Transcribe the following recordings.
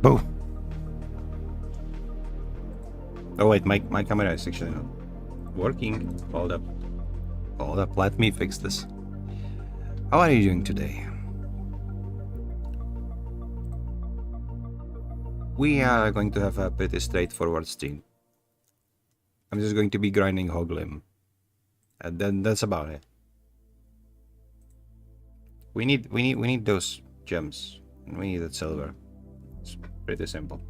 Oh. Oh wait, my camera is actually not working. Hold up. Hold up, let me fix this. How are you doing today? We are going to have a pretty straightforward stream. I'm just going to be grinding Honglim. And then that's about it. We need those gems. And we need that silver. It's pretty simple.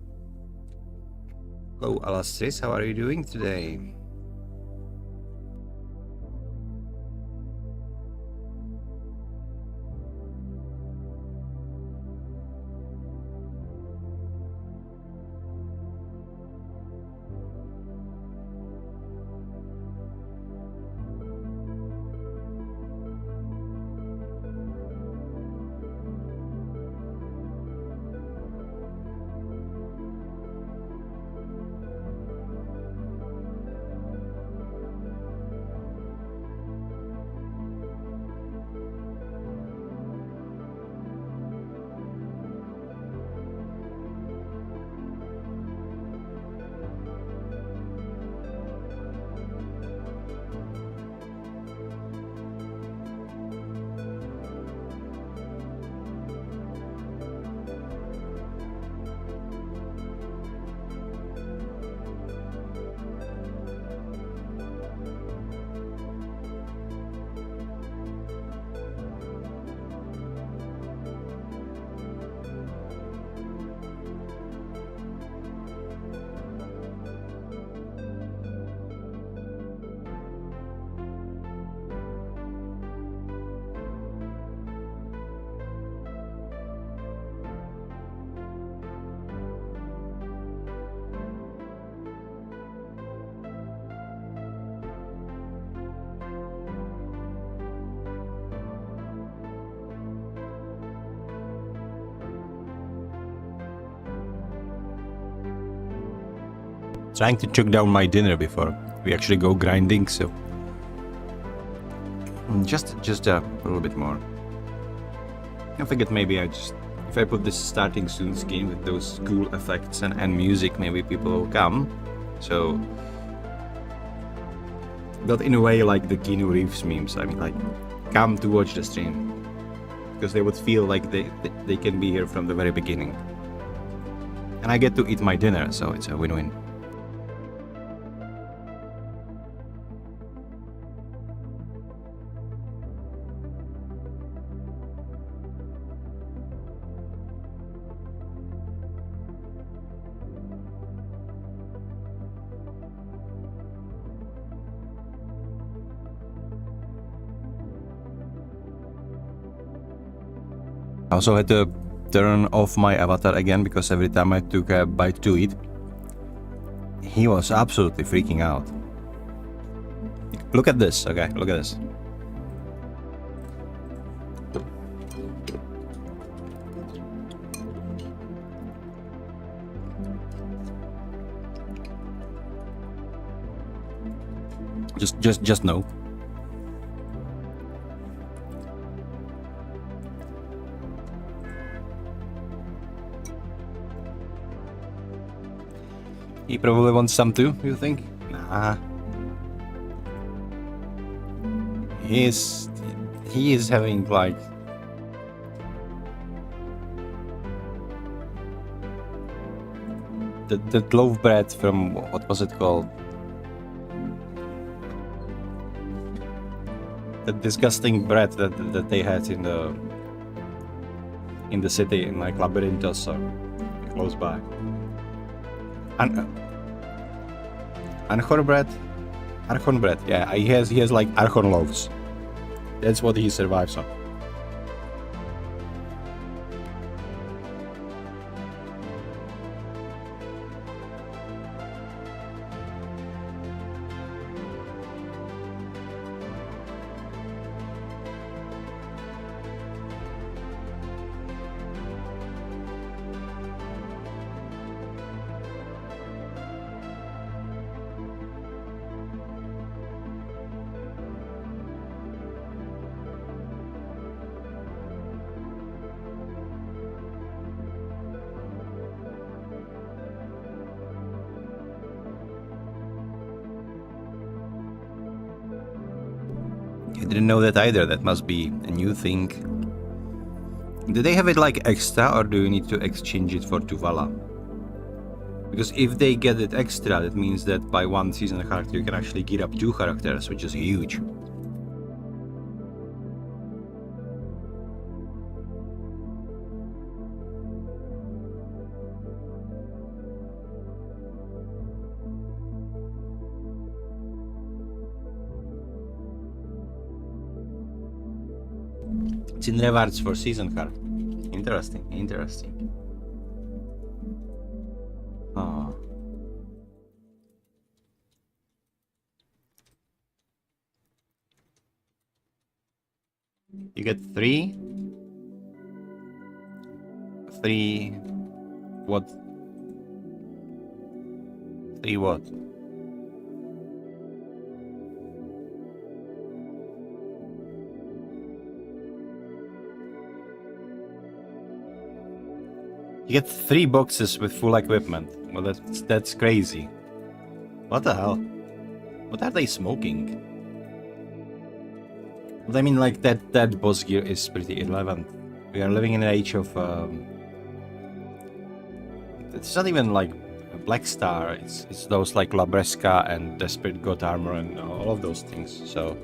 Hello, Alastris, how are you doing today? Trying to choke down my dinner before we actually go grinding, so just a little bit more. I figured maybe if I put this starting soon skin with those cool effects and music, maybe people will come. So, but in a way like the Keanu Reeves memes, I mean, like, come to watch the stream, because they would feel like they can be here from the very beginning. And I get to eat my dinner, so it's a win-win. I also had to turn off my avatar again because every time I took a bite to eat, he was absolutely freaking out. Look at this, okay? Look at this. Just no. He probably wants some too, you think? Nah. He is having like the loaf bread from, what was it called? The disgusting bread that they had in the city, in like Labyrinthos or close by. Archon bread? Archon bread, yeah. He has like Archon loaves. That's what he survives on. I didn't know that either. That must be a new thing. Do they have it like extra, or do you need to exchange it for Tuvala? Because if they get it extra, that means that by one season character you can actually gear up 2 characters, which is huge. It's in rewards for season card. Interesting, interesting. Oh. You get 3? 3... what? 3 what? You get 3 boxes with full equipment. Well, that's crazy. What the hell? What are they smoking? But I mean, like, that boss gear is pretty irrelevant. We are living in an age of... it's not even like Black Star. It's those like Labresca and Desperate God Armor and all of those things. So,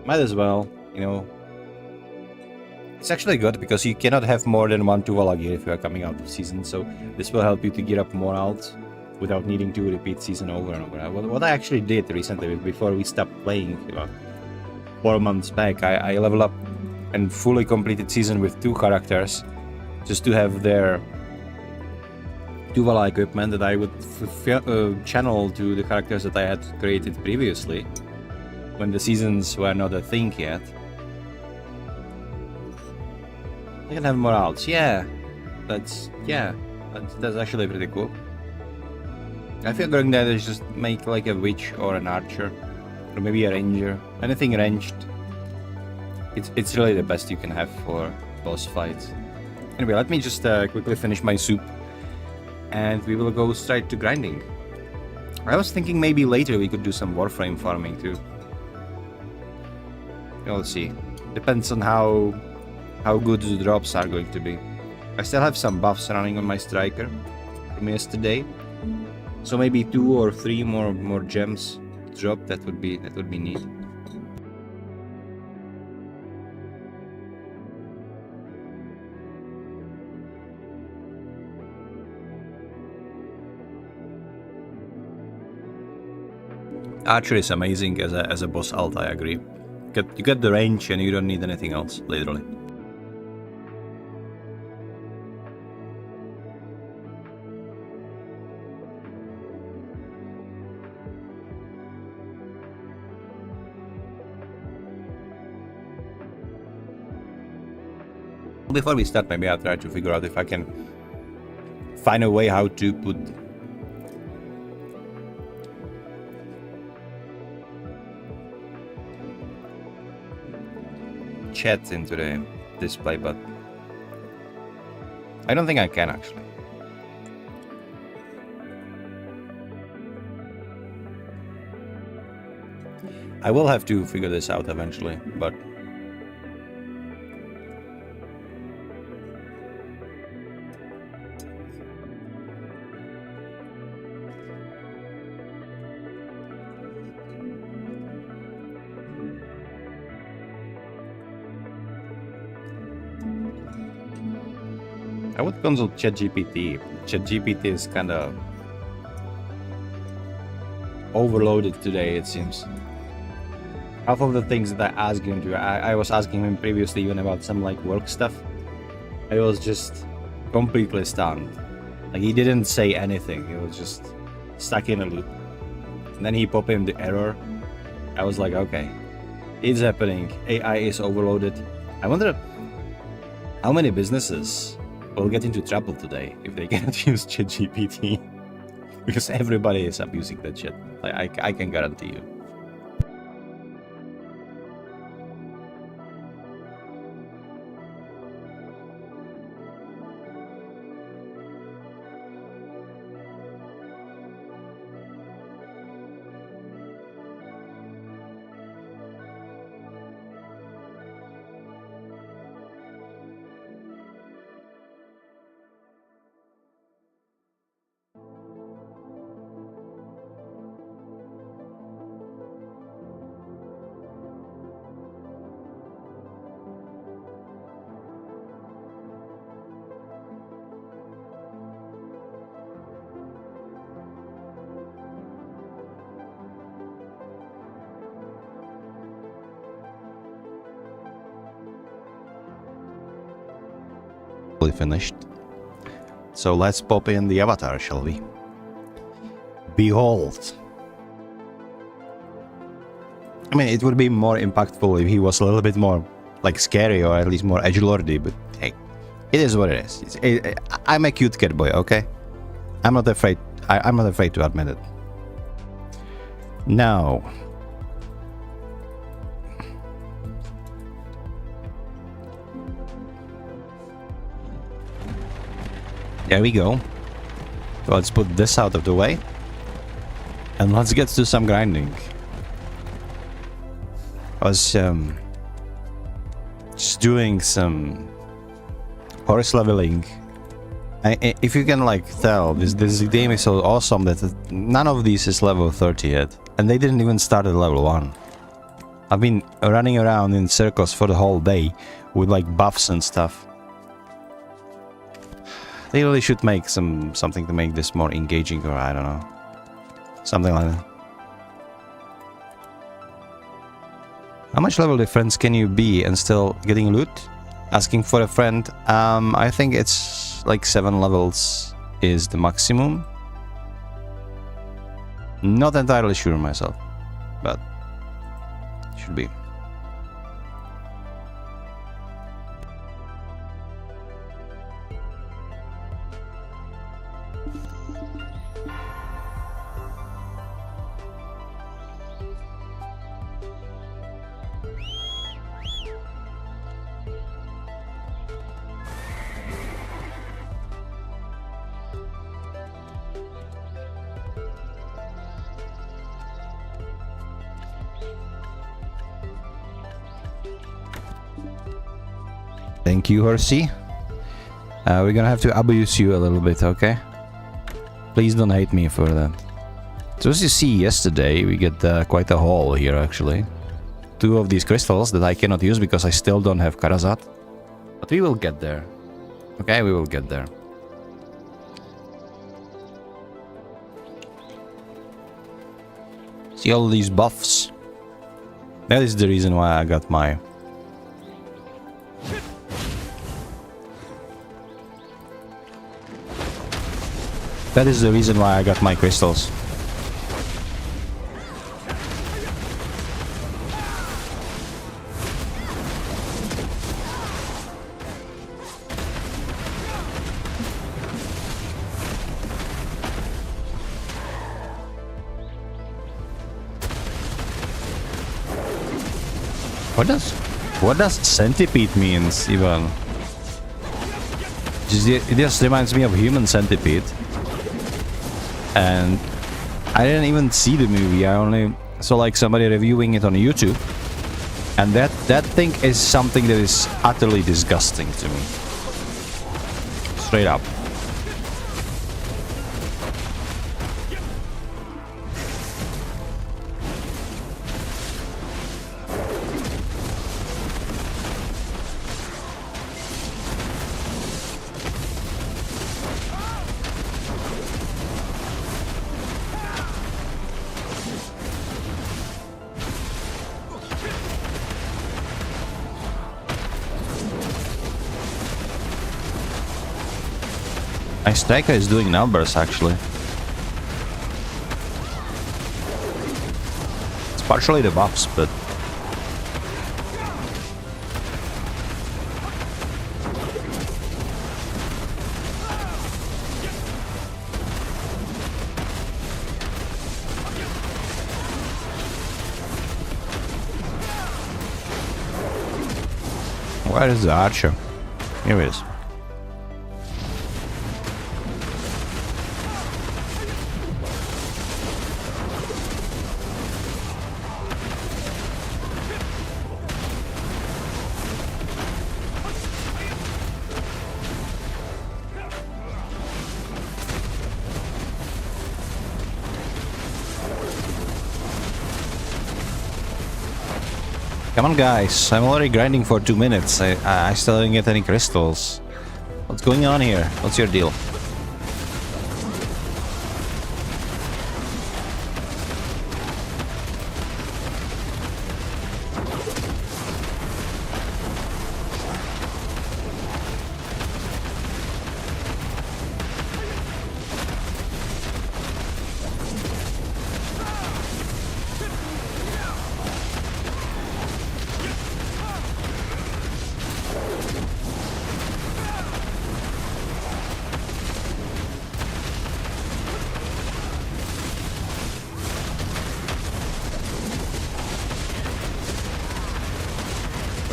might as well, you know... It's actually good because you cannot have more than 1 Tuvala gear if you are coming out of season, so this will help you to gear up more alt without needing to repeat season over and over. What I actually did recently, before we stopped playing, 4 months back, I leveled up and fully completed season with 2 characters, just to have their Tuvala equipment that I would channel to the characters that I had created previously, when the seasons were not a thing yet. I can have more alts, yeah. That's actually pretty cool. I feel going there is just make like a witch or an archer, or maybe a ranger. Anything ranged. It's really the best you can have for boss fights. Anyway, let me just quickly finish my soup, and we will go straight to grinding. I was thinking maybe later we could do some Warframe farming too. We'll see. Depends on how good the drops are going to be. I still have some buffs running on my striker from yesterday, so maybe 2 or 3 more gems drop. That would be neat. Archer is amazing as a boss alt, I agree. You get the range and you don't need anything else, literally. Before we start, maybe I'll try to figure out if I can find a way how to put chat into the display, but I don't think I can actually. I will have to figure this out eventually, but I would consult ChatGPT. ChatGPT is kind of overloaded today, it seems. Half of the things that I asked him to, I was asking him previously even about some like work stuff. I was just completely stunned. Like, he didn't say anything. He was just stuck in a loop. And then he popped in the error. I was like, okay, it's happening. AI is overloaded. I wonder how many businesses will get into trouble today if they cannot use ChatGPT. Because everybody is abusing that shit. Like, I can guarantee you. officially finished. So let's pop in the avatar, shall we? Behold. I mean, it would be more impactful if he was a little bit more, like, scary, or at least more edgelordy, but hey, it is what it is. I'm a cute kid boy, okay? I'm not afraid. I'm not afraid to admit it. Now, there we go. So let's put this out of the way, and let's get to some grinding. I was just doing some horse leveling. If you can like tell, this game is so awesome that none of these is level 30 yet, and they didn't even start at level 1. I've been running around in circles for the whole day with like buffs and stuff. They really should make something to make this more engaging, or I don't know, something like that. How much level difference can you be and still getting loot? Asking for a friend. I think it's like 7 levels is the maximum. Not entirely sure myself, but should be. Thank you, Horsey. We're gonna have to abuse you a little bit, okay? Please don't hate me for that. So as you see, yesterday we get quite a haul here, actually. 2 of these crystals that I cannot use because I still don't have Karazat. But we will get there. Okay, we will get there. See all these buffs? That is the reason why I got my... That is the reason why I got my crystals. What does centipede means, even? It just reminds me of Human Centipede. And I didn't even see the movie. I only saw like somebody reviewing it on YouTube, and that thing is something that is utterly disgusting to me. Straight up. My striker is doing numbers, actually. It's partially the buffs, but... Where is the archer? Here it is. Come on, guys. I'm already grinding for 2 minutes. I still didn't get any crystals. What's going on here? What's your deal?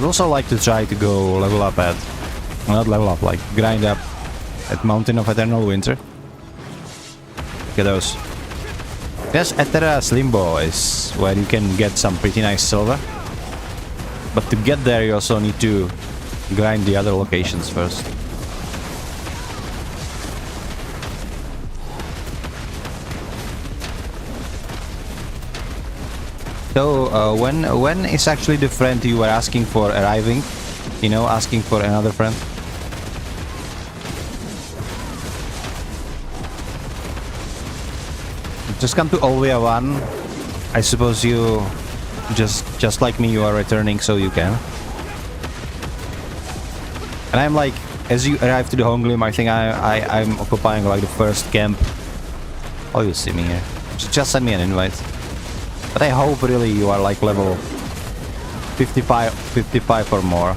also like to try to go level up at... Not level up, like grind up at Mountain of Eternal Winter. Look at those. Yes, Eterra's Limbo is where you can get some pretty nice silver. But to get there you also need to grind the other locations first. So, when is actually the friend you were asking for arriving? You know, asking for another friend? Just come to Olvia 1. I suppose you... Just like me, you are returning, so you can. And I'm like... As you arrive to the Honglim, I think I'm occupying like the first camp. Oh, you see me here. Just send me an invite. But I hope really you are like level 55 or more.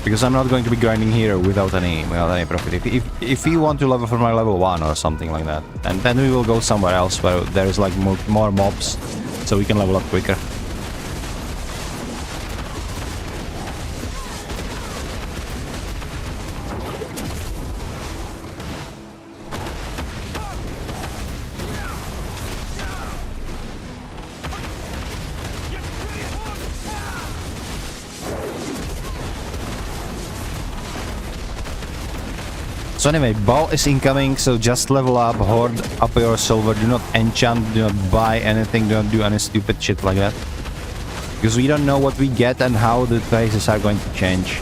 Because I'm not going to be grinding here without any profit. If you want to level for my level 1 or something like that, and then we will go somewhere else where there is like more mobs, so we can level up quicker. So anyway, ball is incoming, so just level up, hoard up your silver, do not enchant, do not buy anything, do not do any stupid shit like that. Because we don't know what we get and how the prices are going to change.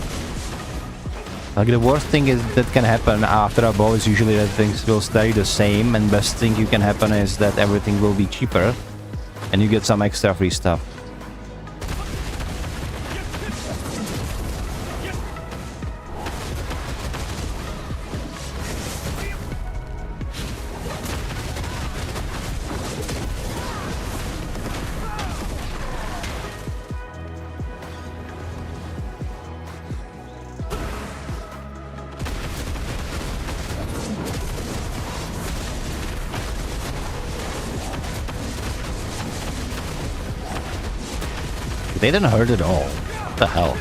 Like the worst thing is that can happen after a ball is usually that things will stay the same, and best thing you can happen is that everything will be cheaper and you get some extra free stuff. They didn't hurt at all. What the hell?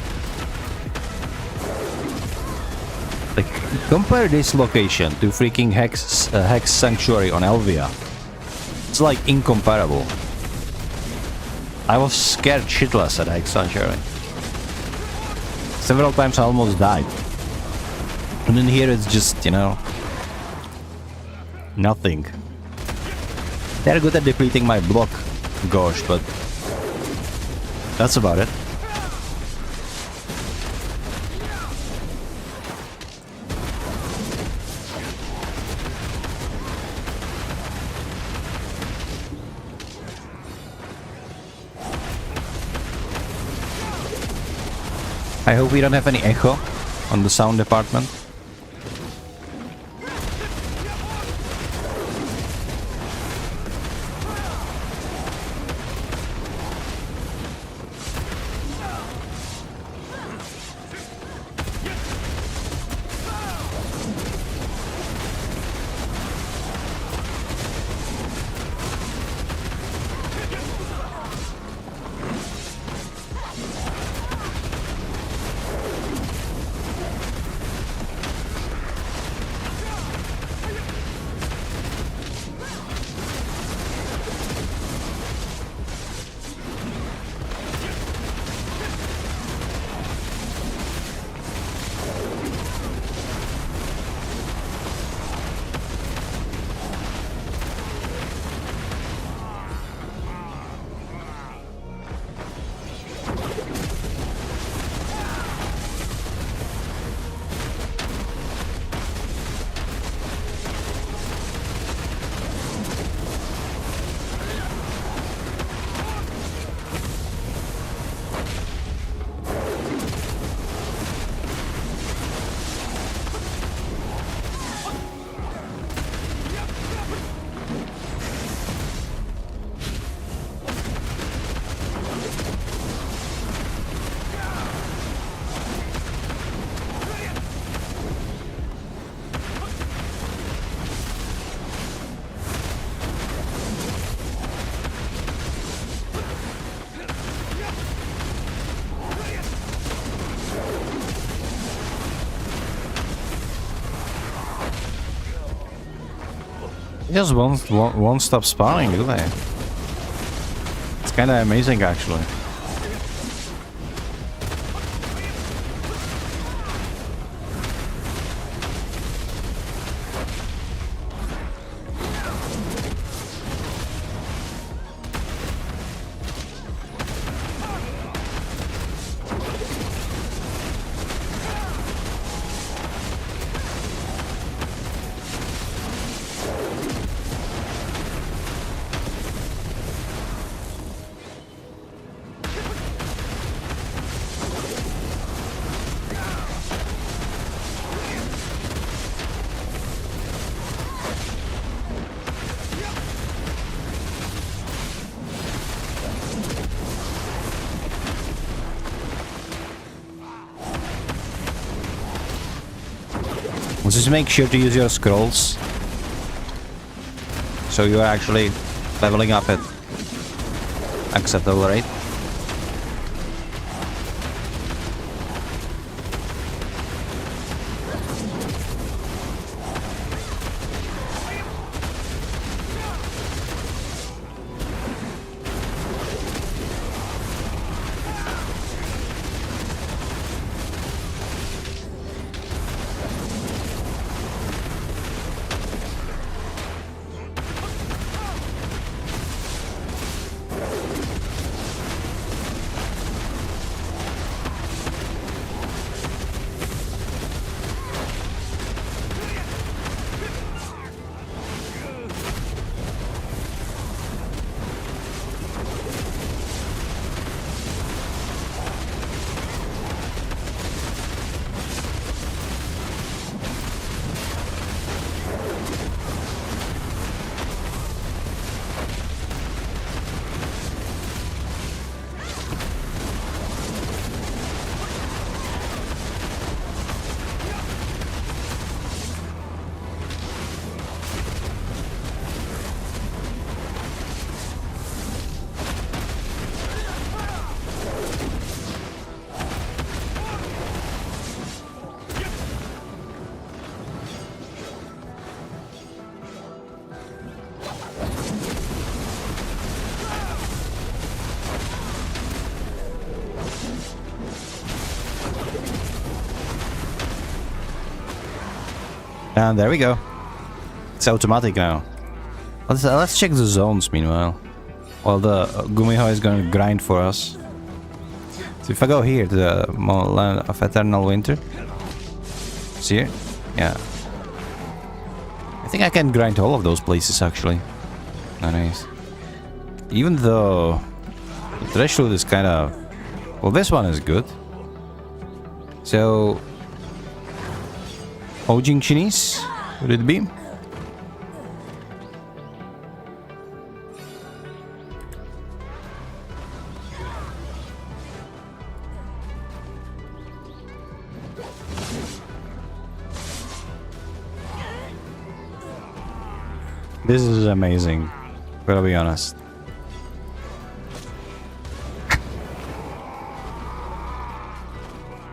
Like, compare this location to freaking Hex Sanctuary on Elvia. It's like incomparable. I was scared shitless at Hex Sanctuary. Several times I almost died. And then here it's just, you know, nothing. They're good at depleting my block, gosh, but that's about it. I hope we don't have any echo on the sound department. just won't stop spawning, do they? It's kind of amazing, actually. Just make sure to use your scrolls, so you're actually leveling up at acceptable rate. And there we go. It's automatic now. Let's check the zones meanwhile. While the Gumiho is going to grind for us. So if I go here to the Land of Eternal Winter. See here? Yeah. I think I can grind all of those places actually. Nice. Even though the threshold is kind of... Well, this one is good. So... Ojing Chinese, would it be? This is amazing, gotta be honest.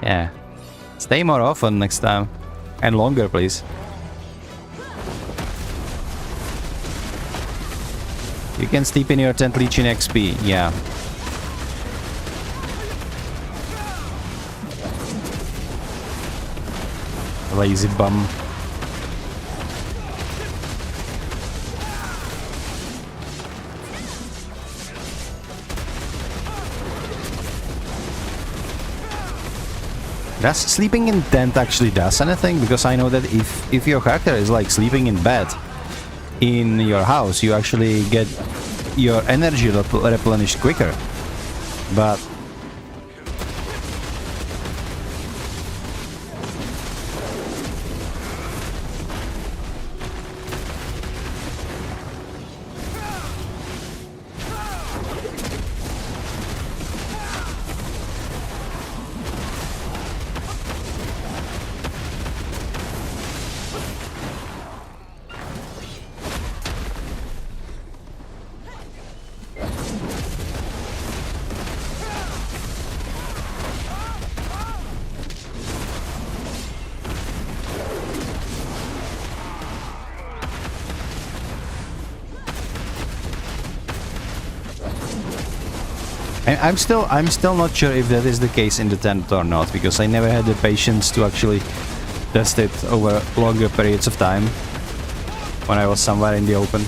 Yeah. Stay more often next time. And longer, please. You can sleep in your tent leeching XP, yeah. Lazy bum. Does sleeping in tent actually does anything? Because I know that if your character is like sleeping in bed in your house, you actually get your energy replenished quicker. But I'm still not sure if that is the case in the tent or not, because I never had the patience to actually test it over longer periods of time when I was somewhere in the open.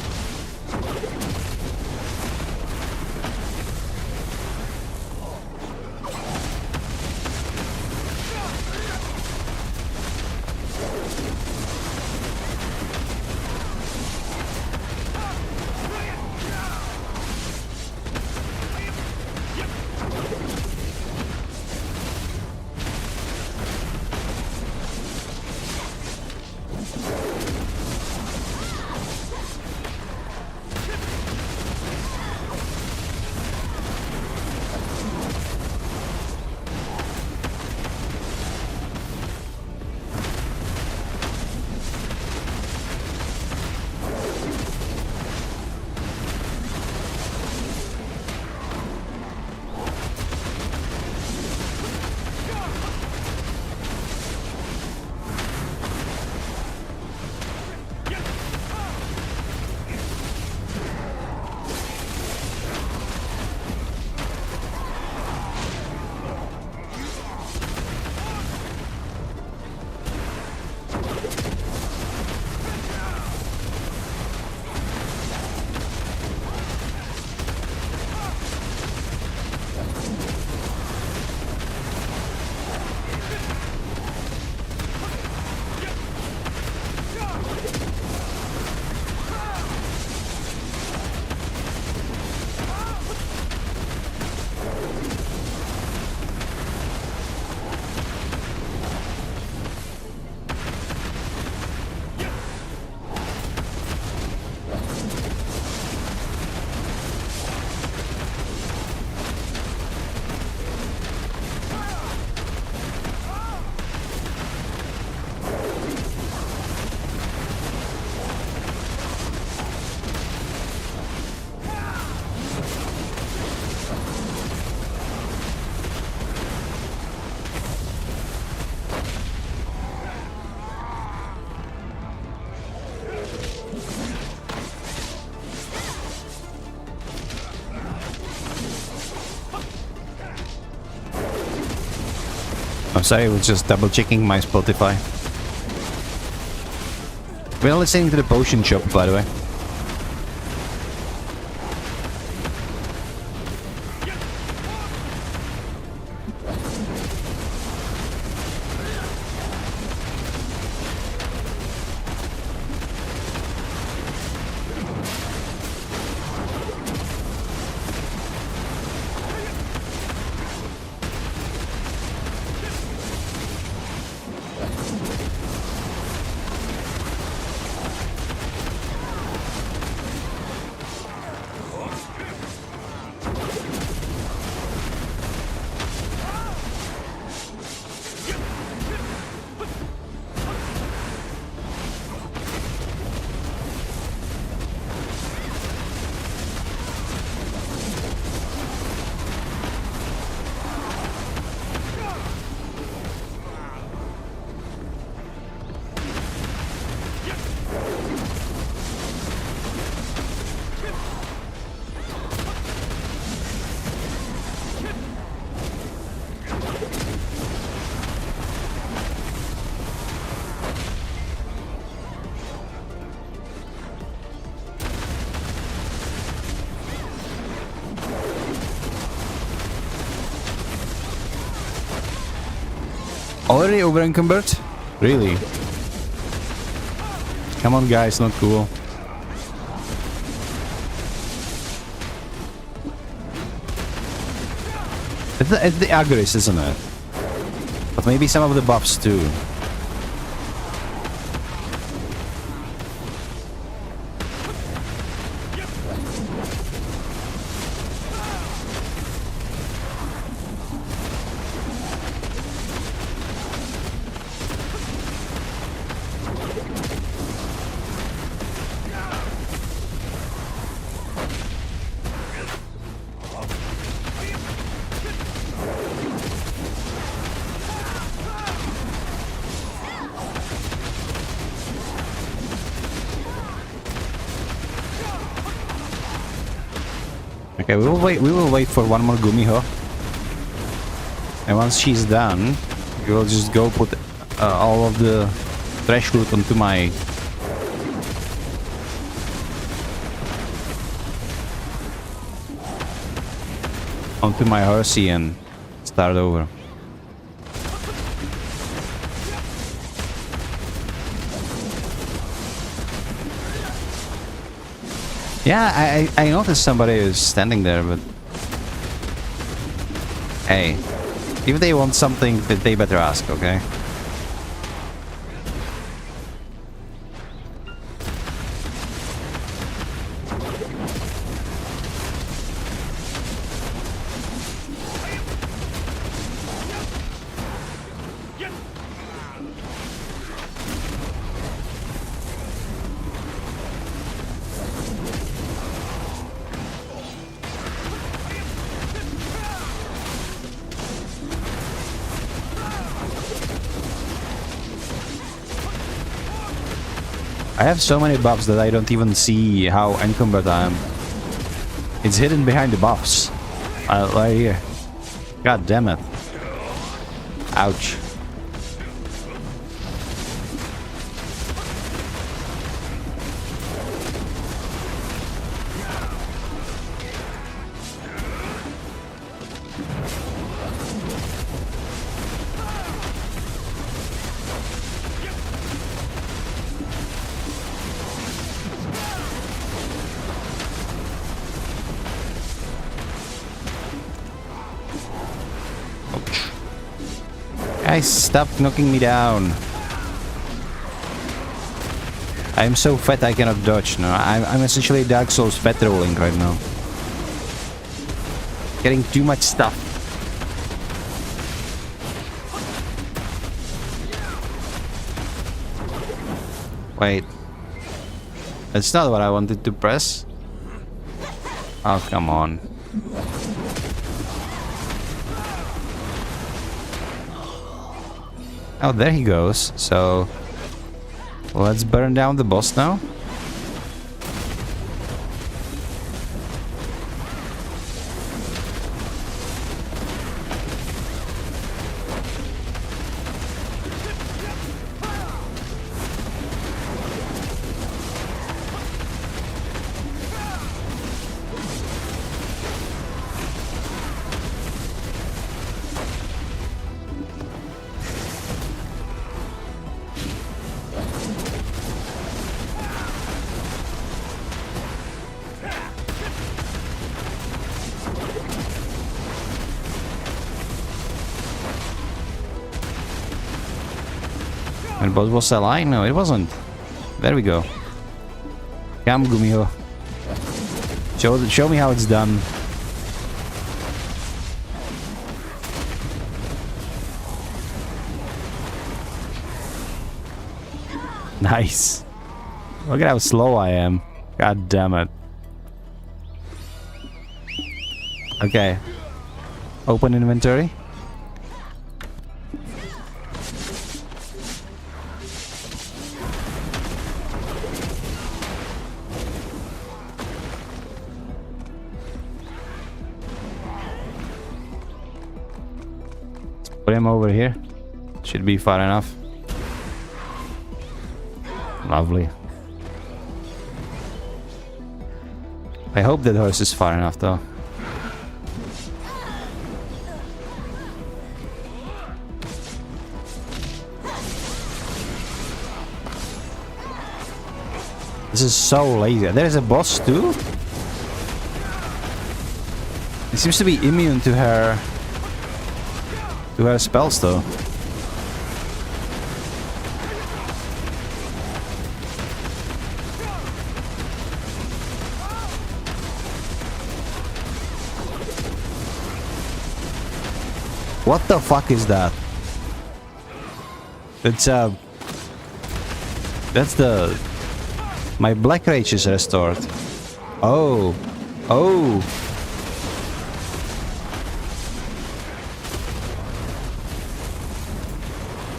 I'm sorry, I was just double checking my Spotify. We're listening to the potion shop, by the way. Already over encumbered? Really? Come on guys, not cool. It's the Agris, isn't it? But maybe some of the buffs too. Okay, we will wait for one more Gumiho. And once she's done, we will just go put all of the trash loot onto my horsey and start over. Yeah, I noticed somebody is standing there, but hey, if they want something, they better ask, okay? I have so many buffs that I don't even see how encumbered I am. It's hidden behind the buffs. Right here. God damn it. Ouch. Guys, stop knocking me down. I'm so fat I cannot dodge. No, I'm essentially Dark Souls fat rolling right now. Getting too much stuff. Wait. That's not what I wanted to press. Oh, come on. Oh, there he goes. So, let's burn down the boss now. And boss was a lie? No, it wasn't. There we go. Come, Gumiho. Show me how it's done. Nice. Look at how slow I am. God damn it. Okay. Open inventory. Put him over here. Should be far enough. Lovely. I hope that horse is far enough though. This is so lazy. There's a boss too? It seems to be immune to her spells though. What the fuck is that? It's that's the... My black rage is restored. Oh. Oh.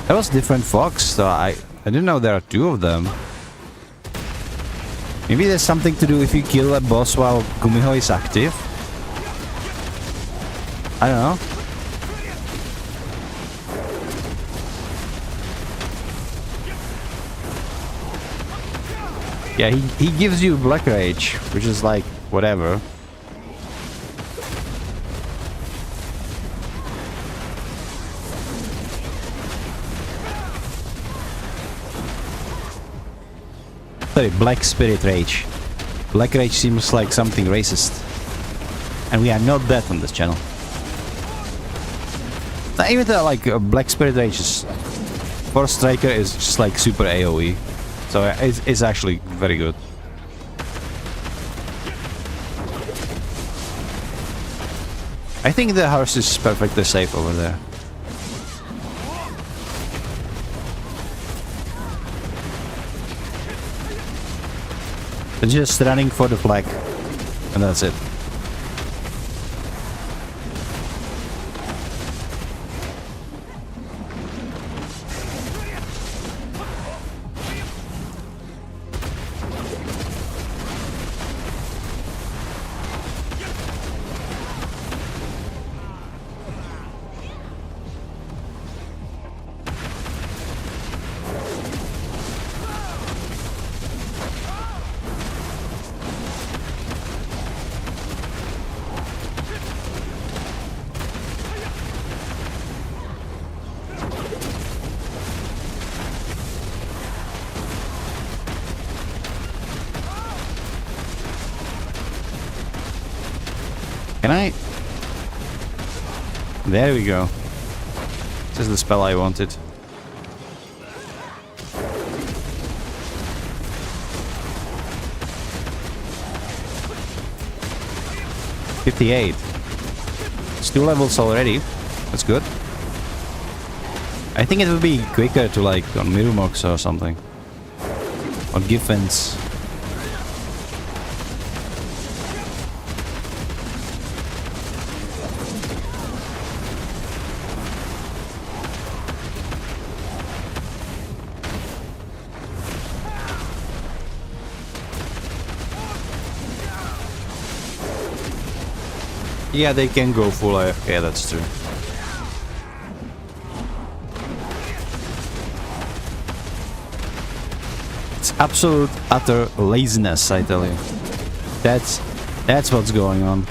That was different fox, so I didn't know there are two of them. Maybe there's something to do if you kill a boss while Gumiho is active. I don't know. Yeah, he gives you Black Rage, which is like, whatever. Sorry, Black Spirit Rage. Black Rage seems like something racist. And we are not that on this channel. Not even that, like, Black Spirit Rage is... For Striker is just like super AoE. So it's actually very good. I think the horse is perfectly safe over there. It's just running for the flag. And that's it. Can I? There we go. This is the spell I wanted. $58. It's 2 levels already. That's good. I think it would be quicker to like on Mirumox or something. Or Giffens. Yeah, they can go full AFK, yeah, that's true. It's absolute utter laziness, I tell you. That's what's going on.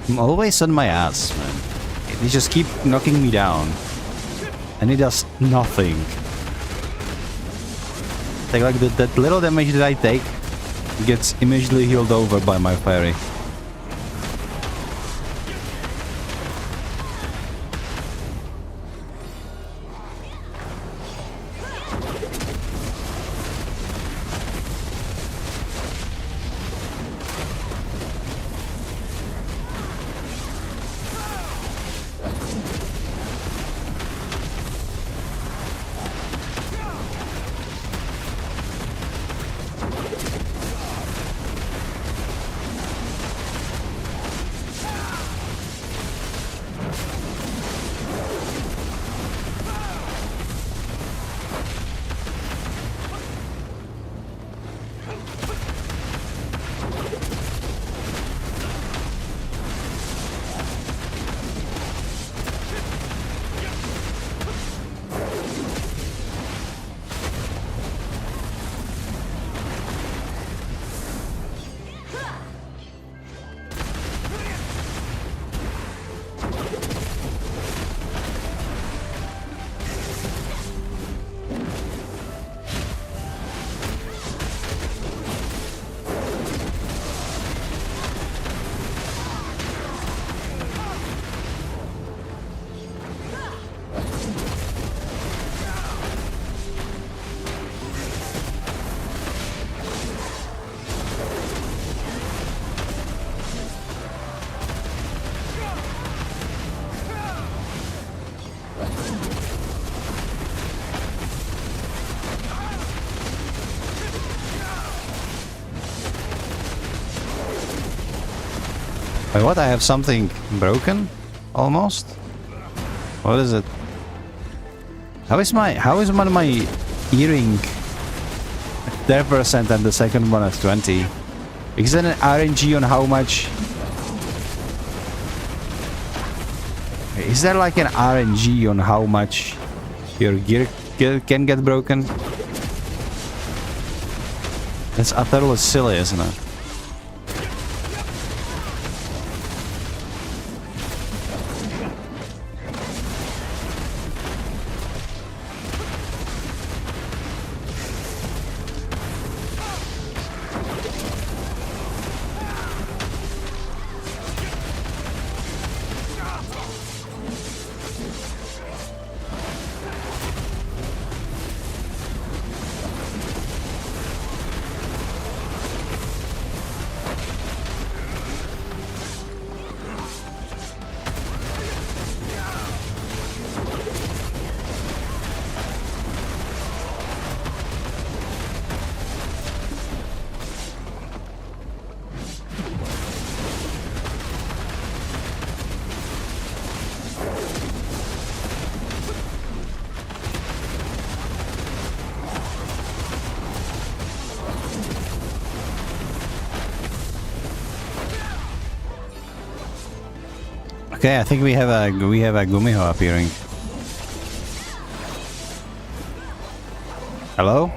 I'm always on my ass, man. They just keep knocking me down. And it does nothing. Like that little damage that I take gets immediately healed over by my fairy. Wait, what? I have something broken? Almost? What is it? How is one of my earring 10% and the second one at 20? Is there an RNG on how much? Is there like an RNG on how much your gear can get broken? That's utterly silly, isn't it? Okay, I think we have a Gumiho appearing. Hello?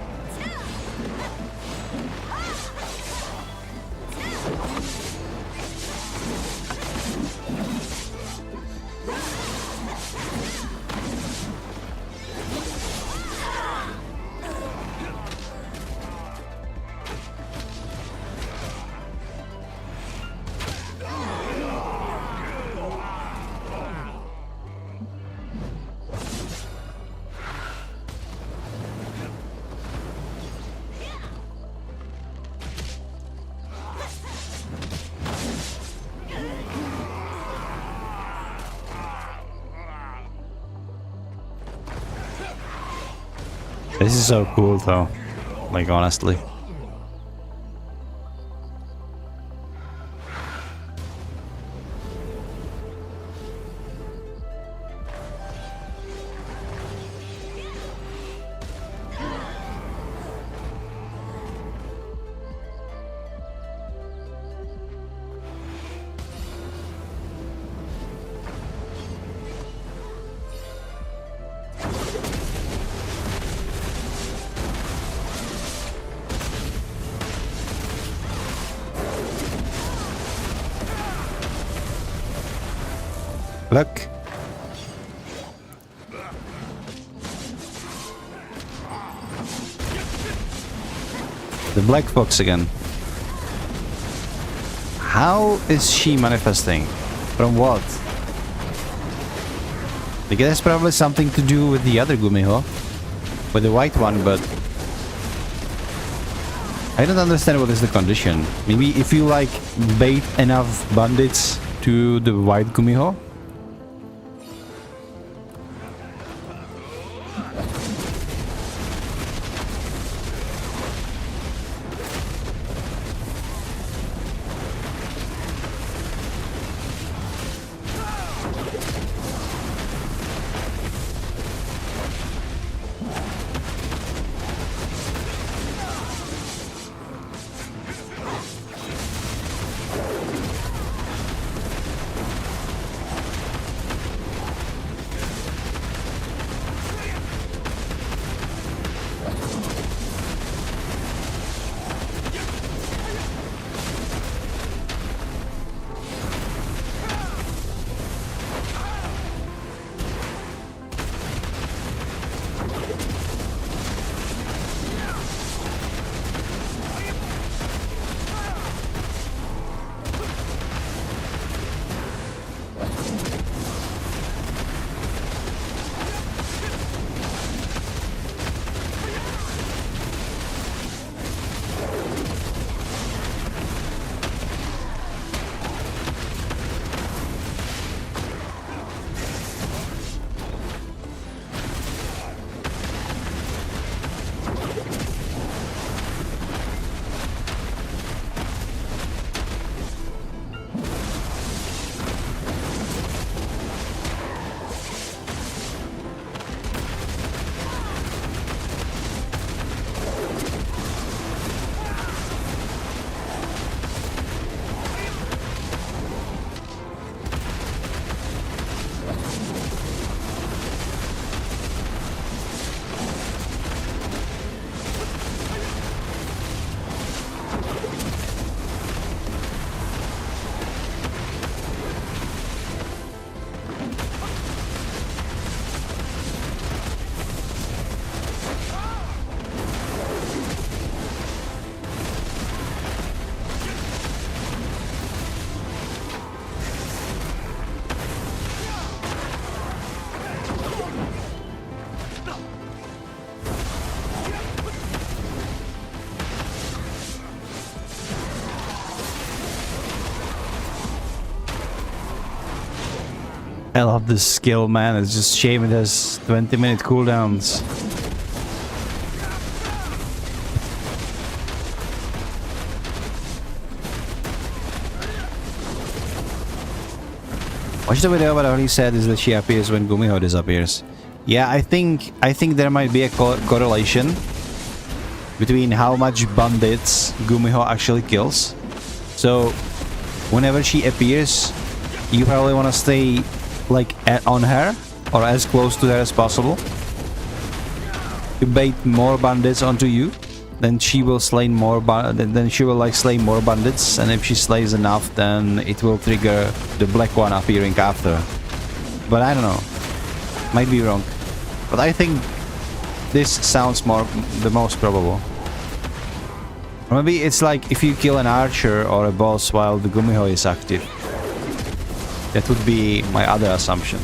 This is so cool though, like honestly. Look. The black fox again. How is she manifesting? From what? I guess probably something to do with the other Gumiho. With the white one, but I don't understand what is the condition. Maybe if you like bait enough bandits to the white Gumiho? I love this skill, man. It's just shame it has 20-minute cooldowns. Watch the video, but all he said is that she appears when Gumiho disappears. Yeah, I think there might be a correlation between how much bandits Gumiho actually kills. So, whenever she appears, you probably want to stay like on her or as close to her as possible to bait more bandits onto you. Then she will slay more. Then she will like slay more bandits, and if she slays enough, then it will trigger the black one appearing after. But I don't know. Might be wrong. But I think this sounds the most probable. Or maybe it's like if you kill an archer or a boss while the Gumiho is active. That would be my other assumption.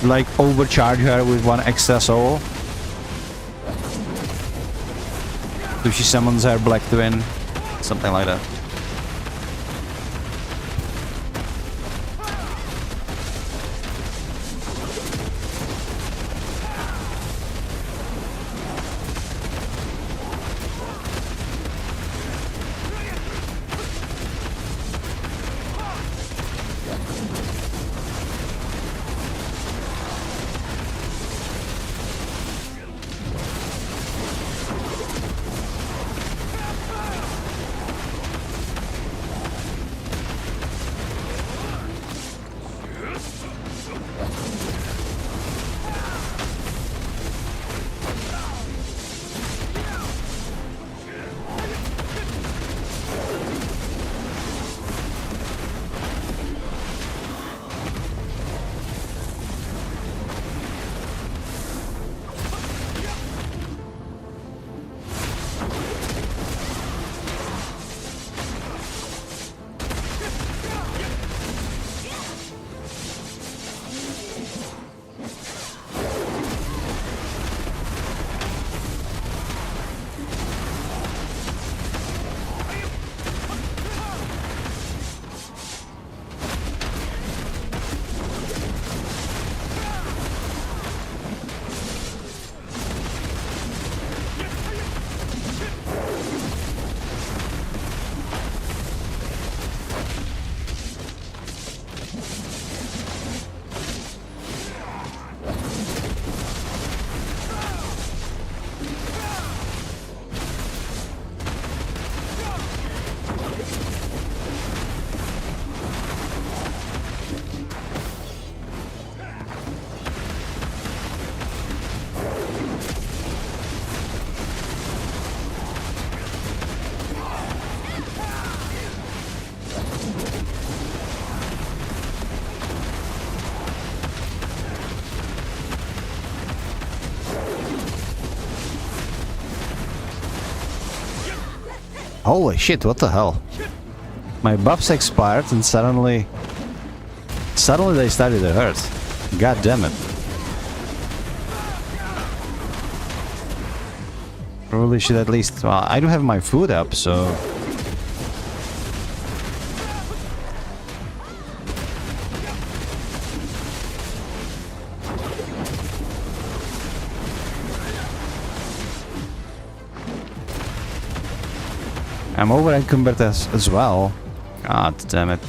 Like overcharge her with one extra soul. So she summons her black twin. Something like that. Holy shit, what the hell? My buffs expired and suddenly they started to hurt. God damn it. Probably should at least... Well, I do have my food up, so... I'm over encumbered as well. God damn it.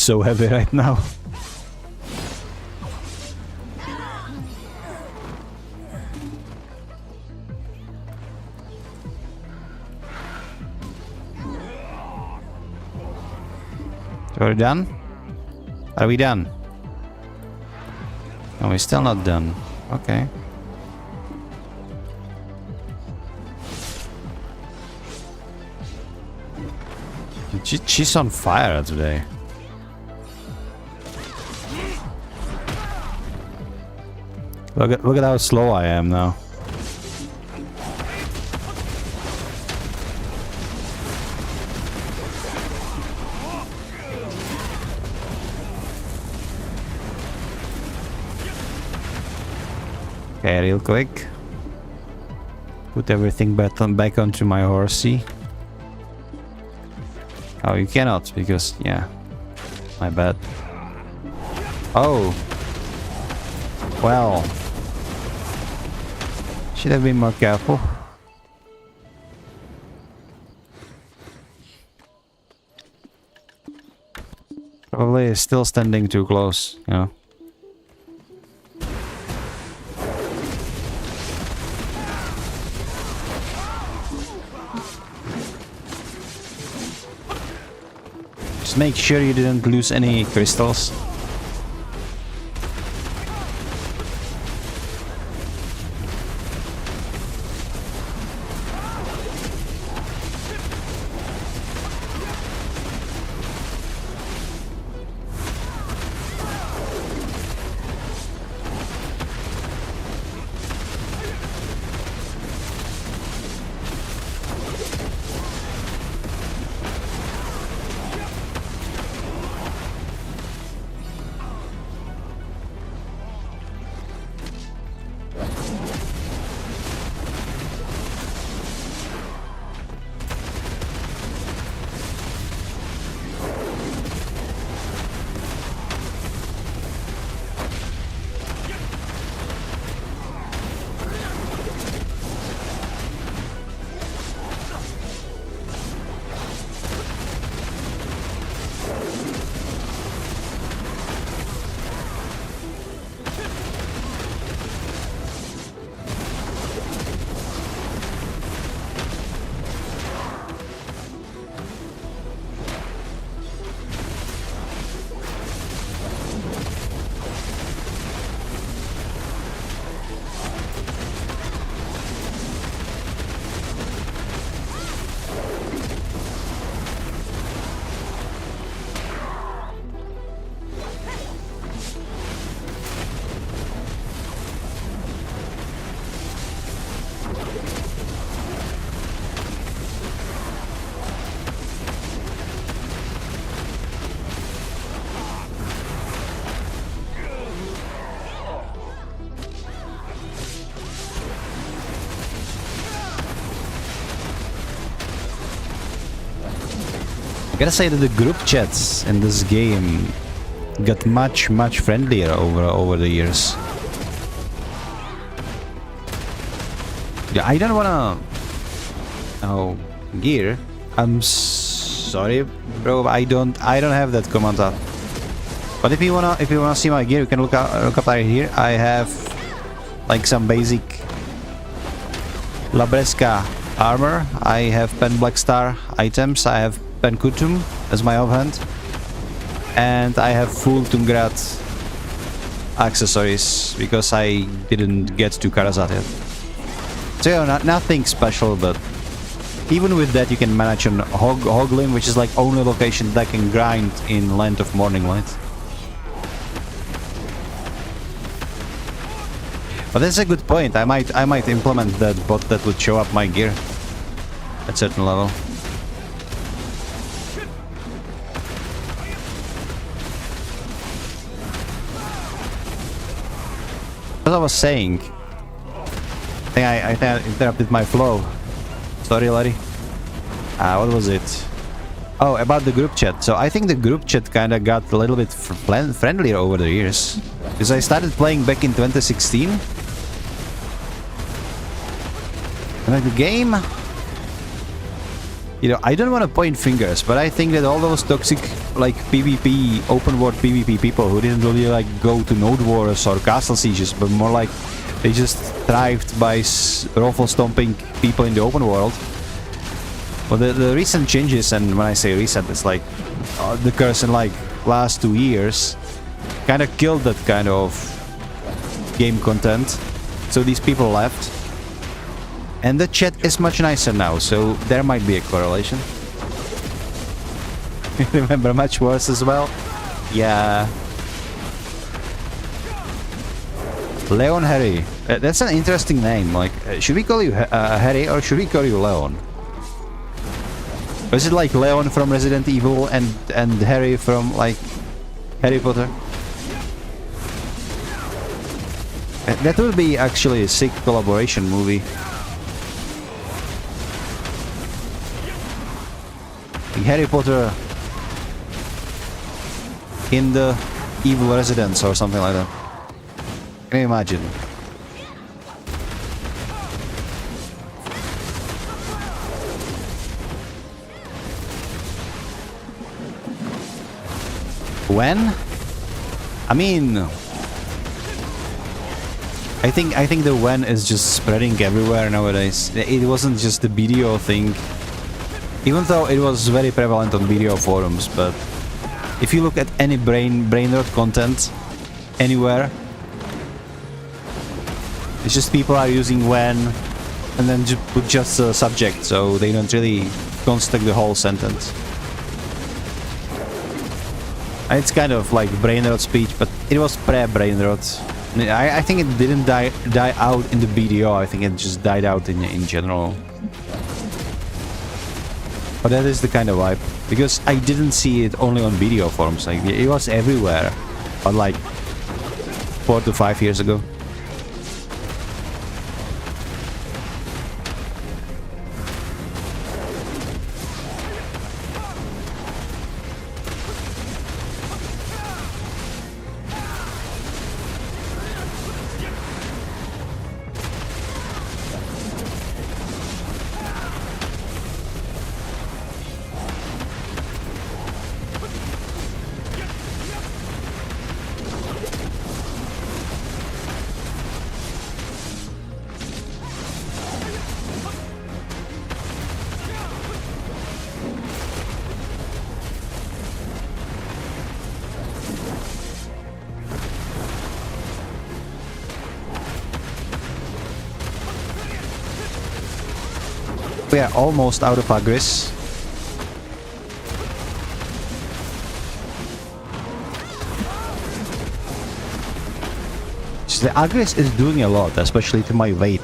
so heavy right now. Are we done? Are we done? No, we're still not done. Okay. She's on fire today. Look at how slow I am now. Okay, real quick. Put everything back onto my horsey. Oh, you cannot, because, yeah. My bad. Oh. Well. Should have been more careful. Probably still standing too close, you know. Just make sure you didn't lose any crystals. I gotta say that the group chats in this game got much friendlier over the years. Yeah, I don't wanna... Oh, gear. I'm sorry, bro. I don't have that command up. But if you wanna see my gear, you can look up right here. I have like some basic Labresca armor. I have Pen Black Star items. I have Pen Kutum as my offhand. And I have full Tungrat accessories because I didn't get to Karasat yet. So yeah, nothing special, but even with that you can manage on Honglim, which is like only location that can grind in Land of Morning Light. But that's a good point. I might implement that bot that would show up my gear at certain level. As I was saying, I think I interrupted my flow. Sorry, Larry. What was it? Oh, about the group chat. So I think the group chat kind of got a little bit friendlier over the years. Because I started playing back in 2016. And like the game... You know, I don't want to point fingers, but I think that all those toxic like PvP, open world PvP people who didn't really like go to node wars or castle sieges, but more like they just thrived by rifle stomping people in the open world. Well, the recent changes, and when I say recent, it's like the curse in like last 2 years, kind of killed that kind of game content. So these people left, and the chat is much nicer now. So there might be a correlation. Remember much worse as well? Yeah. Leon Harry. That's an interesting name. Like, should we call you Harry or should we call you Leon? Or is it like Leon from Resident Evil and Harry from like Harry Potter? That would be actually a sick collaboration movie. Like Harry Potter in the evil residence or something like that. Can you imagine? When? I mean, I think the when is just spreading everywhere nowadays. It wasn't just the BDO thing, even though it was very prevalent on BDO forums. But if you look at any brain rot content anywhere, it's just people are using when and then put just a subject, so they don't really construct the whole sentence. It's kind of like brain rot speech, but it was pre-brain rot. I think it didn't die out in the BDO. I think it just died out in general. But that is the kind of vibe, because I didn't see it only on BDO forums. Like it was everywhere, but like 4 to 5 years ago. We are almost out of Agris. The Agris is doing a lot, especially to my weight.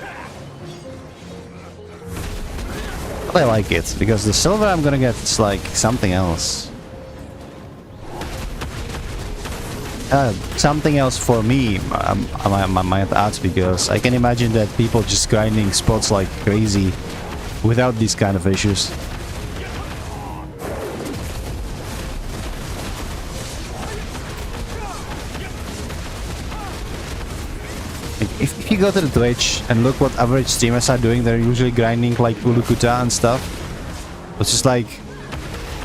But I like it, because the silver I'm gonna get is like something else. Something else for me, I might add, because I can imagine that people just grinding spots like crazy without these kind of issues. If you go to the Twitch and look what average streamers are doing, they're usually grinding like Ulukuta and stuff. It's just like,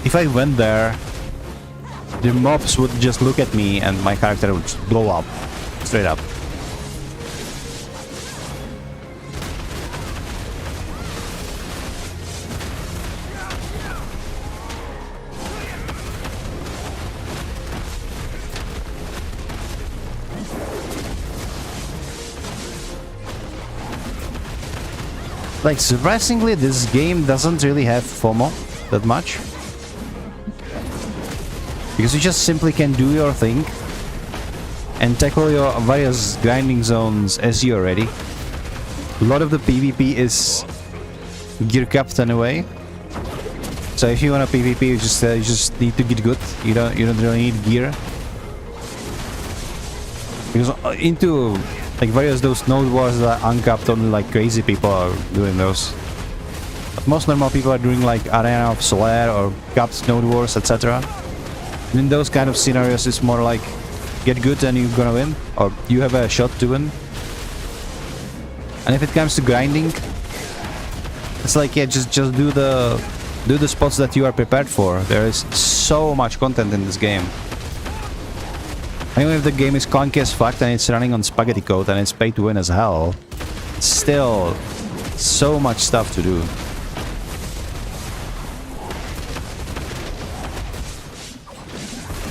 if I went there, the mobs would just look at me and my character would just blow up. Straight up. Like, surprisingly, this game doesn't really have FOMO that much. Because you just simply can do your thing and tackle your various grinding zones as you're ready. A lot of the PvP is gear capped anyway. So if you want a PvP, you just need to get good. You don't really need gear. Because into like various those node wars that are uncapped, only like crazy people are doing those. But most normal people are doing like Arena of Solar or capped node wars, etc. And in those kind of scenarios, it's more like get good and you're gonna win, or you have a shot to win. And if it comes to grinding, it's like, yeah, just do the Do the spots that you are prepared for. There is so much content in this game. Even if the game is clunky as fuck and it's running on spaghetti code and it's pay to win as hell, still so much stuff to do.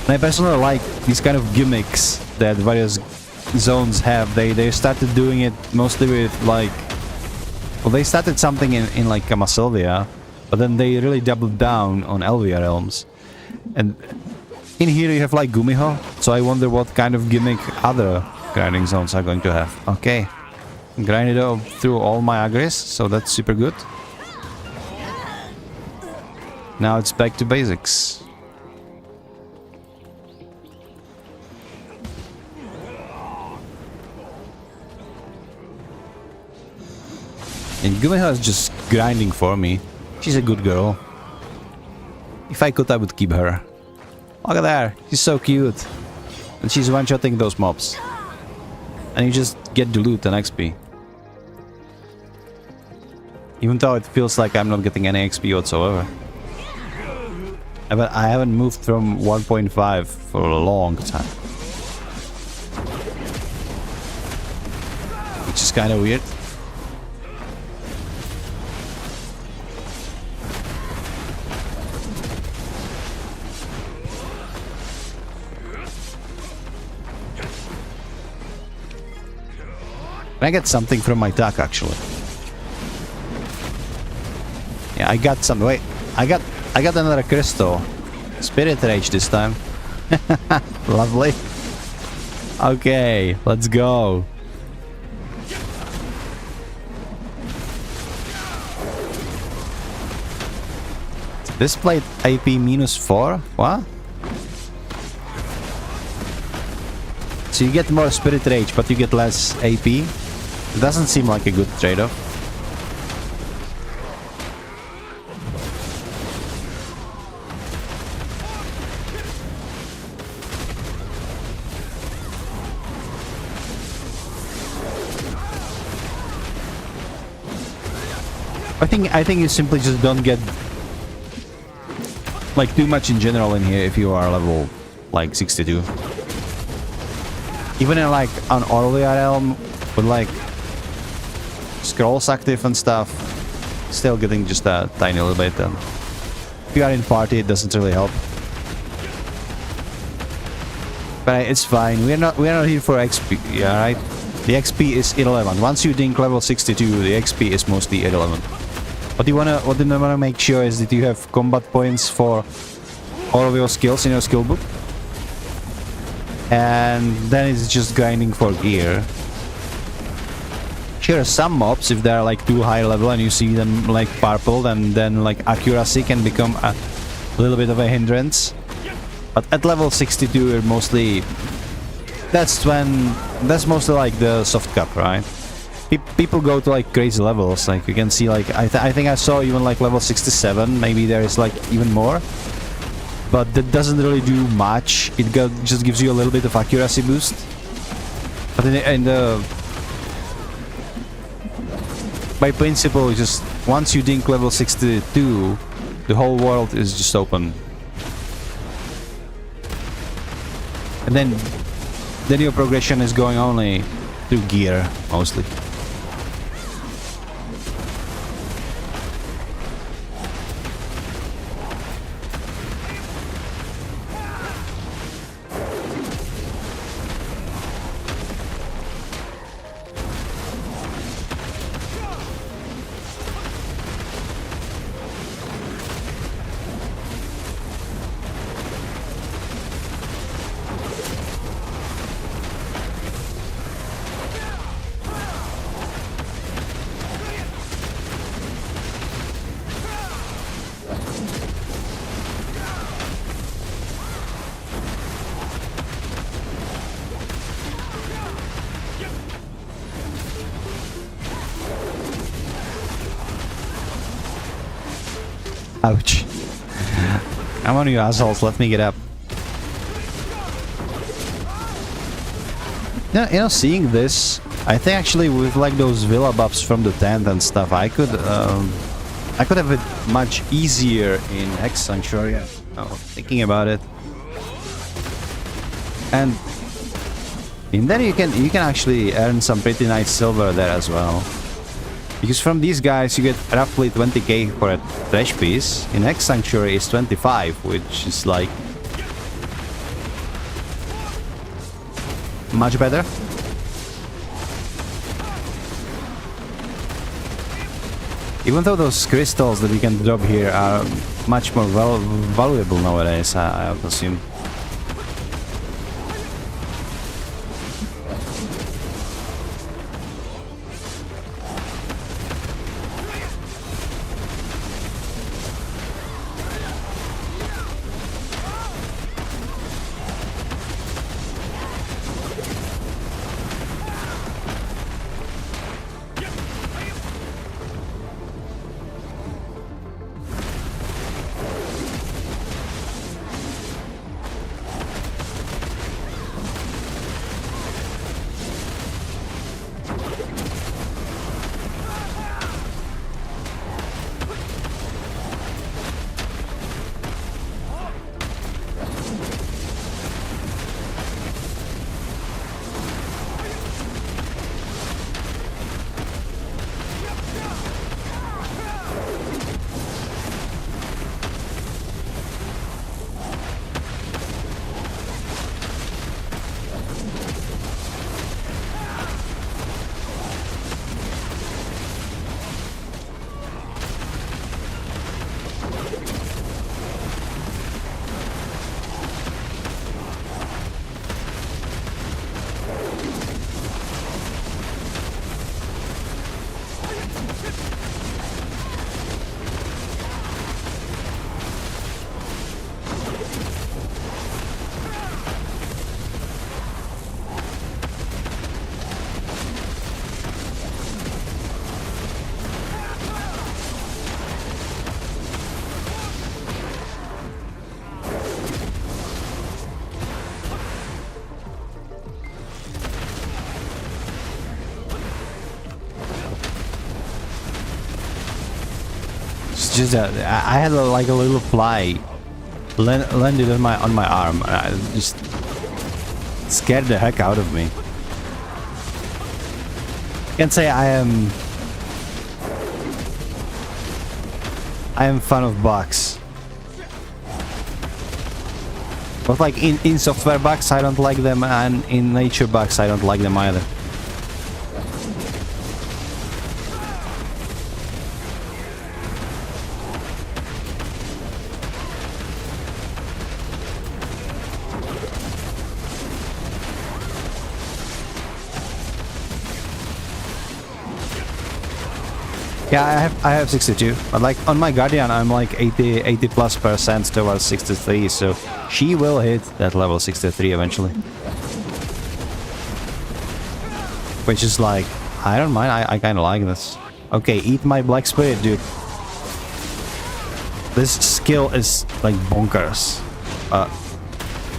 And I personally like these kind of gimmicks that various zones have. They started doing it mostly with like, well, they started something in like Sylvia, but then they really doubled down on Elvia realms. And in here you have like Gumiho, so I wonder what kind of gimmick other grinding zones are going to have. Okay, grind it through all my agris, so that's super good. Now it's back to basics. And Gumiho is just grinding for me. She's a good girl. If I could, I would keep her. Look at her. She's so cute. And she's one-shotting those mobs. And you just get the loot and XP. Even though it feels like I'm not getting any XP whatsoever. I haven't moved from 1.5 for a long time. Which is kind of weird. Can I get something from my duck, actually? Yeah, I got some. Wait, I got another crystal. Spirit Rage this time. Lovely. Okay, let's go. This plate AP -4? What? So you get more Spirit Rage, but you get less AP? It doesn't seem like a good trade-off. I think you simply just don't get like too much in general in here if you are level like 62. Even in like an Orlia realm with like scrolls active and stuff, still getting just a tiny little bit. And if you are in party, it doesn't really help. But it's fine. We're not here for XP. Yeah, right. The XP is irrelevant. Once you dink level 62, the XP is mostly irrelevant. What you wanna make sure is that you have combat points for all of your skills in your skill book. And then it's just grinding for gear. Sure, some mobs, if they're like too high level and you see them like purple, then like accuracy can become a little bit of a hindrance. But at level 62, you're mostly... That's mostly like the soft cap, right? People go to like crazy levels, like you can see like... I think I saw even like level 67, maybe there is like even more. But that doesn't really do much. It just gives you a little bit of accuracy boost. But by principle, just once you dink level 62, the whole world is just open. And then your progression is going only through gear, mostly. Ouch. Come on, you assholes, let me get up. Yeah, you know, seeing this, I think actually with like those villa buffs from the tent and stuff, I could I could have it much easier in X Sanctuary. Oh, thinking about it. And in there you can actually earn some pretty nice silver there as well. Because from these guys you get roughly 20k for a trash piece. In X Sanctuary is 25, which is like much better. Even though those crystals that you can drop here are much more valuable nowadays, I would assume. Just I had like a little fly landed on my arm. And it just scared the heck out of me. Can't say I am fan of bugs. But like in software bugs I don't like them, and in nature bugs I don't like them either. Yeah, I have 62, but like on my Guardian I'm like 80 plus percent towards 63, so she will hit that level 63 eventually. Which is like, I don't mind, I kinda like this. Okay, eat my Black Spirit, dude. This skill is like bonkers.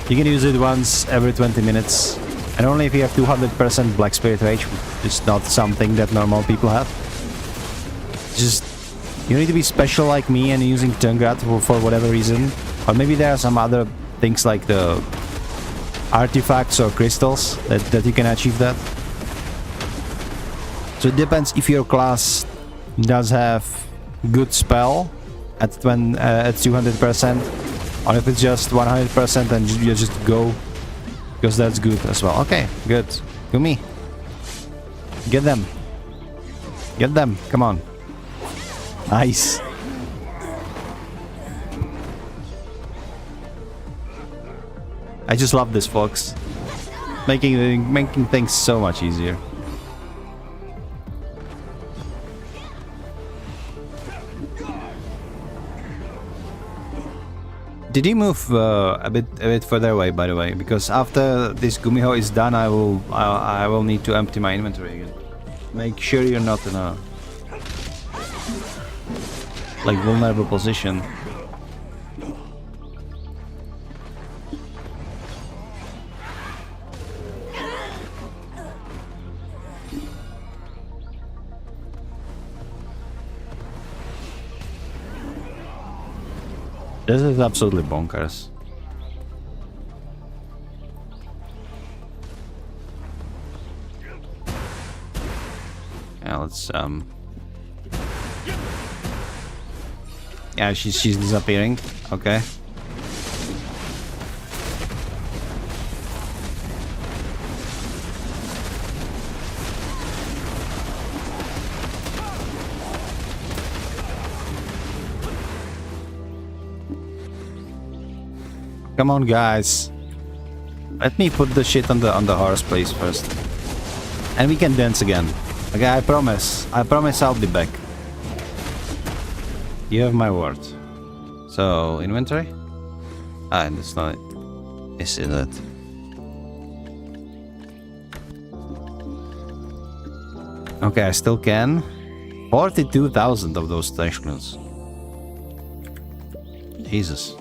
You can use it once every 20 minutes, and only if you have 200% Black Spirit Rage, which is not something that normal people have. Just, you need to be special like me and using Tungrat for whatever reason. Or maybe there are some other things like the artifacts or crystals that you can achieve that. So it depends if your class does have good spell at 200%, or if it's just 100% and you just go, because that's good as well. Okay, good. Gumi. Get them. Get them. Come on. Nice. I just love this, folks. Making things so much easier. Did he move a bit further away, by the way? Because after this Gumiho is done, I will need to empty my inventory again. Make sure you're not in a like vulnerable position. This is absolutely bonkers. Yeah, let's yeah, she's disappearing. Okay. Come on, guys. Let me put the shit on the horse place first. And we can dance again. Okay, I promise. I promise I'll be back. You have my word. So, inventory? Ah, that's not it. This is it. Okay, I still can. 42,000 of those trash clothes. Jesus.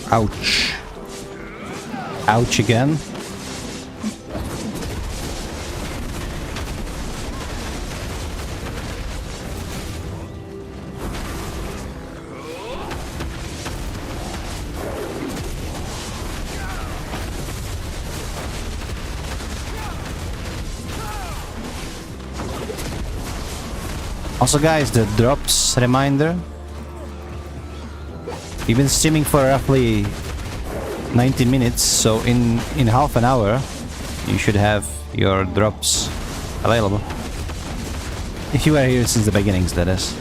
Ouch. Ouch again. Also, guys, the drops reminder. We've been streaming for roughly 90 minutes, so in half an hour you should have your drops available. If you were here since the beginnings, that is.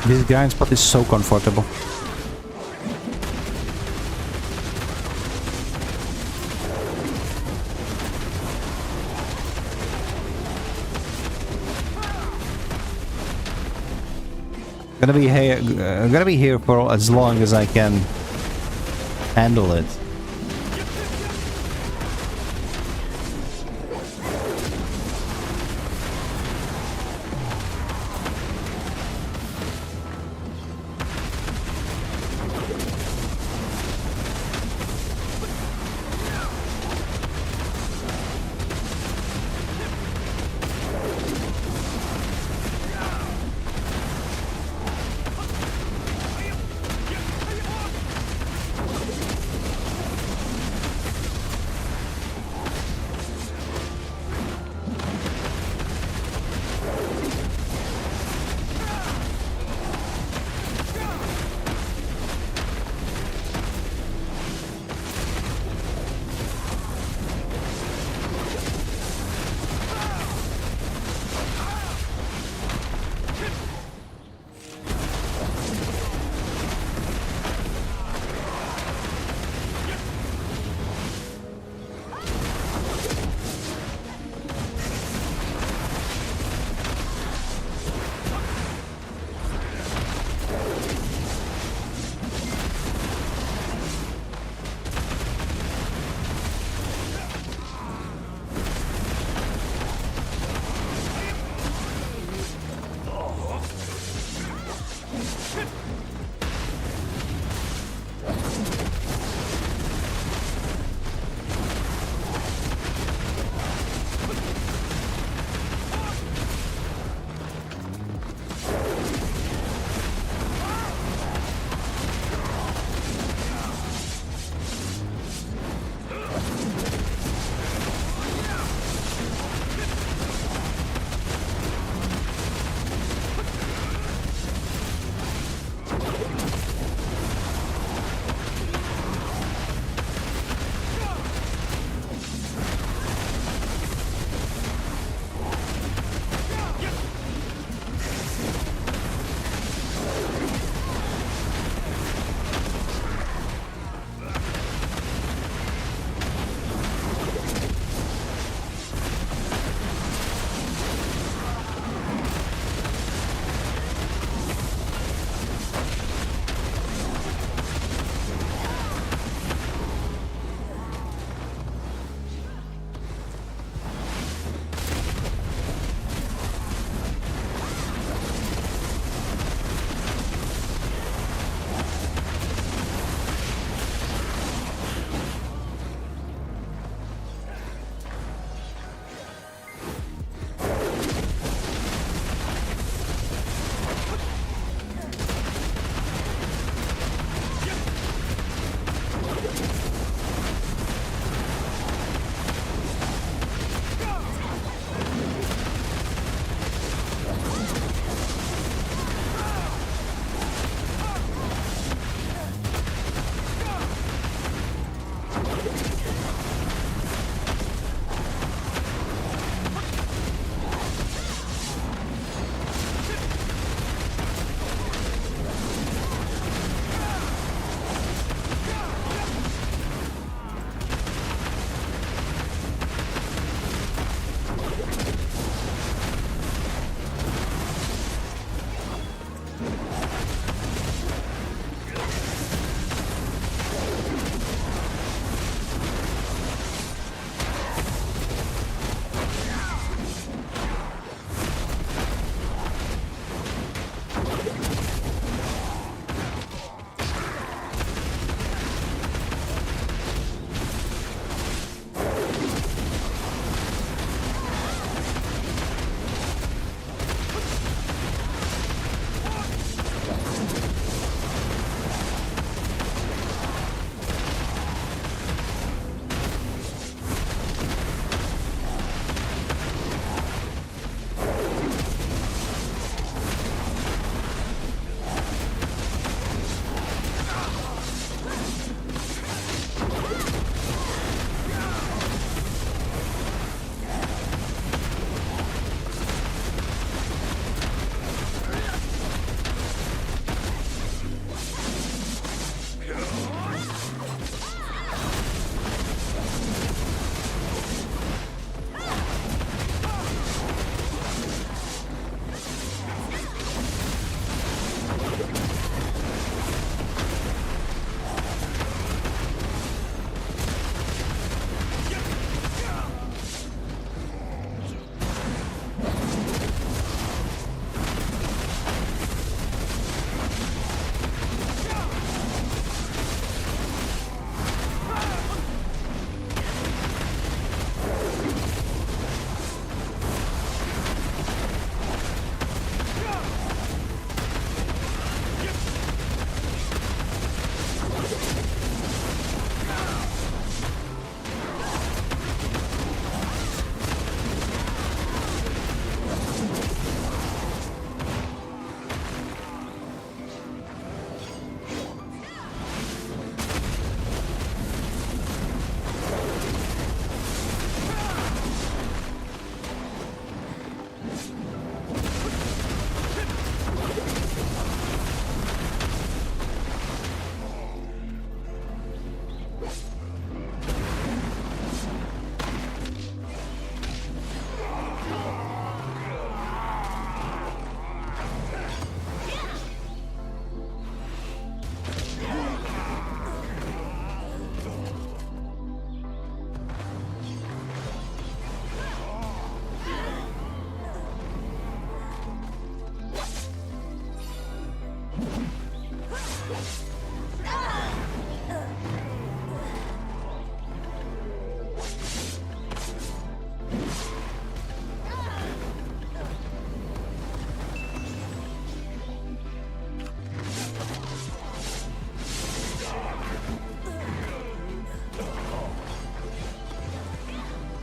This grind spot is so comfortable. Gonna be here for as long as I can handle it.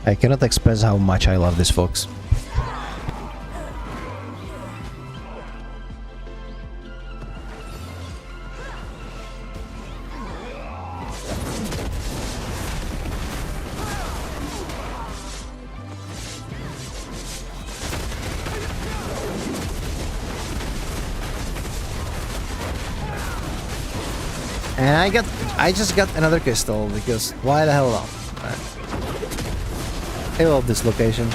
I cannot express how much I love this, folks. And I just got another crystal because why the hell not? I love this location.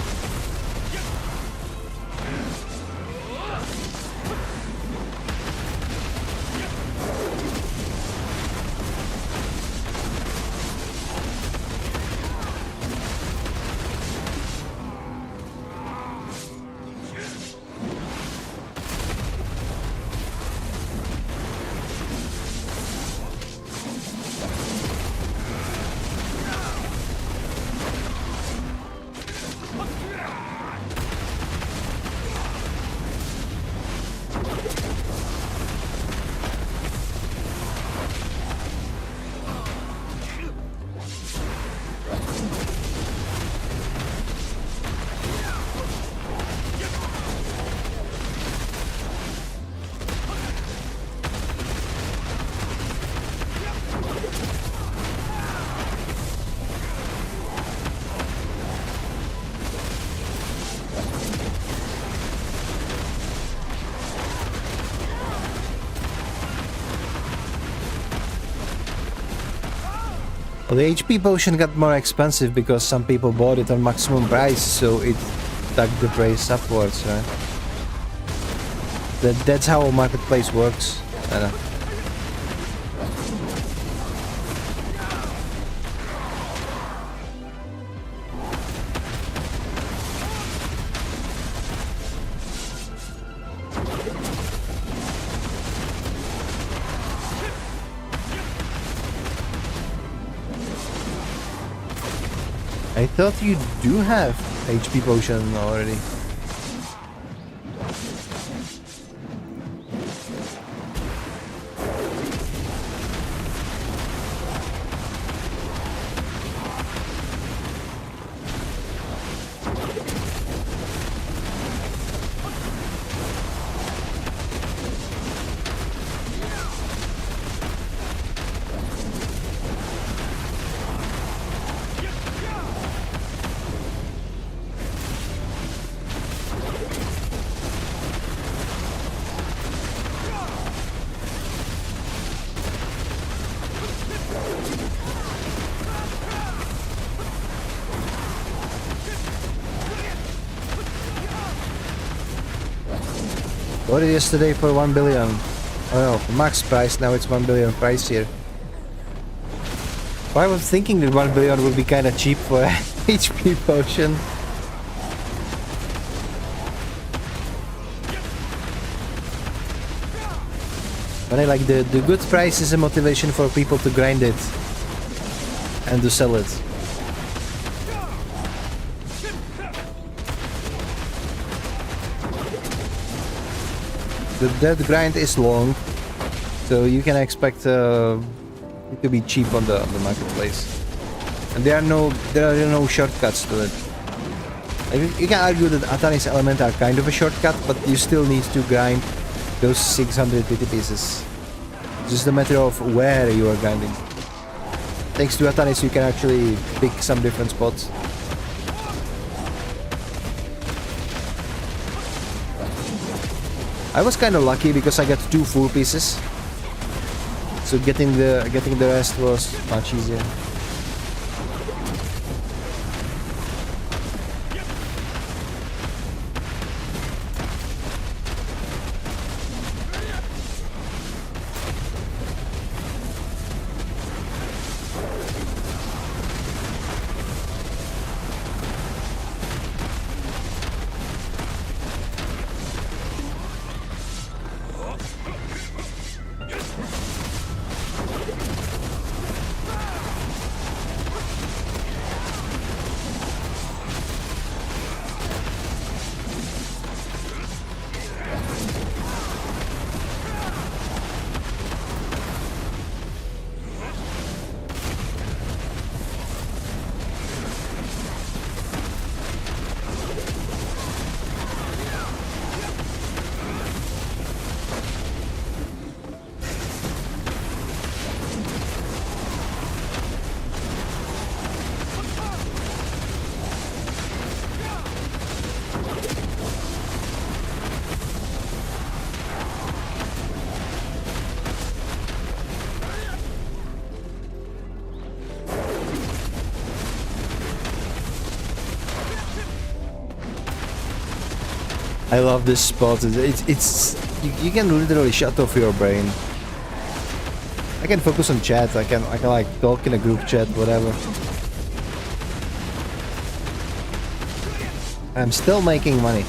Well, the HP potion got more expensive because some people bought it on maximum price, so it took the price upwards, right? That's how a marketplace works. I know. I thought you do have HP potion already. Bought it yesterday for 1 billion. Oh no, max price, now it's 1 billion price here. Well, I was thinking that 1 billion would be kinda cheap for a HP potion. But I like the good price is a motivation for people to grind it and to sell it. That grind is long, so you can expect it to be cheap on the marketplace, and there are no shortcuts to it. Like, you can argue that Atani's elements are kind of a shortcut, but you still need to grind those 600 PT pieces. It's just a matter of where you are grinding. Thanks to Atanis, you can actually pick some different spots. I was kind of lucky because I got 2 full pieces, so getting the rest was much easier. I love this spot. It's you can literally shut off your brain. I can focus on chat. I can like talk in a group chat, whatever. I'm still making money.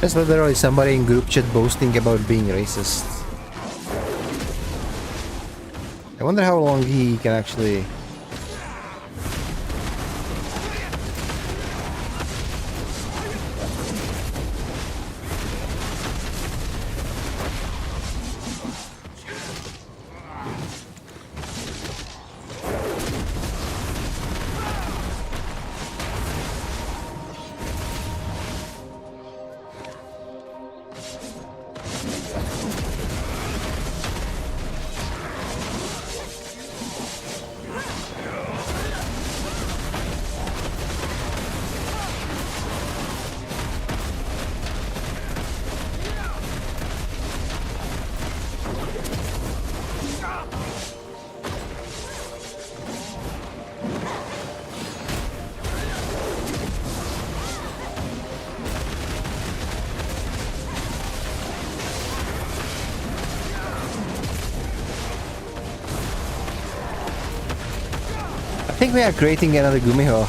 There's literally somebody in group chat boasting about being racist. I wonder how long he can actually... I think we are creating another Gumiho.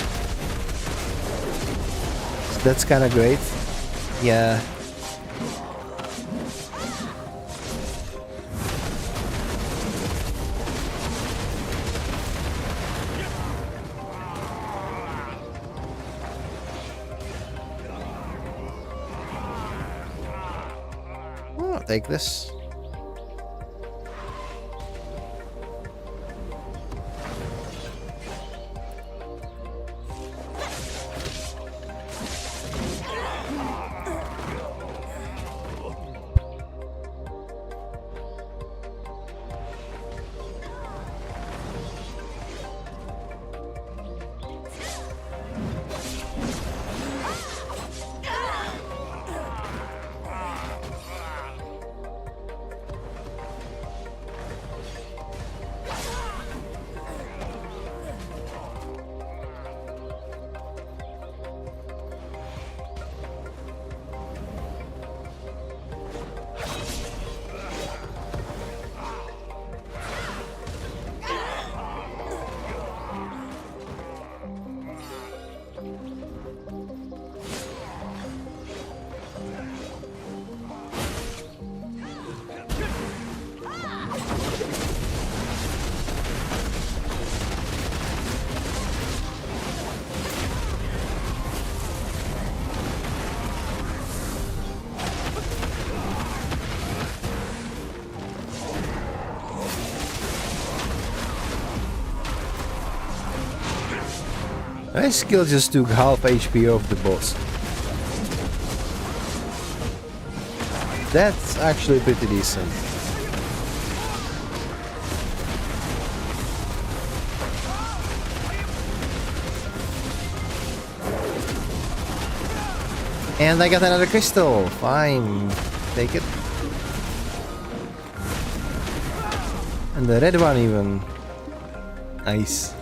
That's kind of great. Yeah. I'll take this. My skill just took half HP off the boss. That's actually pretty decent. And I got another crystal. Fine. Take it. And the red one even. Nice.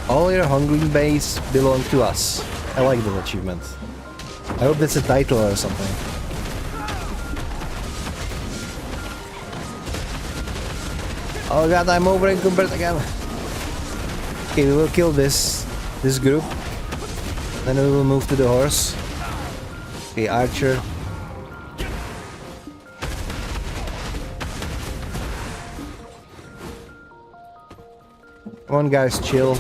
All your Honglim base belong to us. I like that achievement. I hope that's a title or something. Oh god, I'm over encumbered again. Okay, we will kill this group. Then we will move to the horse. Okay, archer. Come on guys, chill.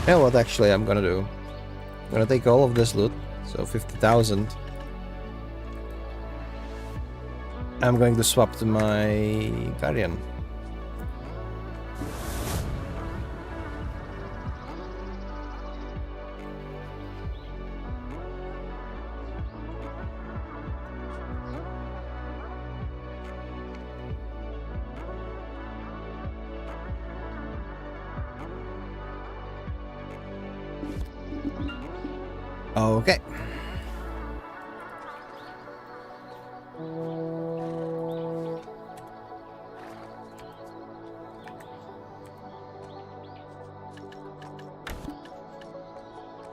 You know what actually I'm gonna do? I'm gonna take all of this loot, so 50,000. I'm going to swap to my Guardian. Okay.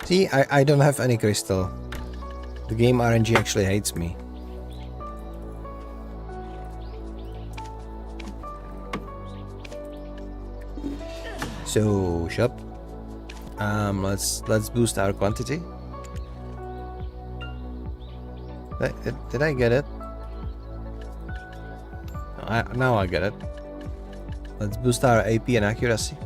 See, I don't have any crystal. The game RNG actually hates me. So, shop. Let's boost our quantity. Did I get it? Now I get it. Let's boost our AP and accuracy.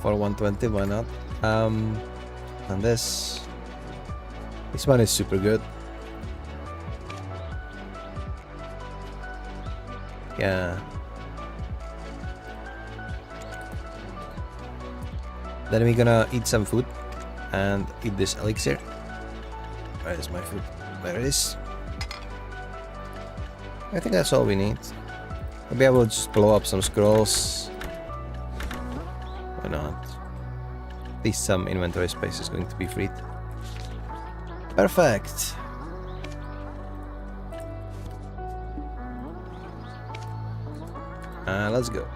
For 120, why not? And this one is super good. Yeah. Then we're gonna eat some food and eat this elixir. Where is my food? There it is. I think that's all we need. Maybe I will just blow up some scrolls. Why not? At least some inventory space is going to be freed. Perfect. Let's go.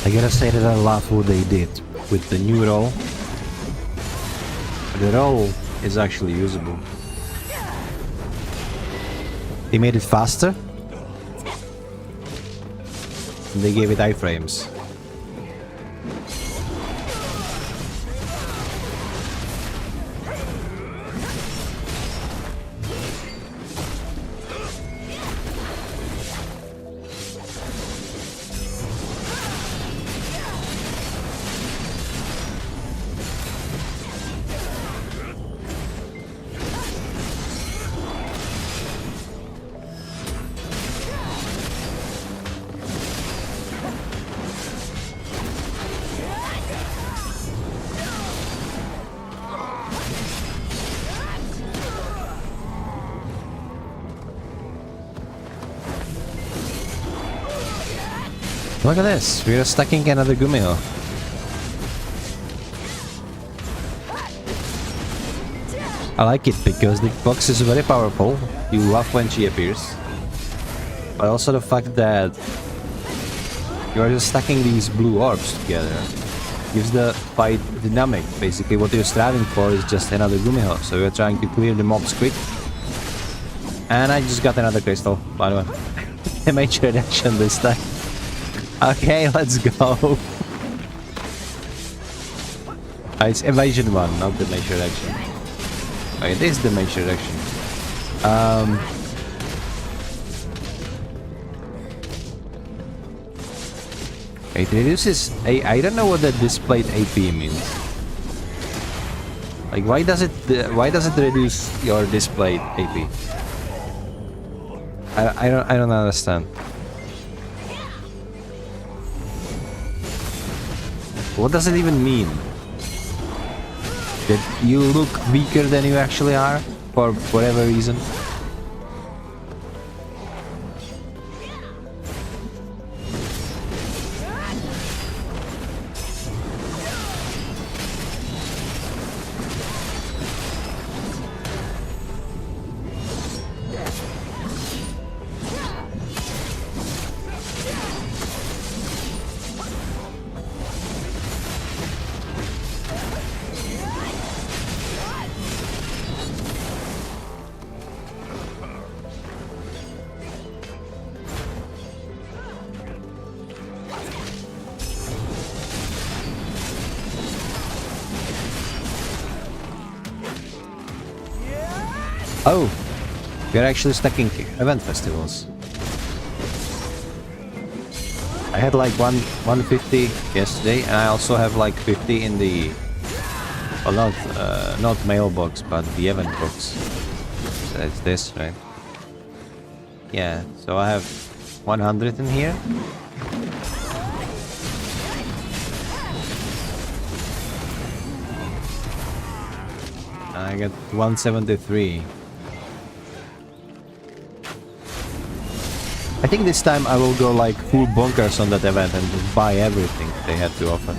I gotta say that I love what they did with the new roll. The roll is actually usable. They made it faster. And they gave it iframes. Look at this, we are stacking another Gumiho. I like it because the box is very powerful. You love when she appears. But also the fact that you are just stacking these blue orbs together gives the fight dynamic. Basically what you're striving for is just another Gumiho. So you're trying to clear the mobs quick. And I just got another crystal, by the way. I made sure reaction this time. Okay, let's go. It's evasion 1, not the major action. Wait, this is the major action. It reduces... I don't know what the displayed AP means. Like, why does it reduce your displayed AP? I don't understand. What does it even mean? That you look weaker than you actually are? For whatever reason? Oh, we're actually stacking event festivals. I had like 150 yesterday, and I also have like 50 in the, well, not mailbox, but the event box. So it's this, right? Yeah. So I have 100 in here. I got 173. I think this time I will go like full bonkers on that event and just buy everything they had to offer.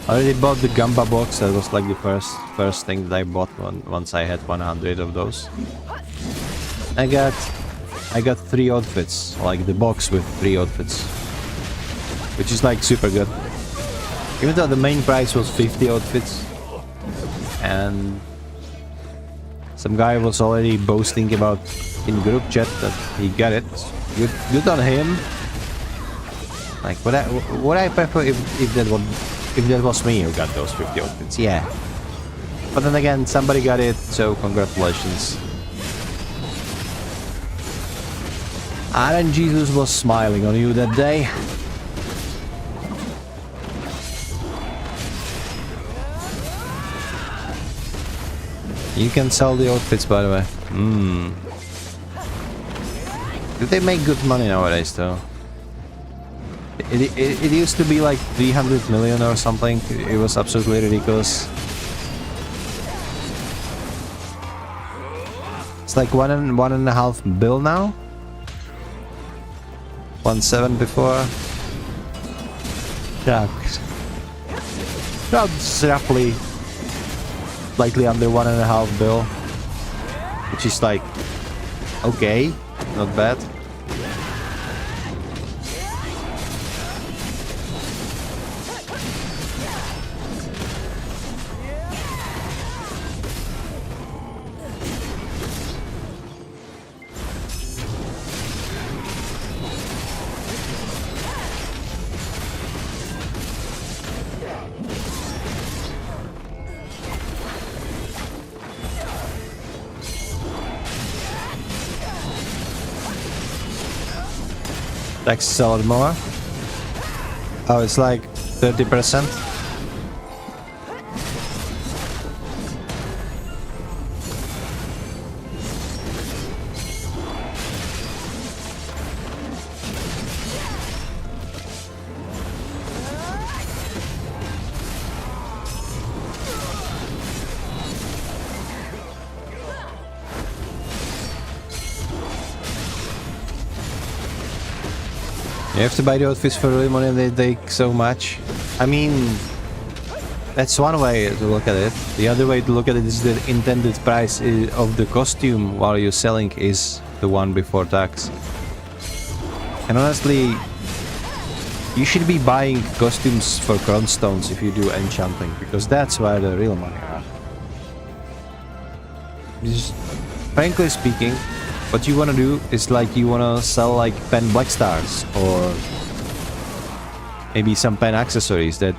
I already bought the Gamba box. That was like the first thing that I bought once I had 100 of those. I got 3 outfits, like the box with 3 outfits, which is like super good. Even though the main price was 50 outfits, and some guy was already boasting about in group chat that he got it. Good on him. Like, would I prefer if that was me who got those 50 outfits? Yeah. But then again, somebody got it, so congratulations. Aaron Jesus was smiling on you that day. You can sell the outfits, by the way. Do they make good money nowadays, though? It used to be like 300 million or something. It was absolutely ridiculous. It's like one and a half bill now. 1.7 before. Yeah, that's roughly slightly under 1.5 bill, which is like okay, not bad. Tax a lot more. Oh, it's like 30%. You have to buy the outfits for real money and they take so much. I mean, that's one way to look at it. The other way to look at it is the intended price of the costume while you're selling is the one before tax. And honestly, you should be buying costumes for crownstones if you do enchanting, because that's where the real money are. Just, frankly speaking, what you want to do is like you want to sell like pen black stars or maybe some pen accessories that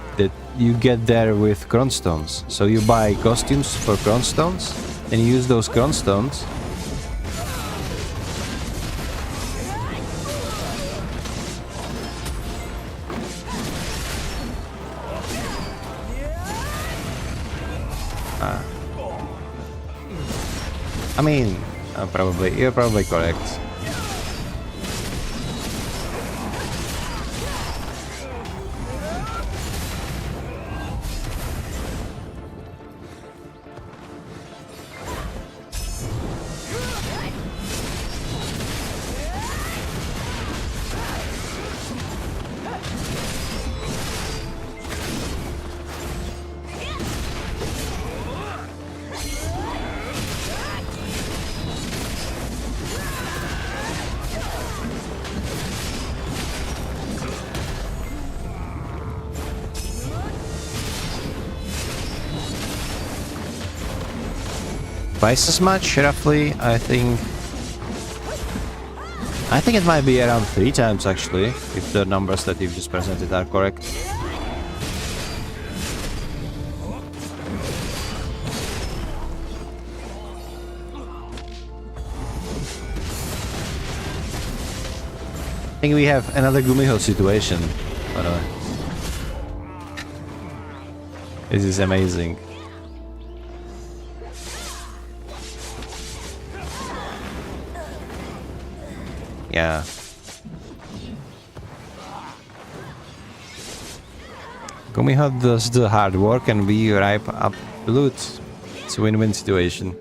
you get there with crownstones. So you buy costumes for crownstones and you use those crownstones. I mean, you're probably correct. Twice as much, roughly, I think. I think it might be around 3 times, actually, if the numbers that you've just presented are correct. I think we have another Gumiho situation, by the way. This is amazing. Yeah. Gumiho does the hard work and we ripe up the loot. It's a win-win situation.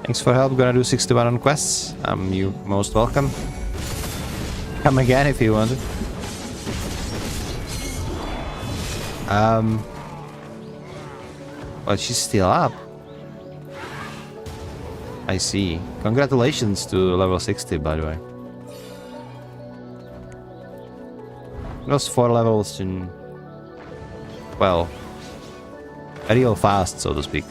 Thanks for help, gonna do 61 on quests. You most welcome. Come again if you want. Well, she's still up. I see. Congratulations to level 60, by the way. It was 4 levels in... well, real fast, so to speak.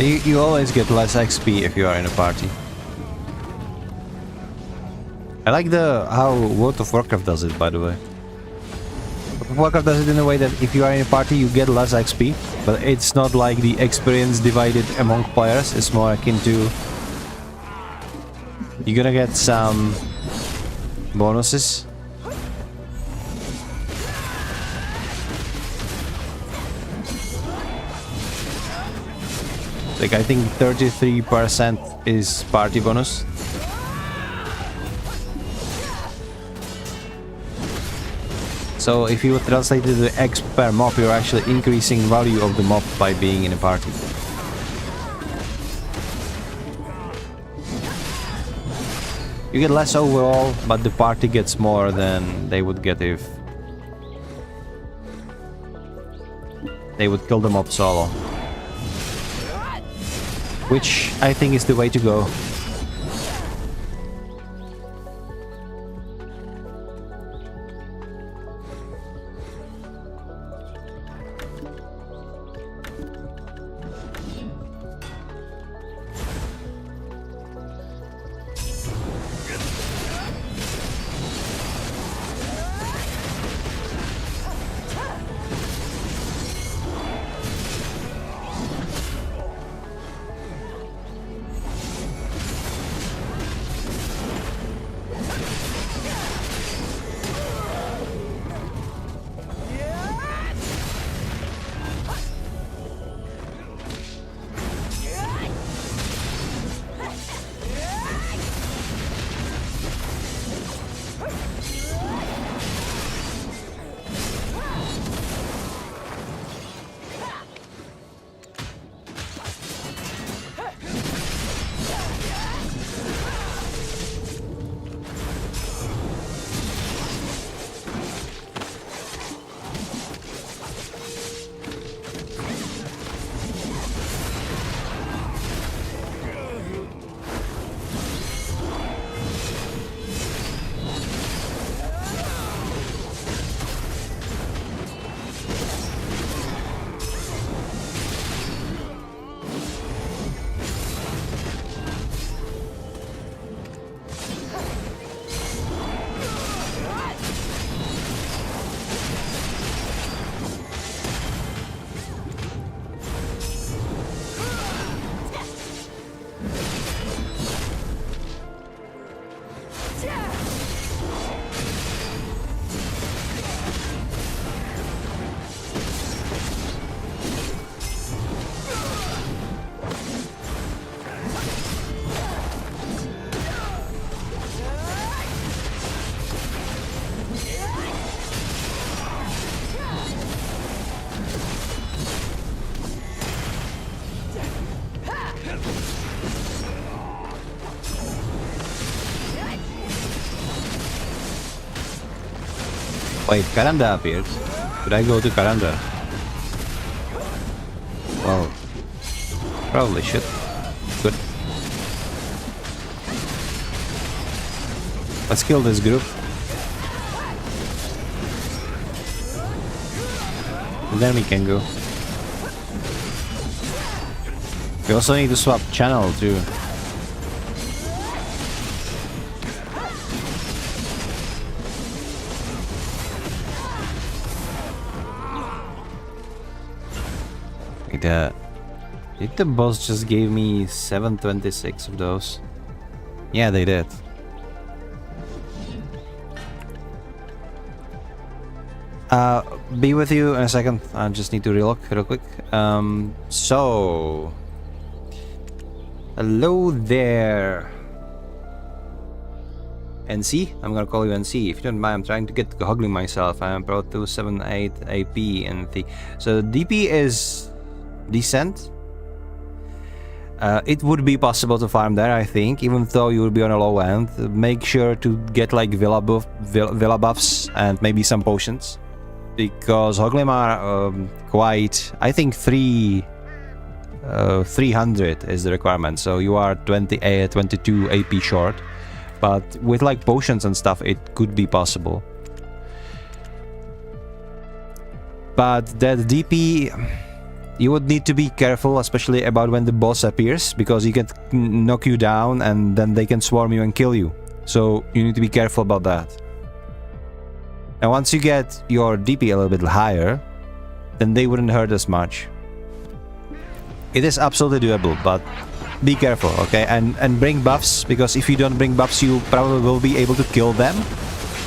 You always get less XP if you are in a party. I like how World of Warcraft does it, by the way. World of Warcraft does it in a way that if you are in a party, you get less XP, but it's not like the experience divided among players. It's more akin to you're gonna get some bonuses. Like I think 33% is party bonus. So if you translate it to X per mob, you're actually increasing value of the mob by being in a party. You get less overall, but the party gets more than they would get if they would kill the mob solo. Which I think is the way to go. Wait, Karanda appeared. Could I go to Karanda? Well, probably should. Good. Let's kill this group. And then we can go. We also need to swap channel too. Did the boss just gave me 726 of those? Yeah, they did. Be with you in a second. I just need to relook real quick. So hello there, NC. I'm gonna call you NC. If you don't mind, I'm trying to get Honglim myself. I'm pro 278 AP and so DP is decent. It would be possible to farm there, I think, even though you will be on a low end. Make sure to get like villa buffs and maybe some potions, because Honglim are quite, I think 300 is the requirement, so you are 22 AP short, but with like potions and stuff it could be possible. But that DP, You would need to be careful, especially about when the boss appears, because he can knock you down and then they can swarm you and kill you. So you need to be careful about that. And once you get your DP a little bit higher, then they wouldn't hurt as much. It is absolutely doable, but be careful, okay? And bring buffs, because if you don't bring buffs, you probably will be able to kill them,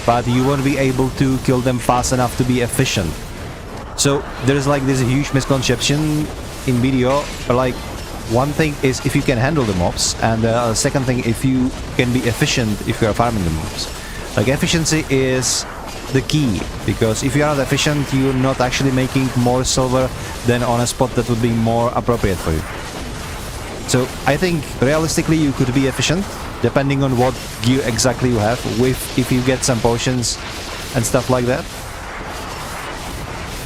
but you won't be able to kill them fast enough to be efficient. So there's like this huge misconception in video, but like one thing is if you can handle the mobs, and the second thing if you can be efficient if you are farming the mobs. Like efficiency is the key, because if you are not efficient, you're not actually making more silver than on a spot that would be more appropriate for you. So I think realistically you could be efficient depending on what gear exactly you have, with if you get some potions and stuff like that.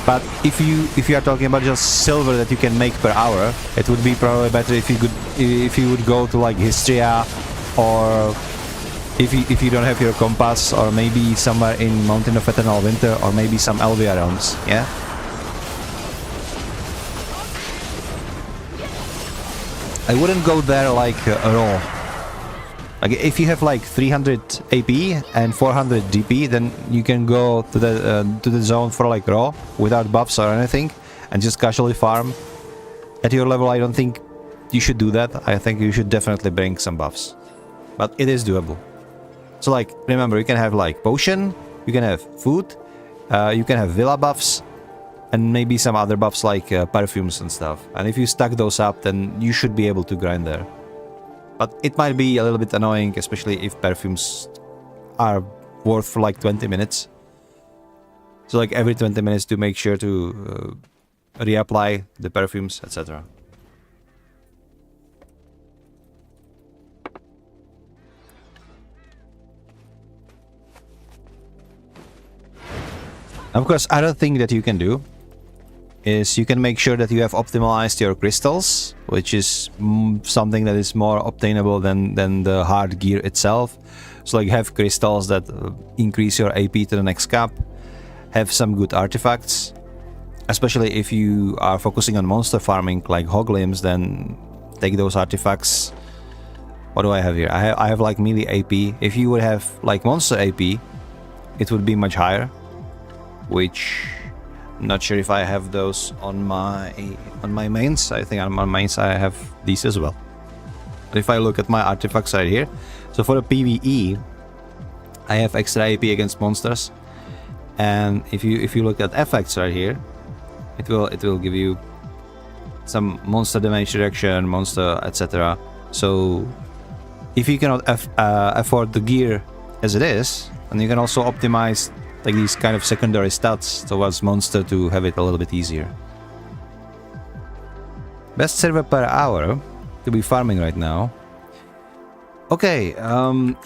But if you are talking about just silver that you can make per hour, it would be probably better if you would go to like Histria, or if you don't have your compass, or maybe somewhere in Mountain of Eternal Winter, or maybe some Elvia realms, yeah? I wouldn't go there like raw. Like if you have like 300 AP and 400 DP, then you can go to the zone for like raw without buffs or anything, and just casually farm. At your level, I don't think you should do that. I think you should definitely bring some buffs, but it is doable. So like remember, you can have like potion, you can have food, you can have villa buffs, and maybe some other buffs like perfumes and stuff. And if you stack those up, then you should be able to grind there. But it might be a little bit annoying, especially if perfumes are worth for like 20 minutes. So like every 20 minutes to make sure to reapply the perfumes, etc. Of course, other thing that you can do is you can make sure that you have optimized your crystals, which is something that is more obtainable than the hard gear itself. So like have crystals that increase your AP to the next cap, have some good artifacts, especially if you are focusing on monster farming like Honglims, then take those artifacts. What do I have here? I have like melee AP. If you would have like monster AP, it would be much higher, which not sure if I have those on my mains. I think on my mains I have these as well. But if I look at my artifacts right here, so for the PvE, I have extra AP against monsters, and if you look at effects right here, it will give you some monster damage reduction, monster etc. So if you cannot afford the gear as it is, then you can also optimize like these kind of secondary stats towards monster to have it a little bit easier. Best server per hour to be farming right now. Okay,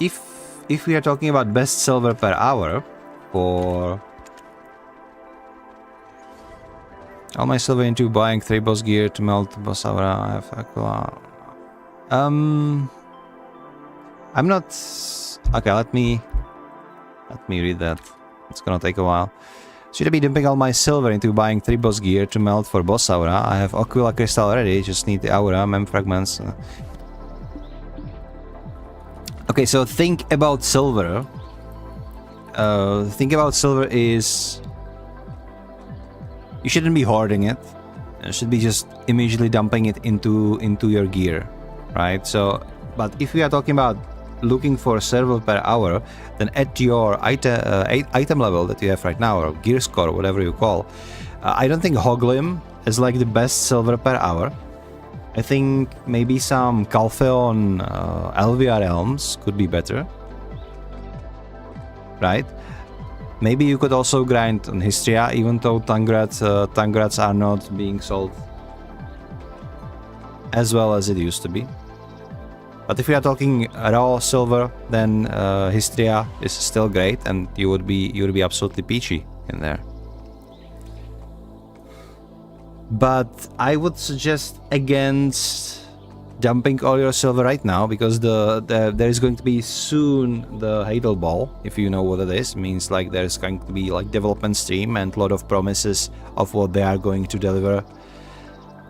if we are talking about best silver per hour for all my silver into buying 3 boss gear to melt boss aura, I have aqua. I'm not okay. Let me read that. It's gonna take a while. Should I be dumping all my silver into buying 3 boss gear to melt for boss aura? I have Aquila Crystal already, just need the aura, mem fragments. Okay, so think about silver. Think about silver is... You shouldn't be hoarding it. You should be just immediately dumping it into your gear, right? So, but if we are talking about looking for silver per hour, then at your item level that you have right now, or gear score, whatever you call, I don't think Honglim is like the best silver per hour. I think maybe some Calpheon Elvia realms could be better, right? Maybe you could also grind on Histria, even though Tangrats are not being sold as well as it used to be. But if we are talking raw silver, then Histria is still great, and you would be absolutely peachy in there. But I would suggest against dumping all your silver right now, because there is going to be soon the Hadal Ball. If you know what it is, it means like there's going to be like development stream and a lot of promises of what they are going to deliver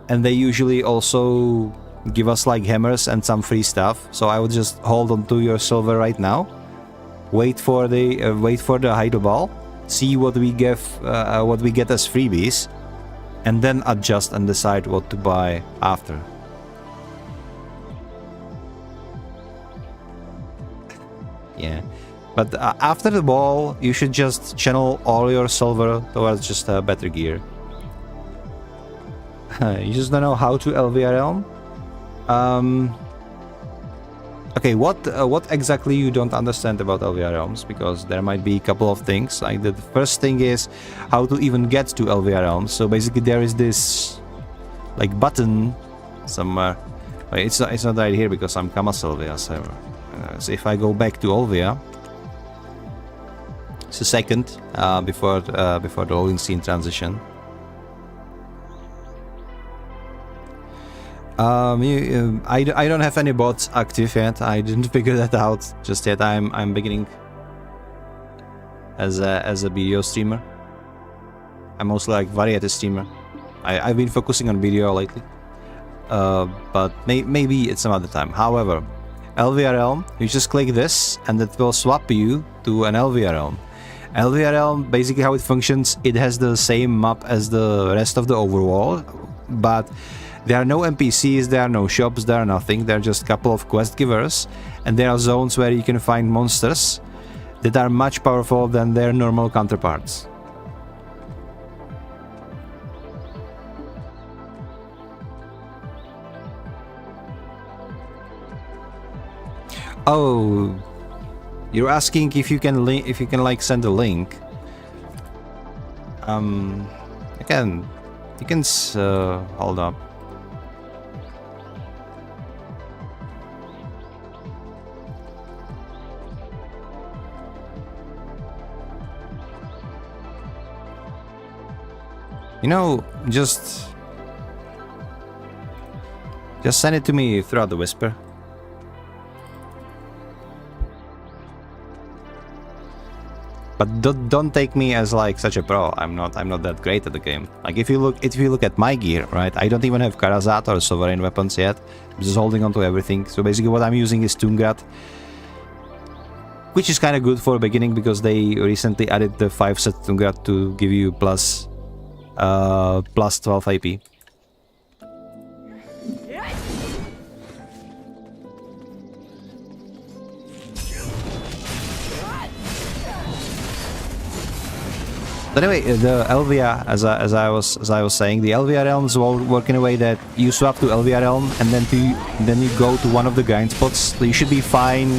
and they usually also give us like hammers and some free stuff. So I would just hold on to your silver right now, wait for the hydro ball, see what we get as freebies, and then adjust and decide what to buy after. Yeah, but after the ball, you should just channel all your silver towards just better gear. You just don't know how to LVR Realm? Okay, what exactly you don't understand about LVR Realms? Because there might be a couple of things. Like the first thing is how to even get to LVR Realms. So basically there is this like button somewhere. It's not right here because I'm Kama Sylvia. So if I go back to Olvia, it's a second before the loading scene transition. I don't have any bots active yet. I didn't figure that out just yet. I'm beginning as a video streamer. I'm mostly like variety streamer. I've been focusing on video lately, but maybe it's some other time. However, LVR Realm, you just click this and it will swap you to an LVR Realm. LVR Realm, basically how it functions, it has the same map as the rest of the overworld, but there are no NPCs, there are no shops, there are nothing. There are just a couple of quest givers, and there are zones where you can find monsters that are much powerful than their normal counterparts. Oh, you're asking if you can like send a link. You can hold up. You know, just send it to me throughout the whisper. But don't take me as like such a pro. I'm not that great at the game. Like if you look at my gear, right? I don't even have Karazat or Sovereign weapons yet. I'm just holding on to everything. So basically what I'm using is Tungrat, which is kind of good for beginning because they recently added the 5-set Tungrat to give you plus 12 AP. But anyway, the LVR, as I was saying, the LVR realms will work in a way that you swap to LVR realm and then you go to one of the grind spots. So you should be fine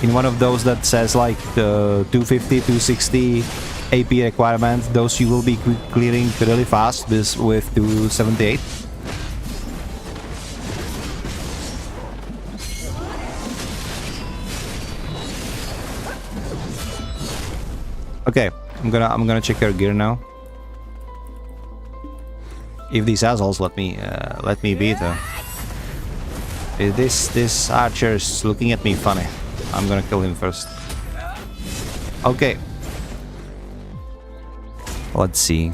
in one of those that says like the 250, 260 AP requirement. Those you will be clearing really fast with 278. Okay, I'm gonna check your gear now. If these assholes let me beat her. This archer's looking at me funny. I'm gonna kill him first. Okay. Let's see.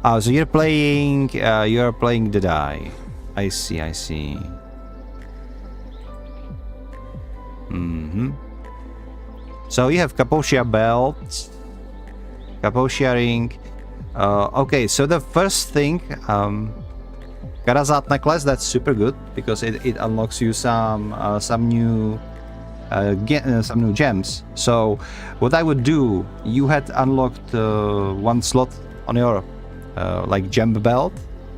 Oh, so you're playing the die. I see. So you have Kaposia belt, Kaposia ring. Okay, so the first thing, Karazat necklace. That's super good because it unlocks you some new gems. So what I would do, you had unlocked one slot on your like gem belt.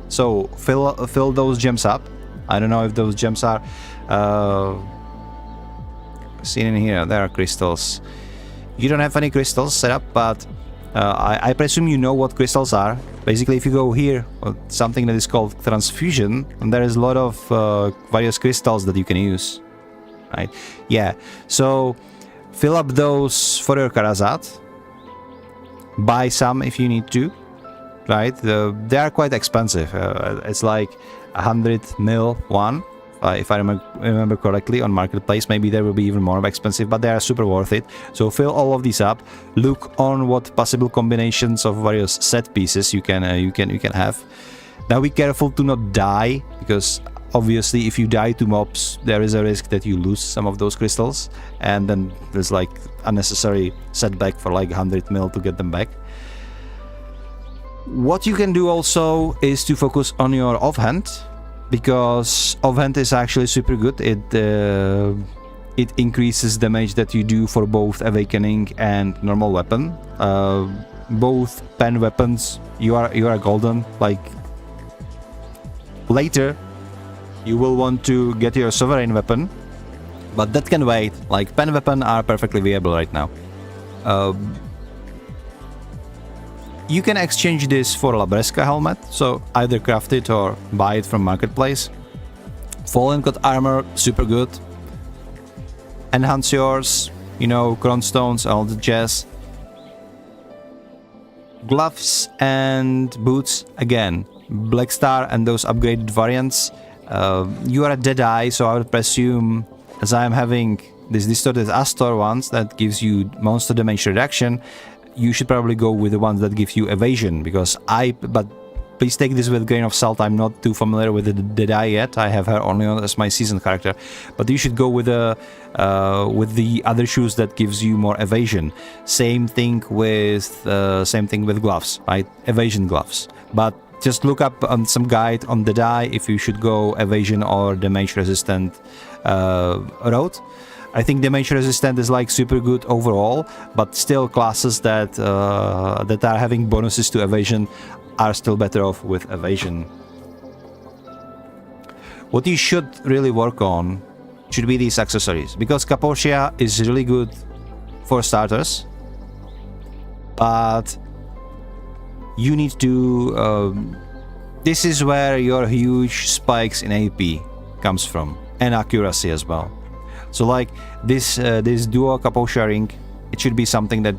So fill those gems up. I don't know if those gems are seen in here. There are crystals. You don't have any crystals set up, but I presume you know what crystals are. Basically, if you go here, something that is called transfusion, and there is a lot of various crystals that you can use. Right? Yeah. So fill up those for your Karazat. Buy some if you need to. Right? They are quite expensive. It's like 100 mil one. if I remember correctly, on Marketplace. Maybe they will be even more expensive, but they are super worth it. So fill all of these up. Look on what possible combinations of various set pieces you can have. Now be careful to not die, because obviously if you die to mobs, there is a risk that you lose some of those crystals, and then there's like unnecessary setback for like 100 mil to get them back. What you can do also is to focus on your offhand, because offhand is actually super good. It increases damage that you do for both awakening and normal weapon. Both pen weapons, you are golden. Like later you will want to get your sovereign weapon, but that can wait. Like pen weapon are perfectly viable right now. You can exchange this for Labreska helmet, so either craft it or buy it from Marketplace. Fallen God armor, super good. Enhance yours, you know, Cronstones, all the jazz. Gloves and boots, again, Black Star and those upgraded variants. You are a Deadeye, so I would presume, as I am having this distorted Astor ones that gives you monster damage reduction, you should probably go with the ones that give you evasion, because but please take this with a grain of salt. I'm not too familiar with the Deadeye yet. I have her only as my seasoned character, but you should go with the other shoes that gives you more evasion. Same thing with gloves, right? Evasion gloves. But just look up on some guide on Deadeye if you should go evasion or damage resistant route. I think damage resistant is like super good overall, but still classes that are having bonuses to evasion are still better off with evasion. What you should really work on should be these accessories, because Capoccia is really good for starters, but you need to... this is where your huge spikes in AP comes from, and accuracy as well. So like this duo Capoccia ring, it should be something that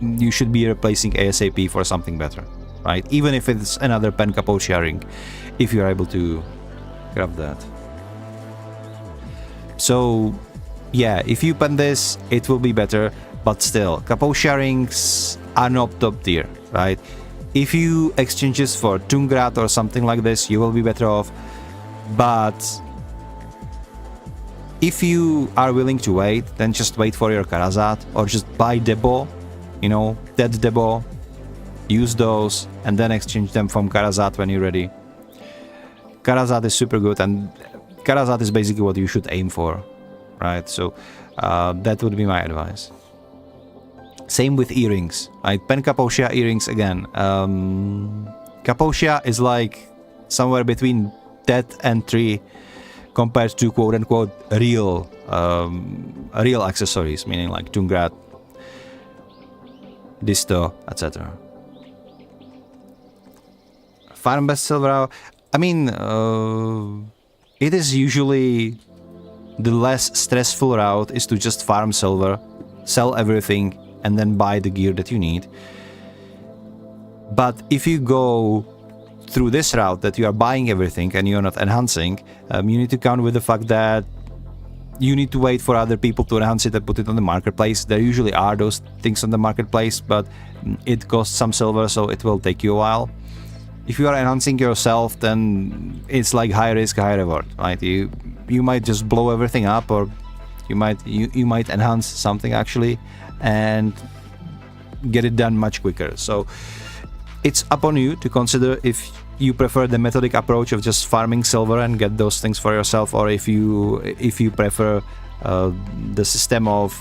you should be replacing ASAP for something better, right? Even if it's another pen Capoccia ring, if you're able to grab that. So yeah, if you pen this, it will be better, but still, Capoccia rings are not top tier, right? If you exchange this for Tungrat or something like this, you will be better off, but if you are willing to wait, then just wait for your Karazat, or just buy Debo, you know, dead Debo, use those, and then exchange them from Karazat when you're ready. Karazat is super good, and Karazat is basically what you should aim for, right? So that would be my advice. Same with earrings, right? Pen Capoccia earrings again. Capoccia is like somewhere between dead and tree, compared to quote-unquote real accessories, meaning like Tungrat, Disto, etc. Farm best silver, I mean, it is usually the less stressful route is to just farm silver, sell everything, and then buy the gear that you need. But if you go through this route that you are buying everything and you're not enhancing, you need to count with the fact that you need to wait for other people to enhance it and put it on the marketplace. There usually are those things on the marketplace, but it costs some silver, so it will take you a while. If you are enhancing yourself, then it's like high risk, high reward, right? You might just blow everything up, or you might enhance something actually and get it done much quicker. So it's up on you to consider if you prefer the methodic approach of just farming silver and get those things for yourself, or if you prefer the system of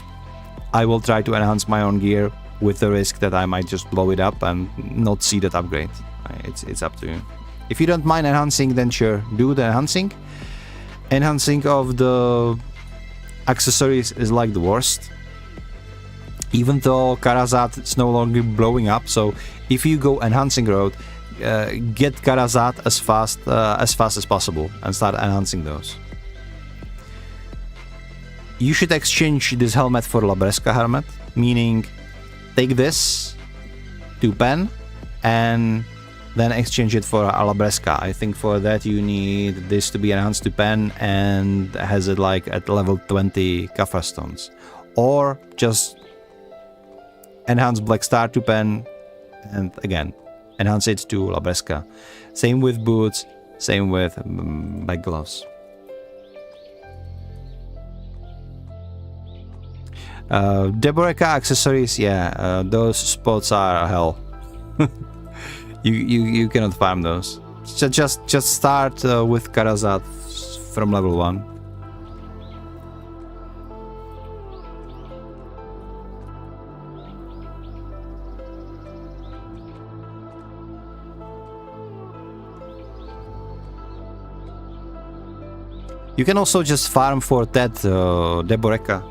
I will try to enhance my own gear with the risk that I might just blow it up and not see that upgrade. It's up to you. If you don't mind enhancing, then sure, do the enhancing. Enhancing of the accessories is like the worst. Even though Karazat is no longer blowing up, so if you go enhancing road, get Karazat as fast as possible and start enhancing those. You should exchange this helmet for Labreska helmet, meaning take this to pen and then exchange it for Alabresca. I think for that you need this to be enhanced to pen and has it like at level 20 Kafra stones. Or just enhance Black Star to pen and again enhance it to Labresca. Same with boots, same with back gloves. Deboreka accessories, yeah, those spots are hell. you cannot farm those. Just start with Karazat from level 1. You can also just farm for that Deboreka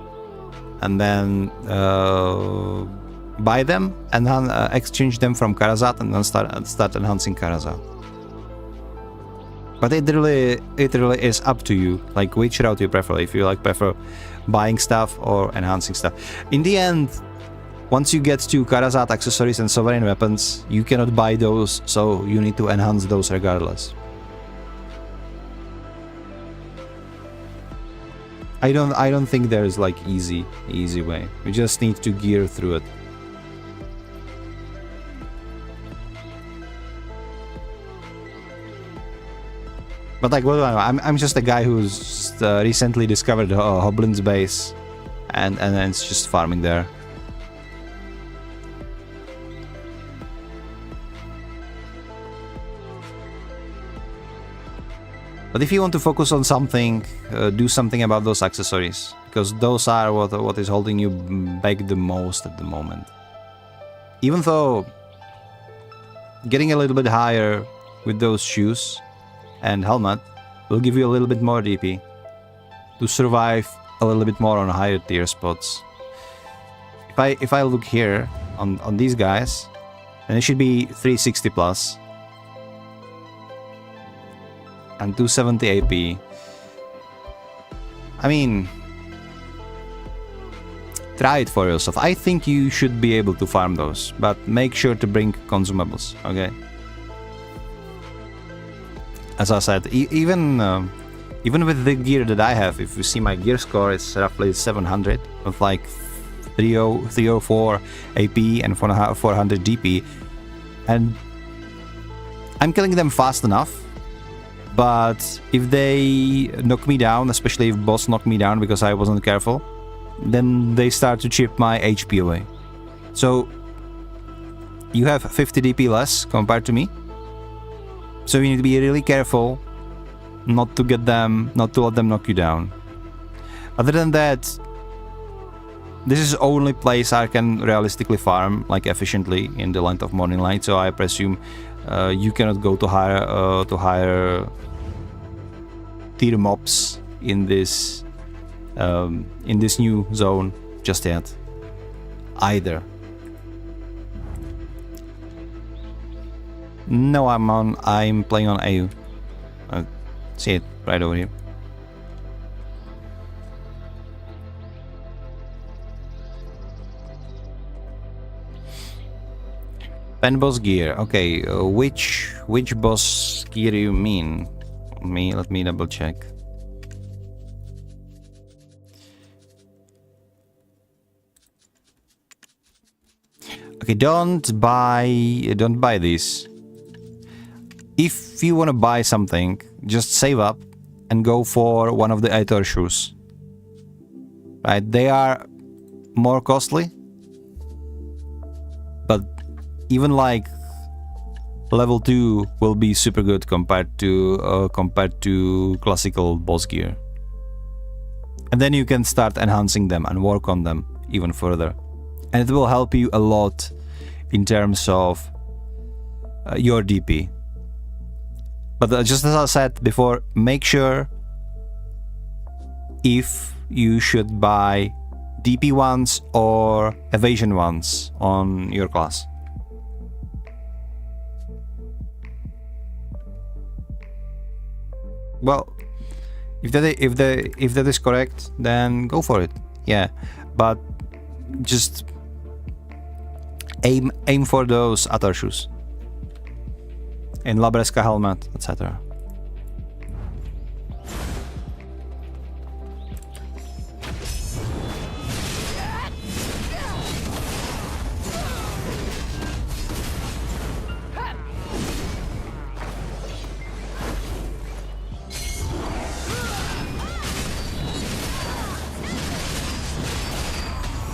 and then buy them and then exchange them from Karazat and then start enhancing Karazat. But it really is up to you, like which route you prefer. If you like prefer buying stuff or enhancing stuff. In the end, once you get to Karazat accessories and sovereign weapons, you cannot buy those, so you need to enhance those regardless. I don't think there's like easy way. You just need to gear through it. But like, what do I know? I'm just a guy who's recently discovered Honglim's base, and it's just farming there. But if you want to focus on something, do something about those accessories, because those are what is holding you back the most at the moment. Even though getting a little bit higher with those shoes and helmet will give you a little bit more DP to survive a little bit more on higher tier spots. If I look here on these guys, then it should be 360 plus. And 270 AP. I mean, try it for yourself. I think you should be able to farm those, but make sure to bring consumables, okay? As I said, even with the gear that I have, if you see my gear score, it's roughly 700 with like 304 AP and 400 DP, and I'm killing them fast enough. But if they knock me down, especially if boss knock me down because I wasn't careful, then they start to chip my HP away. So you have 50 DP less compared to me. So you need to be really careful not to let them knock you down. Other than that, this is the only place I can realistically farm like efficiently in the length of Morning Light. So I presume you cannot go to higher tier mobs in this new zone just yet either. No, I'm playing on AU. See it right over here. Pen boss gear. Okay, which boss gear you mean? Let me double check. Okay, don't buy this. If you want to buy something, just save up and go for one of the Aventurer shoes. Right, they are more costly, but even like level 2 will be super good compared to classical boss gear. And then you can start enhancing them and work on them even further. And it will help you a lot in terms of your DP. But just as I said before, make sure if you should buy DP ones or evasion ones on your class. Well, if that is correct, then go for it. Yeah, but just aim for those other shoes. in Labreska helmet, etc.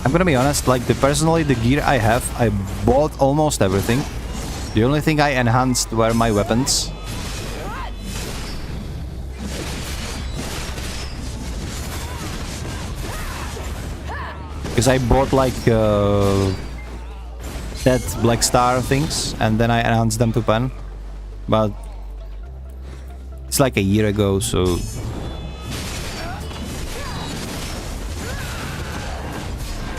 I'm gonna be honest, like personally the gear I have, I bought almost everything. The only thing I enhanced were my weapons. Because I bought like that black star things and then I enhanced them to pen. But it's like a year ago, so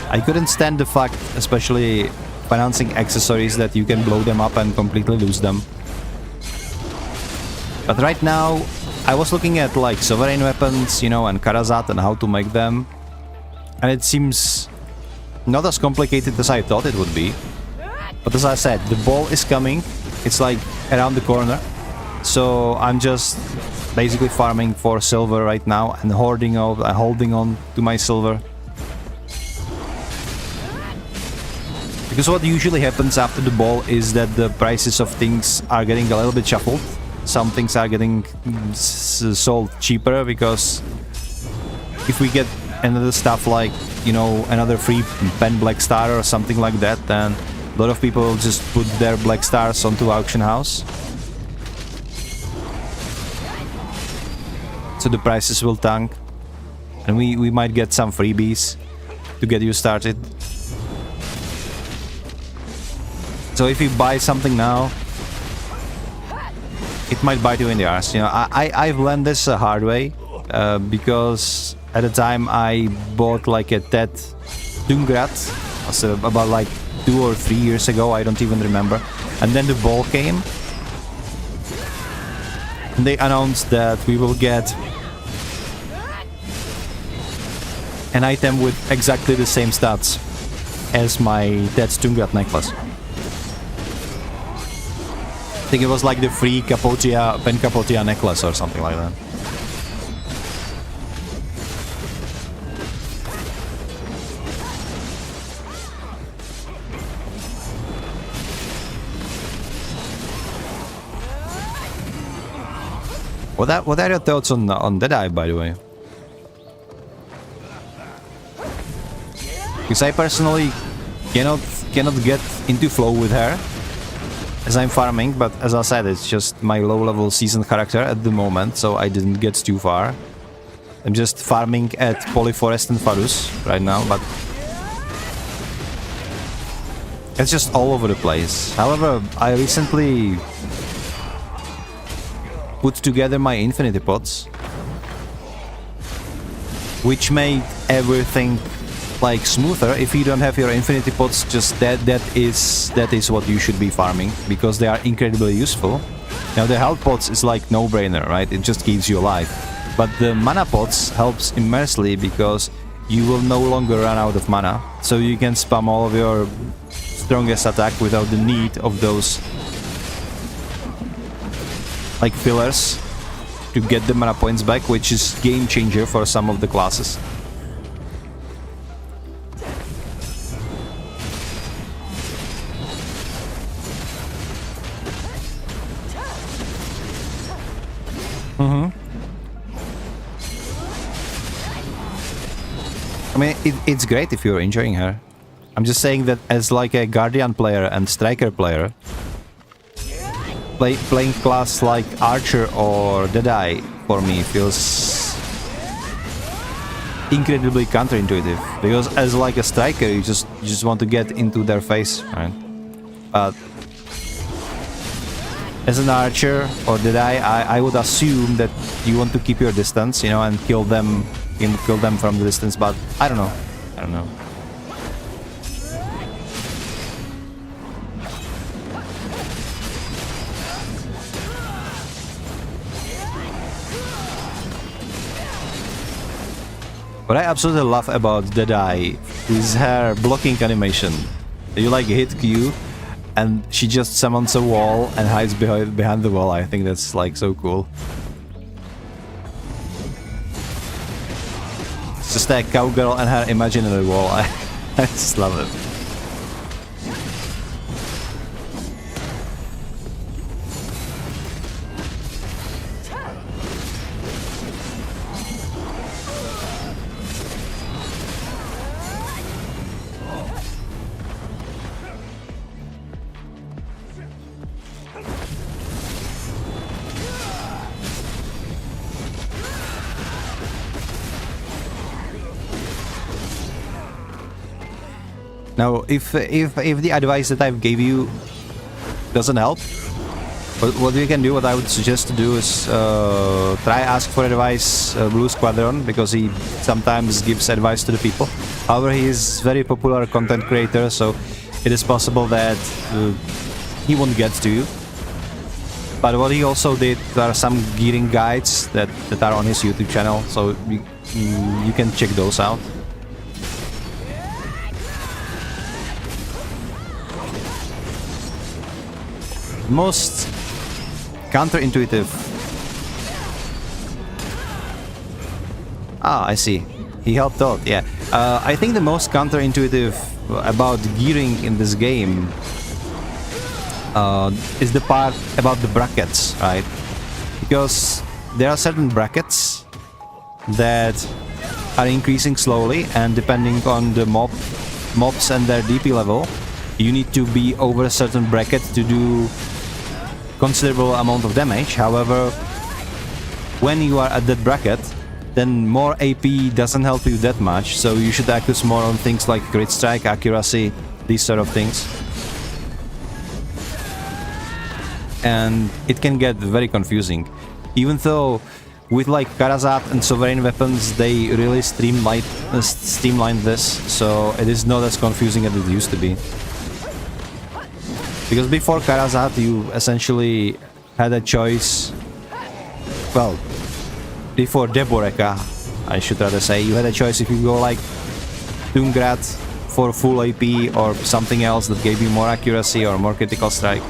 I couldn't stand the fact, especially financing accessories, that you can blow them up and completely lose them. But right now, I was looking at like sovereign weapons, you know, and Karazat and how to make them. And it seems not as complicated as I thought it would be. But as I said, the ball is coming. It's like around the corner. So I'm just basically farming for silver right now and holding on to my silver. Because what usually happens after the ball is that the prices of things are getting a little bit shuffled. Some things are getting sold cheaper because if we get another stuff like, you know, another free pen black star or something like that, then a lot of people just put their black stars onto auction house. So the prices will tank and we might get some freebies to get you started. So if you buy something now, it might bite you in the ass. You know, I've learned this the hard way because at the time I bought like a TED Dungrat, so about like 2 or 3 years ago, I don't even remember. And then the ball came, and they announced that we will get an item with exactly the same stats as my TED Dungrat necklace. I think it was like the free Capotia, Pen Capotia necklace or something like that. What are your thoughts on Deadeye, by the way? Because I personally cannot get into flow with her as I'm farming, but as I said, it's just my low-level seasoned character at the moment, so I didn't get too far. I'm just farming at Polyforest and Farus right now, but it's just all over the place. However, I recently put together my infinity pots, which made everything like smoother. If you don't have your infinity pots, just that is what you should be farming, because they are incredibly useful. Now the health pots is like no-brainer, right? It just keeps you alive. But the mana pots helps immensely because you will no longer run out of mana, so you can spam all of your strongest attack without the need of those like fillers to get the mana points back, which is game changer for some of the classes. I mean, it's great if you're enjoying her. I'm just saying that as like a Guardian player and Striker player, playing class like Archer or Deadeye for me feels incredibly counterintuitive. Because as like a Striker, you just want to get into their face, right? But as an Archer or Deadeye, I would assume that you want to keep your distance, you know, and kill them from the distance, but I don't know. What I absolutely love about Deadeye is her blocking animation. You like hit Q and she just summons a wall and hides behind the wall. I think that's like so cool. It's just a cowgirl and her imaginary wall. I just love it. Now, if the advice that I've gave you doesn't help, what you can do, what I would suggest to do is try ask for advice Blue Squadron, because he sometimes gives advice to the people. However, he is very popular content creator, so it is possible that he won't get to you. But what he also did, there are some gearing guides that are on his YouTube channel, so you can check those out. Most counterintuitive. Ah, I see. He helped out, yeah. I think the most counterintuitive about gearing in this game is the part about the brackets, right? Because there are certain brackets that are increasing slowly, and depending on the mobs and their DP level, you need to be over a certain bracket to do considerable amount of damage. However, when you are at that bracket, then more AP doesn't help you that much, so you should focus more on things like crit strike, accuracy, these sort of things. And it can get very confusing. Even though with like Karazat and Sovereign weapons, they really streamlined this, so it is not as confusing as it used to be. Because before Karazat, you essentially had a choice. Well, before Deboreka, I should rather say, you had a choice if you go like Tungrat for full AP or something else that gave you more accuracy or more critical strike.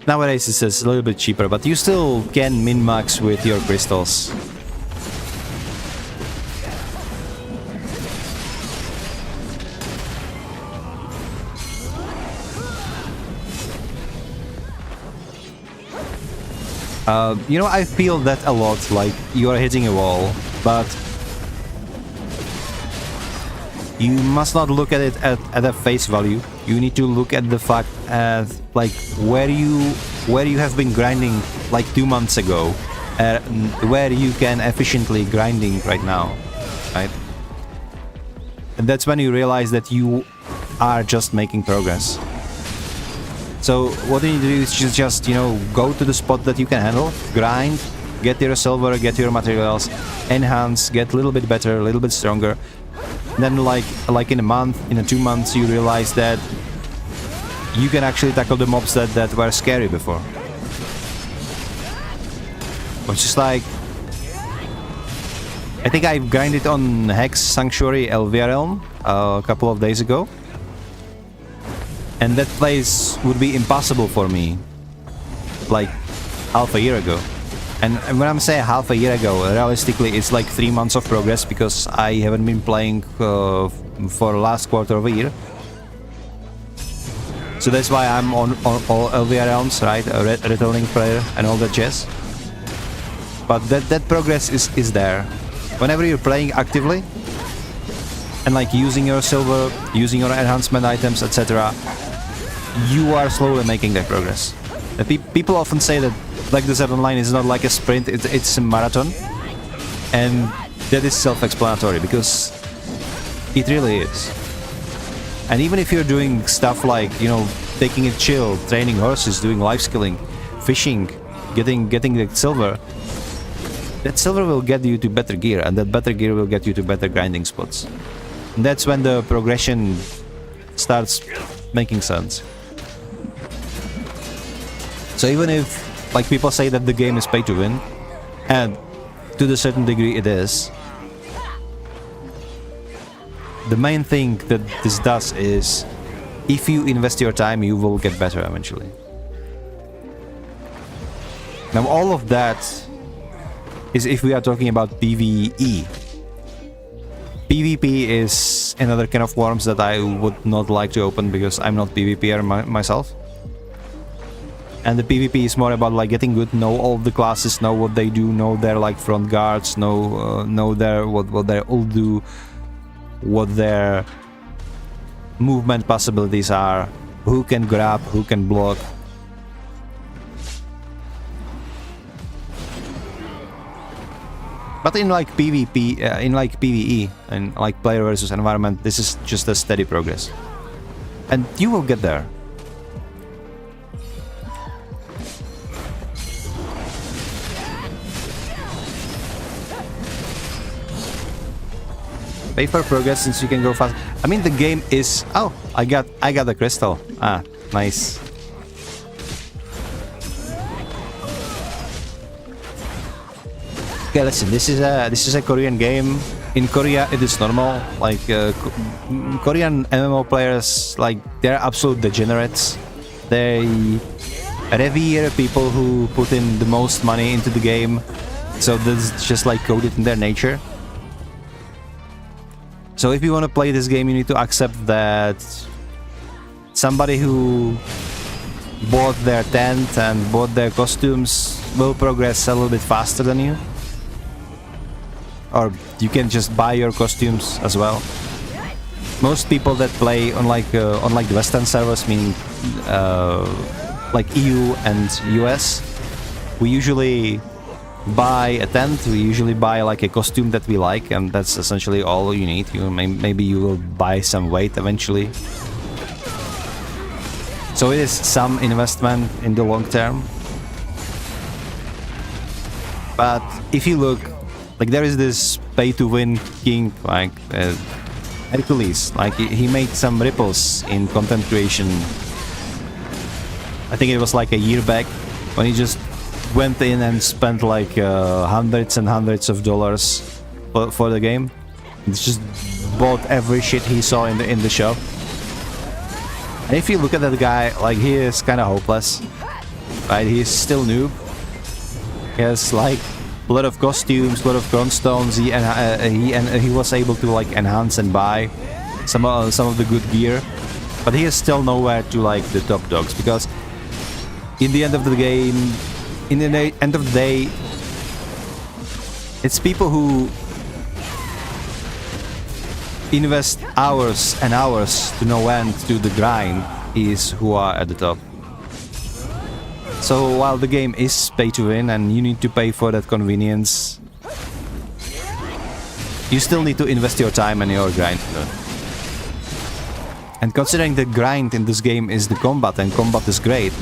Nowadays it's a little bit cheaper, but you still can min-max with your crystals. You know, I feel that a lot, like you are hitting a wall, but you must not look at it at a face value. You need to look at the fact at like where you have been grinding like 2 months ago, where you can efficiently grinding right now, right? And that's when you realize that you are just making progress. So what you need to do is just, you know, go to the spot that you can handle, grind, get your silver, get your materials, enhance, get a little bit better, a little bit stronger. Then like in a month, in 2 months, you realize that you can actually tackle the mobs that were scary before. Which is like, I think I grinded on Hex Sanctuary Elvia Realm a couple of days ago. And that place would be impossible for me like half a year ago. And when I'm saying half a year ago, realistically it's like 3 months of progress, because I haven't been playing for the last quarter of a year. So that's why I'm on all Elvia Realms, right? A returning player and all that jazz. But that progress is there. Whenever you're playing actively and like using your silver, using your enhancement items, etc., you are slowly making that progress. People often say that like the 7 line is not like a sprint, it's a marathon, and that is self-explanatory, because it really is. And even if you're doing stuff like, you know, taking it chill, training horses, doing life skilling, fishing, getting the silver, that silver will get you to better gear, and that better gear will get you to better grinding spots. And that's when the progression starts making sense. So even if, like, people say that the game is pay to win, and to a certain degree it is, the main thing that this does is, if you invest your time, you will get better eventually. Now, all of that is if we are talking about PvE. PvP is another can of worms that I would not like to open because I'm not PvPer myself. And the PvP is more about like getting good, know all the classes, know what they do, know their like front guards, know their what they all do, what their movement possibilities are, who can grab, who can block. But in like PvP, in like PvE, and like player versus environment, this is just a steady progress. And you will get there. Pay for progress since you can go fast. I mean, the game is... Oh, I got the crystal. Ah, nice. Okay, listen. This is a Korean game. In Korea, it is normal. Like Korean MMO players, like they're absolute degenerates. They revere people who put in the most money into the game. So this is just like coded in their nature. So if you want to play this game, you need to accept that somebody who bought their tent and bought their costumes will progress a little bit faster than you. Or you can just buy your costumes as well. Most people that play on like the Western servers, meaning like EU and US, we usually buy a tent, we usually buy like a costume that we like, and that's essentially all you need. Maybe you will buy some weight eventually. So it is some investment in the long term. But if you look, like there is this pay-to-win king like Hercules, like he made some ripples in content creation. I think it was like a year back when he just went in and spent like hundreds and hundreds of dollars for the game. He just bought every shit he saw in the shop. And if you look at that guy, like he is kind of hopeless, right? He's still noob. He has like a lot of costumes, a lot of cornstones. He was able to like enhance and buy some of the good gear, but he is still nowhere to like the top dogs, because in the end of the game, in the end of the day, it's people who invest hours and hours to no end to the grind is who are at the top. So while the game is pay to win and you need to pay for that convenience, you still need to invest your time and your grind. And considering the grind in this game is the combat, and combat is great,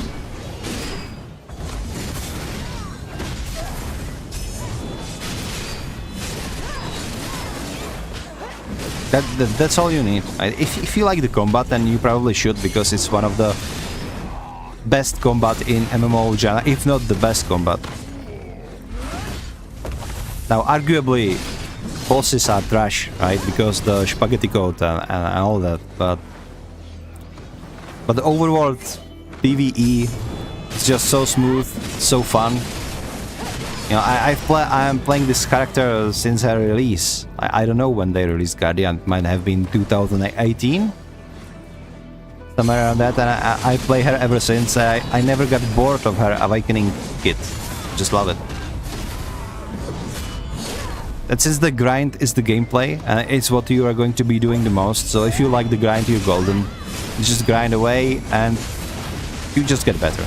that's all you need. If you like the combat, then you probably should, because it's one of the best combat in MMO genre, if not the best combat. Now, arguably, bosses are trash, right? Because the spaghetti code and all that, but the overworld PvE is just so smooth, so fun. You know, I am playing this character since her release. I don't know when they released Guardian. It might have been 2018, somewhere around that. And I play her ever since. I never got bored of her awakening kit. Just love it. And since the grind is the gameplay, it's what you are going to be doing the most. So if you like the grind, you're golden. You just grind away and you just get better.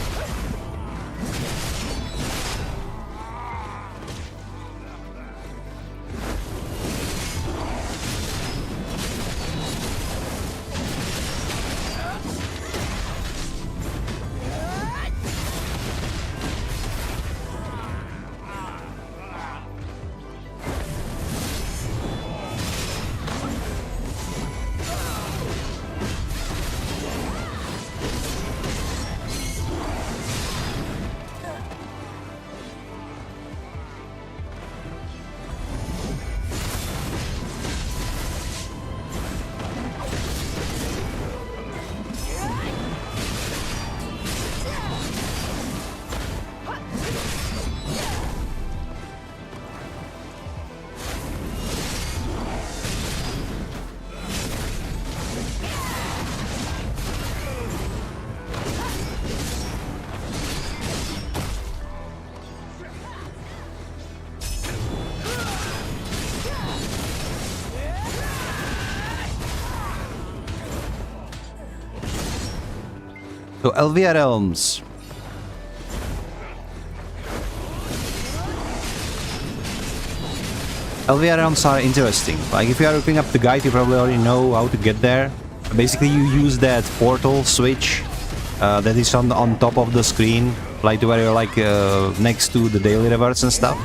So Elvia Realms. Elvia Realms are interesting. Like if you are looking up the guide, you probably already know how to get there. Basically, you use that portal switch that is on top of the screen, like where you're like next to the daily rewards and stuff.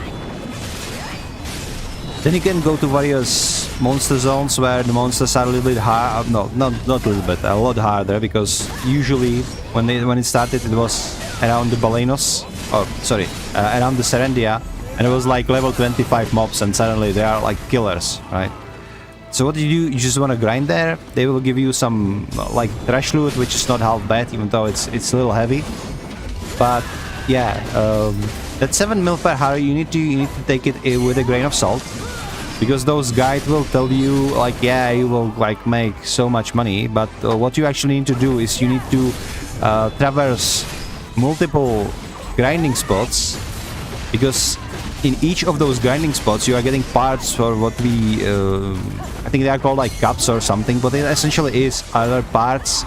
Then you can go to various monster zones where the monsters are a little bit hard. No, not a little bit, a lot harder, because usually when it started, it was around the Balenos, around the Serendia, and it was like level 25 mobs, and suddenly they are like killers, right? So what do? You just want to grind there. They will give you some like trash loot, which is not half bad, even though it's a little heavy. But yeah, that 7 mil per hour, you need to take it with a grain of salt, because those guides will tell you like, yeah, you will like make so much money, but what you actually need to do is you need to traverse multiple grinding spots, because in each of those grinding spots you are getting parts for what we I think they are called like cups or something, but it essentially is other parts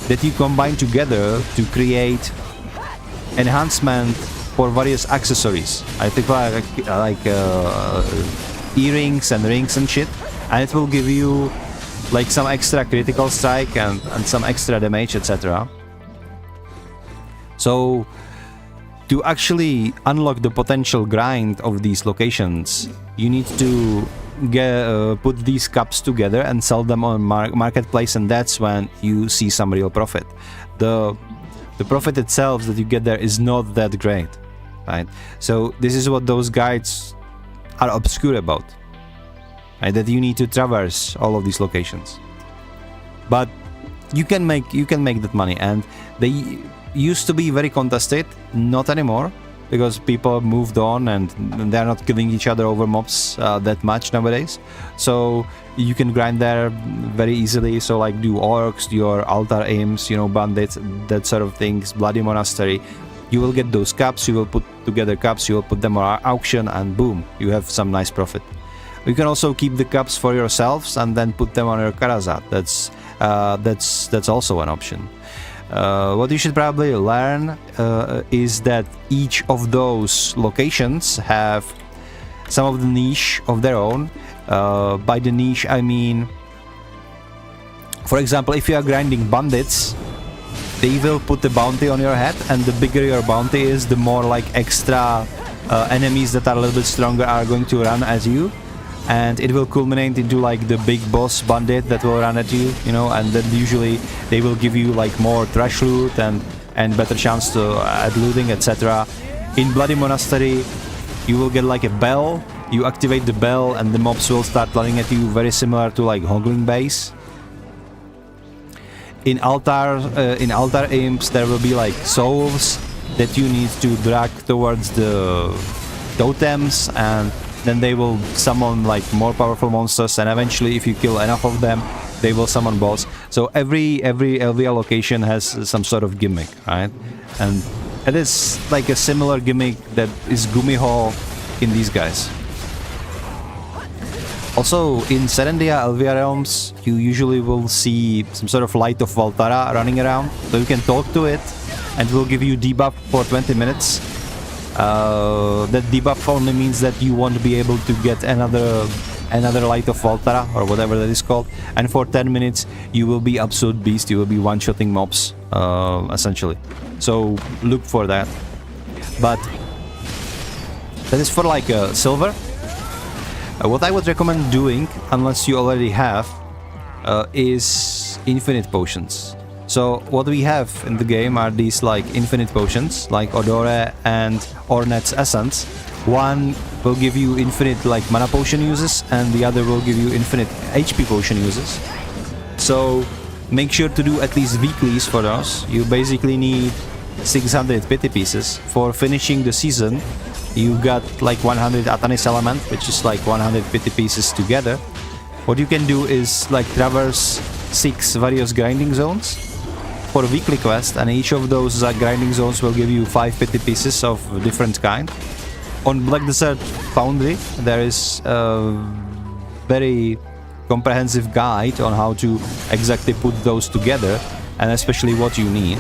that you combine together to create enhancement for various accessories. I think like earrings and rings and shit, and it will give you like some extra critical strike and some extra damage, etc. So to actually unlock the potential grind of these locations, you need to put these cups together and sell them on marketplace, and that's when you see some real profit. The profit itself that you get there is not that great, right? So this is what those guides are obscure about, right? That you need to traverse all of these locations, but you can make that money, and they used to be very contested, not anymore, because people moved on and they're not killing each other over mobs that much nowadays. So you can grind there very easily. So like do orcs, do your altar aims, bandits, that sort of things, bloody monastery. You will get those cups, you will put together cups, you will put them on auction, and boom, you have some nice profit. You can also keep the cups for yourselves and then put them on your Karazat. That's also an option. What you should probably learn is that each of those locations have some of the niche of their own. By the niche, I mean, for example, if you are grinding bandits, they will put the bounty on your head, and the bigger your bounty is, the more like extra enemies that are a little bit stronger are going to run at you. And it will culminate into like the big boss bandit that will run at you, and then usually they will give you like more trash loot and better chance to add looting, etc. In Bloody Monastery, you will get like a bell. You activate the bell and the mobs will start running at you, very similar to like Honglim base. In altar imps, there will be like souls that you need to drag towards the totems, and then they will summon like more powerful monsters, and eventually if you kill enough of them, they will summon boss. So every LVL location has some sort of gimmick, right? And it is like a similar gimmick that is Gumiho in these guys. Also in Serendia Elvia Realms, you usually will see some sort of Light of Valtara running around, so you can talk to it and it will give you debuff for 20 minutes. That debuff only means that you won't be able to get another Light of Valtara or whatever that is called, and for 10 minutes you will be absolute beast. You will be one-shotting mobs essentially, so look for that. But that is for like silver. What I would recommend doing, unless you already have, is infinite potions. So what we have in the game are these like infinite potions, like Odore and Ornet's Essence. One will give you infinite like mana potion uses, and the other will give you infinite HP potion uses. So make sure to do at least weeklies for those. You basically need 600 pity pieces. For finishing the season, you got like 100 Atanis element, which is like 100 pity pieces together. What you can do is like traverse 6 various grinding zones for a weekly quest, and each of those grinding zones will give you 5 pity pieces of different kind. On Black Desert Foundry, there is a very comprehensive guide on how to exactly put those together. and especially what you need.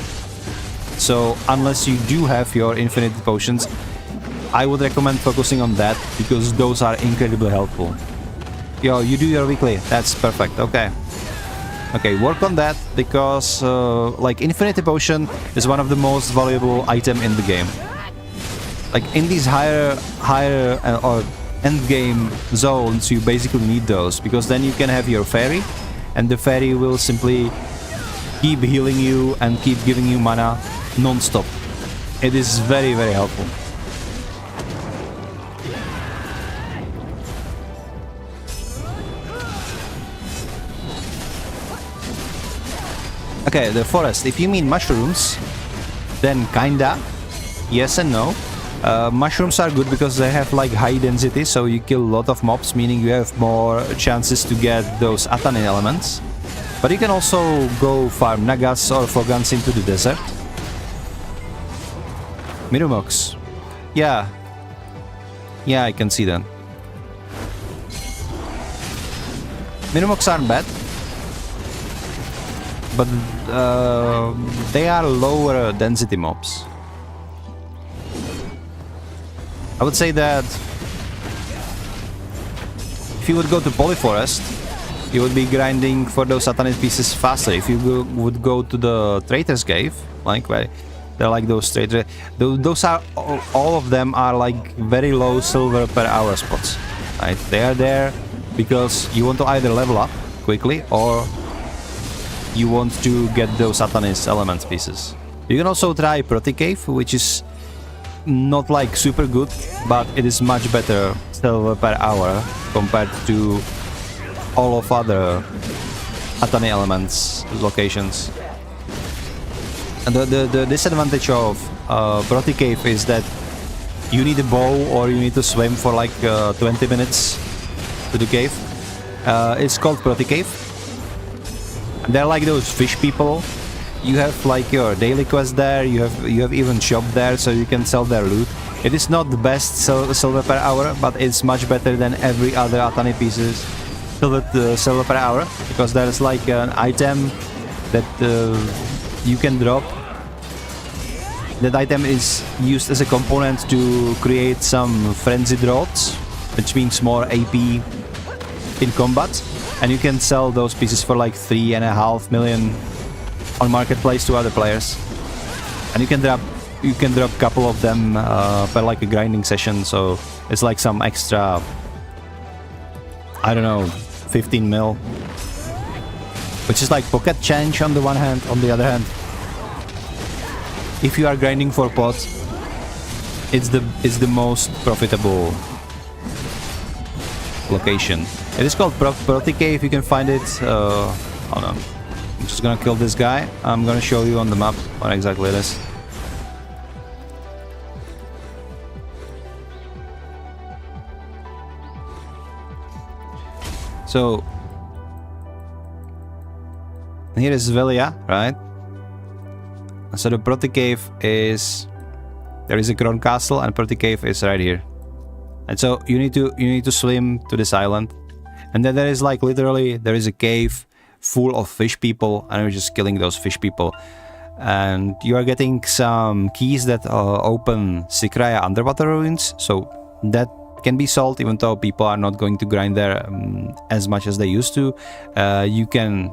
So unless you do have your infinite potions, I would recommend focusing on that, because those are incredibly helpful. Yo, you do your weekly. That's perfect. Okay. Okay, work on that, because like Infinity Potion is one of the most valuable item in the game. Like in these higher or end game zones, you basically need those, because then you can have your fairy, and the fairy will simply keep healing you and keep giving you mana non-stop. It is very, very helpful. Okay, the forest. If you mean mushrooms, then kinda. Yes and no. Mushrooms are good because they have like high density, so you kill a lot of mobs, meaning you have more chances to get those Atani elements. But you can also go farm Nagas or Fogans into the desert. Mirumox. Yeah. Yeah, I can see that. Mirumox aren't bad, but they are lower density mobs. I would say that if you would go to Polyforest, you would be grinding for those Satanist pieces faster. If you would go to the Traitor's Cave, like where they're like those traitor, those are all of them are like very low silver per hour spots. Right? They are there because you want to either level up quickly or you want to get those Satanist elements pieces. You can also try Proti Cave, which is not like super good, but it is much better silver per hour compared to all of other Atani elements locations. And the disadvantage of Proti Cave is that you need a bow or you need to swim for like 20 minutes to the cave. It's called Proti Cave. They're like those fish people. You have like your daily quest there, you have even shop there, so you can sell their loot. It is not the best silver per hour, but it's much better than every other Atani pieces silver per hour, because there is like an item that you can drop. That item is used as a component to create some frenzied rods, which means more AP in combat, and you can sell those pieces for like 3.5 million on marketplace to other players, and you can drop a couple of them per like a grinding session, so it's like some extra, I don't know, 15 mil, which is like pocket change on the one hand. On the other hand, if you are grinding for pots, it's the most profitable location. It is called Proti Cave. You can find it. Hold on. I'm just gonna kill this guy. I'm gonna show you on the map what exactly it is. So here is Velia, right? So the Proti Cave is, there is a Kron Castle, and Proti Cave is right here. And so you need to swim to this island, and then there is like literally there is a cave full of fish people, and you're just killing those fish people, and you are getting some keys that open Sikraya underwater ruins, so that can be sold, even though people are not going to grind there as much as they used to. You can,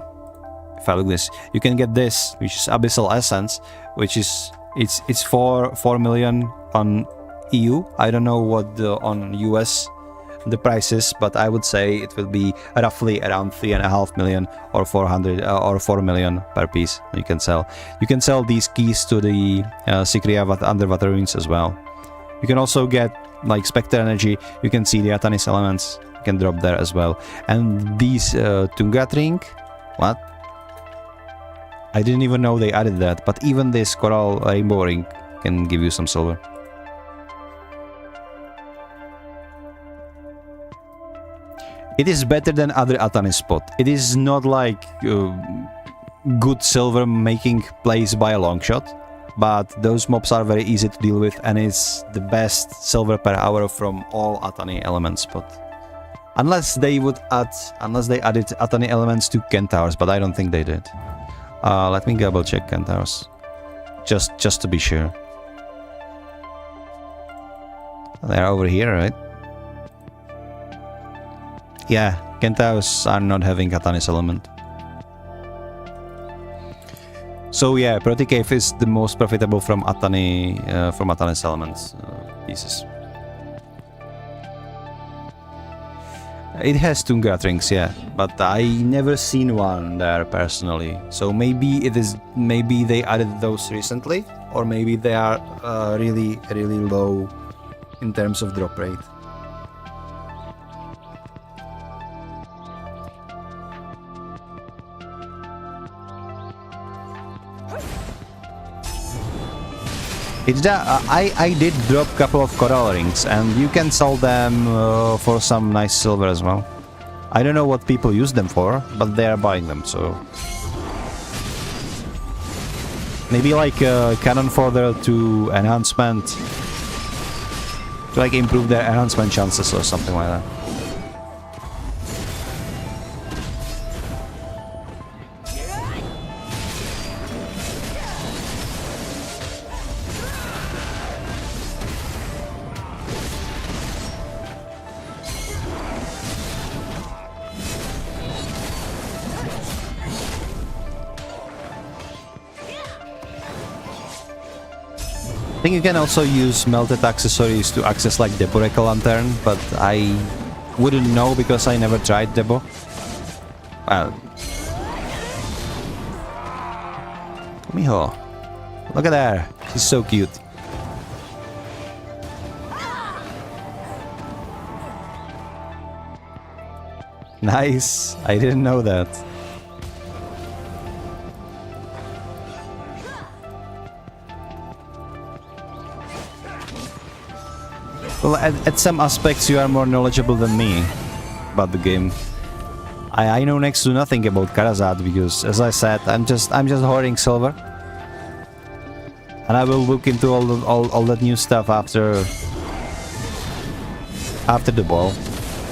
if I look this, you can get this, which is Abyssal Essence, which is it's 4 million on EU. I don't know what on US the price is, but I would say it will be roughly around 3.5 million or 400 or 4 million per piece. You can sell these keys to the Sikria underwater ruins as well. You can also get like Spectre Energy. You can see the Atanis elements. You can drop there as well. And these Tungat Ring, what? I didn't even know they added that. But even this Coral Rainbow Ring can give you some silver. It is better than other Atani spot. It is not like good silver making place by a long shot, but those mobs are very easy to deal with, and it's the best silver per hour from all Atani elements spot. Unless they added Atani elements to Kentaurs, but I don't think they did. Let me double check Kentaurs. Just to be sure. They're over here, right? Yeah, Kentaurs are not having Katanis element. So yeah, Proti Cave is the most profitable from Atanis elements pieces. It has Tunga rings, yeah, but I never seen one there personally. So maybe they added those recently, or maybe they are really low in terms of drop rate. I did drop a couple of coral rings, and you can sell them for some nice silver as well. I don't know what people use them for, but they are buying them, so... Maybe like cannon fodder to enhancement... To like improve their enhancement chances or something like that. I think you can also use melted accessories to access like Deboreka Lantern, but I wouldn't know because I never tried Debo. Well... Miho. Look at her. She's so cute. Nice. I didn't know that. Well, at some aspects you are more knowledgeable than me about the game. I know next to nothing about Karazad because, as I said, I'm just hoarding silver, and I will look into all that new stuff after the ball,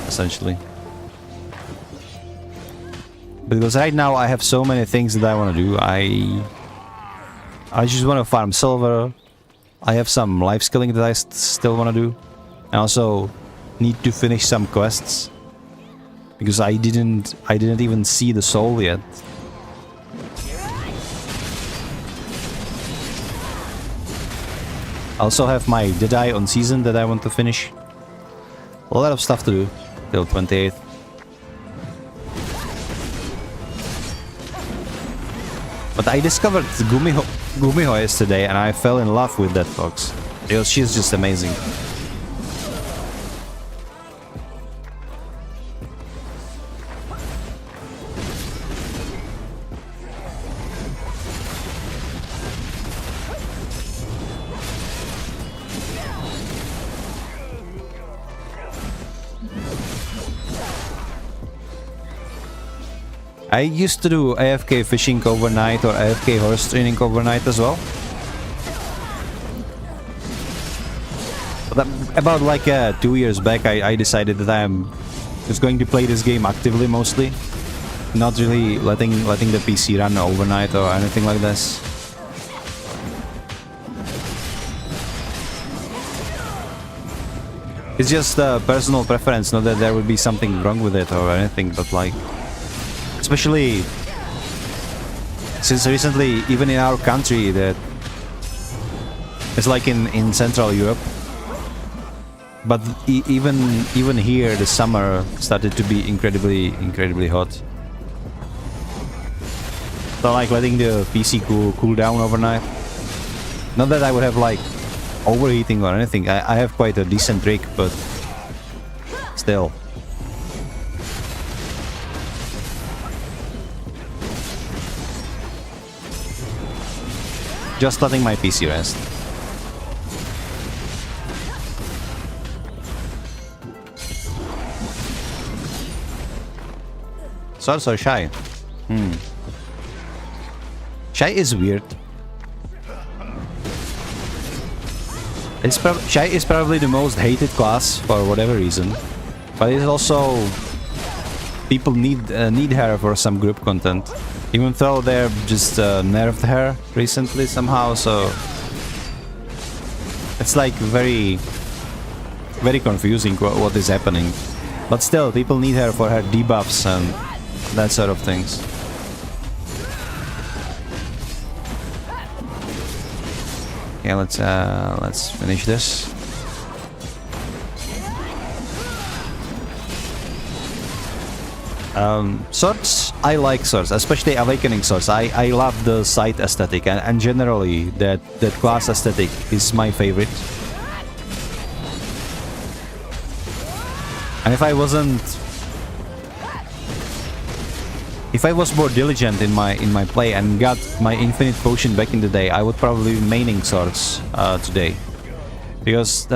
essentially. Because right now I have so many things that I want to do. I just want to farm silver. I have some life skilling that I still want to do. I also need to finish some quests because I didn't even see the soul yet. I also have my Dead Eye on season that I want to finish. A lot of stuff to do till 28th. But I discovered Gumiho yesterday and I fell in love with that fox. Because she's just amazing. I used to do AFK fishing overnight or AFK horse training overnight as well. But about like 2 years back I decided that I'm just going to play this game actively mostly. Not really letting the PC run overnight or anything like this. It's just a personal preference, not that there would be something wrong with it or anything, but like... Especially since recently, even in our country, that it's like in Central Europe. But even here, the summer started to be incredibly hot. So like letting the PC cool down overnight. Not that I would have like overheating or anything. I have quite a decent rig, but still. Just letting my PC rest. So Shy. Shy is weird. Shy is probably the most hated class for whatever reason, but it's also people need her for some group content. Even though they're just nerfed her recently somehow, so it's like very confusing what is happening. But still, people need her for her debuffs and that sort of things. Okay, let's finish this. Swords, I like swords, especially awakening swords. I love the sight aesthetic, and generally that class aesthetic is my favorite. And if I was more diligent in my play and got my infinite potion back in the day, I would probably be maining swords today, because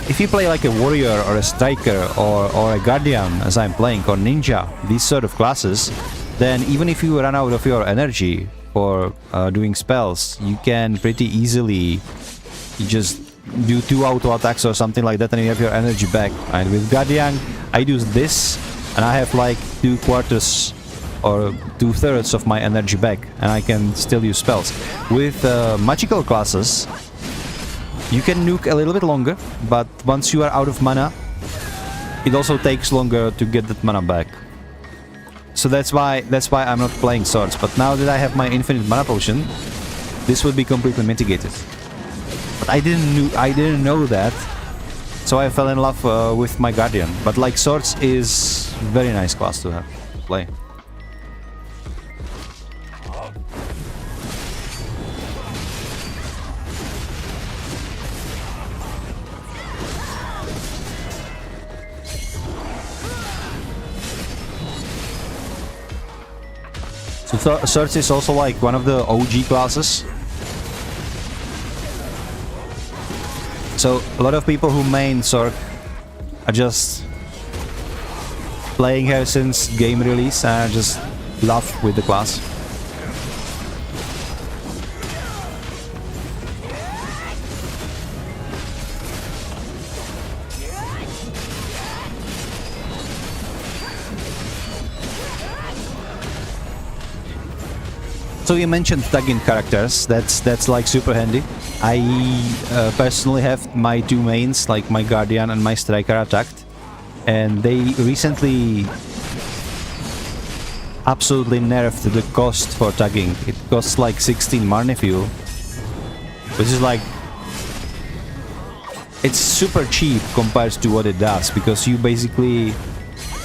if you play like a warrior or a striker or a guardian, as I'm playing, or ninja, these sort of classes, then even if you run out of your energy for doing spells, you can pretty easily just do 2 auto attacks or something like that, and you have your energy back. And with guardian, I do this, and I have like 2/4 or 2/3 of my energy back, and I can still use spells. With magical classes, you can nuke a little bit longer, but once you are out of mana, it also takes longer to get that mana back. So that's why I'm not playing swords. But now that I have my infinite mana potion, this would be completely mitigated. But I didn't know that, so I fell in love with my guardian. But like, swords is very nice class to have to play. So swords is also like one of the OG classes. So a lot of people who main Sorc are just playing her since game release and just love with the class. So you mentioned tagging characters. That's like super handy. I personally have my 2 mains, like my Guardian and my Striker, attacked, and they recently absolutely nerfed the cost for tagging. It costs like 16 Marne fuel, which is like, it's super cheap compared to what it does, because you basically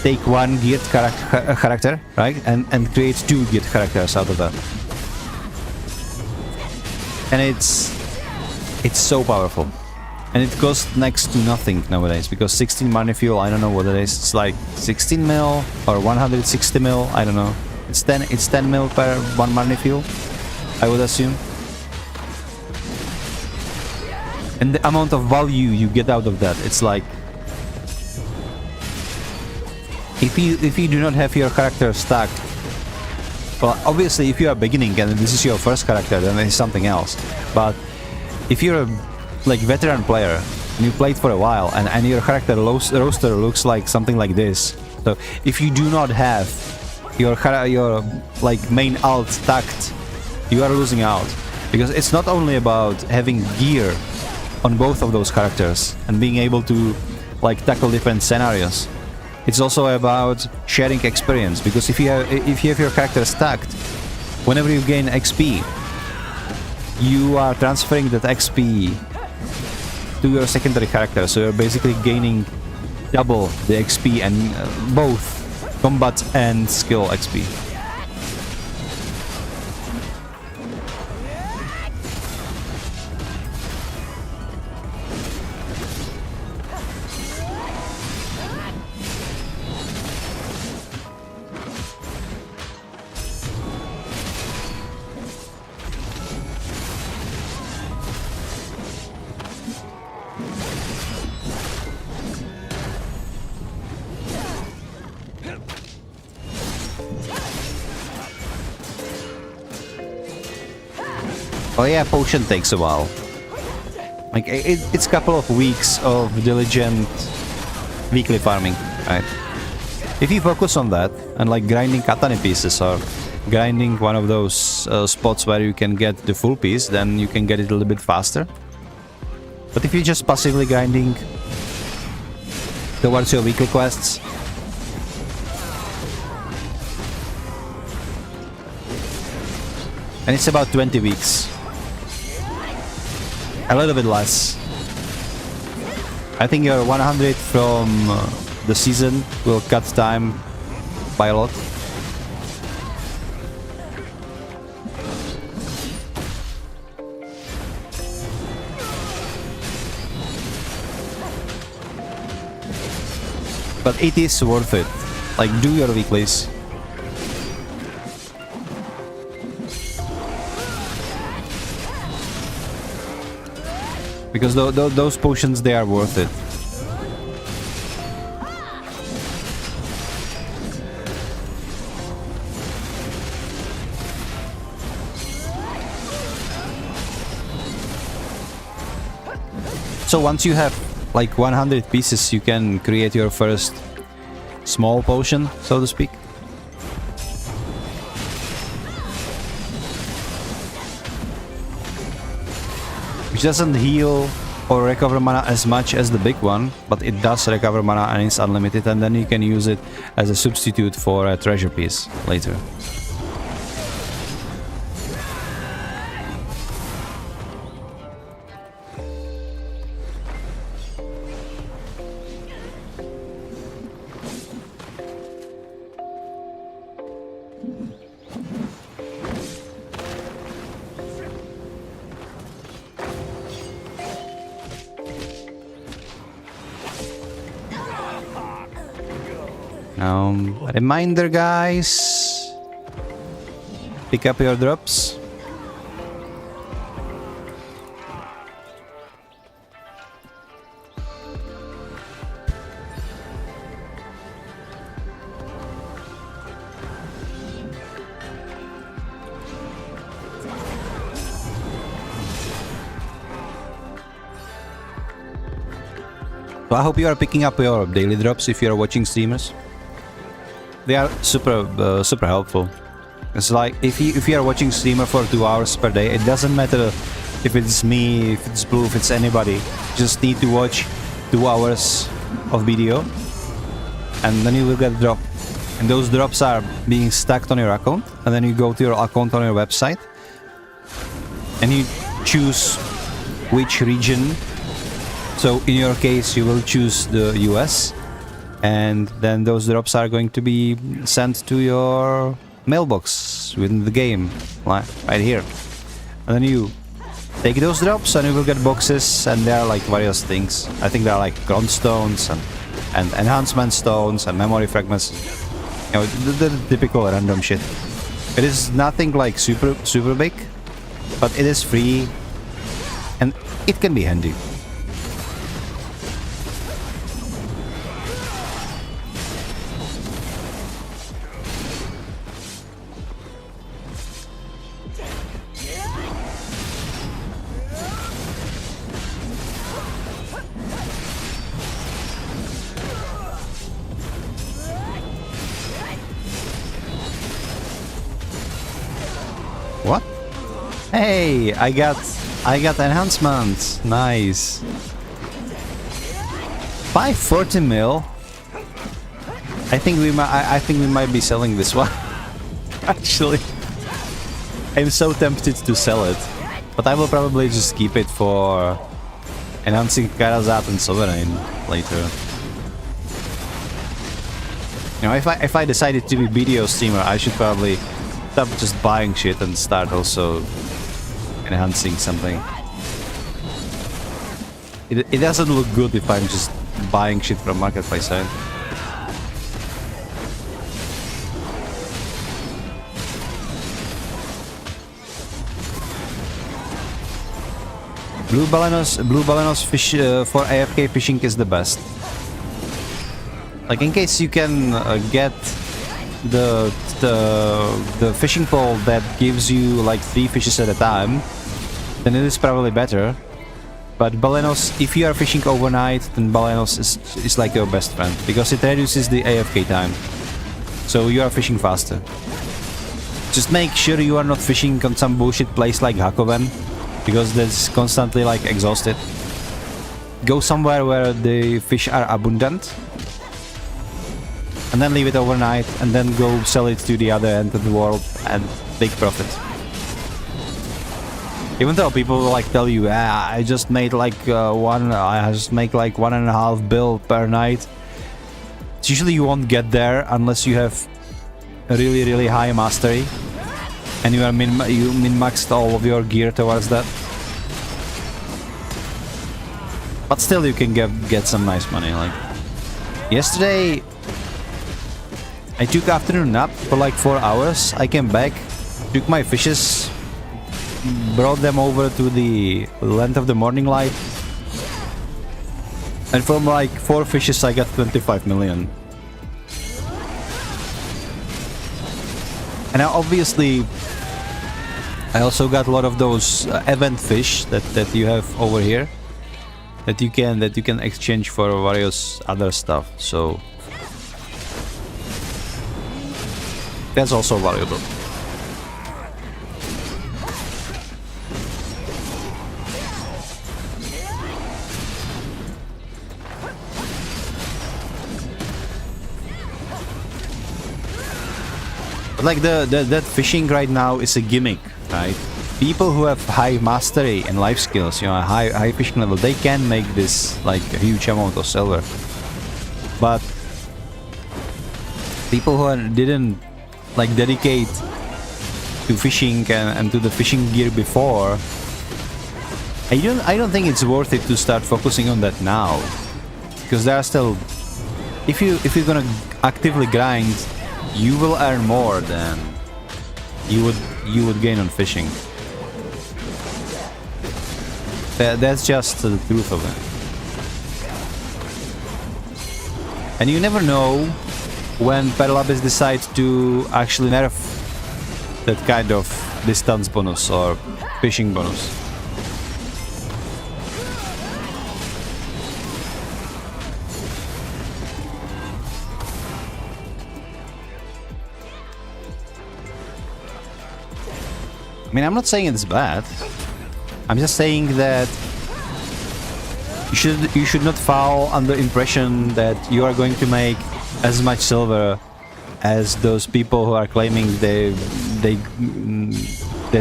take 1 geared character, right, and create 2 geared characters out of that. And it's so powerful, and it costs next to nothing nowadays, because 16 Marne fuel, I don't know what it is. It's like 16 mil or 160 mil, I don't know. It's 10 mil per 1 Marne fuel, I would assume. And the amount of value you get out of that, it's like, if you do not have your character stacked, well, obviously if you are beginning and this is your first character, then it's something else. But if you're a like veteran player and you played for a while, and your character roster looks like something like this, so if you do not have your like main alt stacked, you are losing out. Because it's not only about having gear on both of those characters and being able to like tackle different scenarios. It's also about sharing experience, because if you have your character stacked, whenever you gain XP, you are transferring that XP to your secondary character, so you're basically gaining double the XP, and both combat and skill XP. Oh yeah, potion takes a while. Like, it's a couple of weeks of diligent weekly farming, right? If you focus on that and like grinding katana pieces or grinding one of those spots where you can get the full piece, then you can get it a little bit faster. But if you're just passively grinding towards your weekly quests, and it's about 20 weeks, a little bit less. I think your 100 from the season will cut time by a lot. But it is worth it. Like, do your weeklies. Because those potions, they are worth it. So once you have like 100 pieces, you can create your first small potion, so to speak. Which doesn't heal or recover mana as much as the big one, but it does recover mana and it's unlimited, and then you can use it as a substitute for a treasure piece later. Reminder, guys, pick up your drops. So I hope you are picking up your daily drops if you are watching streamers. They are super helpful. It's like if you are watching streamer for 2 hours per day, it doesn't matter if it's me, if it's Blue, if it's anybody. You just need to watch 2 hours of video, and then you will get a drop. And those drops are being stacked on your account, and then you go to your account on your website, and you choose which region. So in your case, you will choose the US. And then those drops are going to be sent to your mailbox within the game, like right here. And then you take those drops and you will get boxes, and there are like various things. I think there are like ground stones and enhancement stones and memory fragments. You know, the typical random shit. It is nothing like super big, but it is free and it can be handy. What? Hey, I got enhancements. Nice. 540 mil. I think we might be selling this one. Actually, I'm so tempted to sell it, but I will probably just keep it for enhancing Karazat and Sovereign later. You know, if I decided to be video streamer, I should probably stop just buying shit and start also enhancing something. It doesn't look good if I'm just buying shit from marketplace side. Blue Balenos fish for AFK fishing is the best. Like in case you can get the fishing pole that gives you like 3 fishes at a time, then it is probably better. But Balenos, if you are fishing overnight, then Balenos is like your best friend, because it reduces the AFK time. So you are fishing faster. Just make sure you are not fishing on some bullshit place like Hakoven, because that's constantly like exhausted. Go somewhere where the fish are abundant, and then leave it overnight, and then go sell it to the other end of the world and take profit. Even though people like tell you, I just made like I just make like 1.5 bill per night. It's usually you won't get there unless you have a really high mastery, and you min-maxed all of your gear towards that. But still, you can get some nice money. Like yesterday, I took afternoon nap for like 4 hours. I came back, took my fishes, brought them over to the land of the morning light, and from like 4 fishes I got 25 million. And now obviously I also got a lot of those event fish that you have over here that you can exchange for various other stuff, so that's also valuable. Like that fishing right now is a gimmick, right? People who have high mastery and life skills, you know, high fishing level, they can make this like a huge amount of silver. But people who didn't like dedicate to fishing and to the fishing gear before, I don't think it's worth it to start focusing on that now, because there are still, if you're gonna actively grind, you will earn more than you would gain on fishing. That's just the truth of it. And you never know when Perlabis decides to actually nerf that kind of distance bonus or fishing bonus. I mean, I'm not saying it's bad. I'm just saying that you should not fall under impression that you are going to make as much silver as those people who are claiming that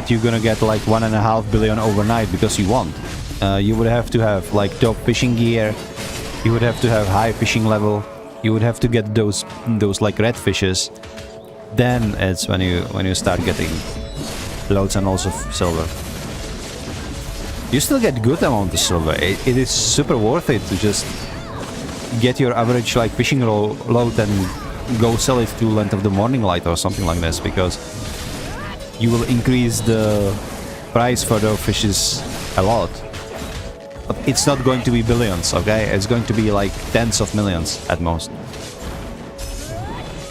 you're gonna get like 1.5 billion overnight, because you won't. You would have to have like top fishing gear. You would have to have high fishing level. You would have to get those like red fishes. Then it's when you start getting loads and loads of silver. You still get good amount of silver. It is super worth it to just get your average like fishing load and go sell it to Land of the Morning Light or something like this, because you will increase the price for those fishes a lot. But it's not going to be billions, okay? It's going to be like tens of millions at most.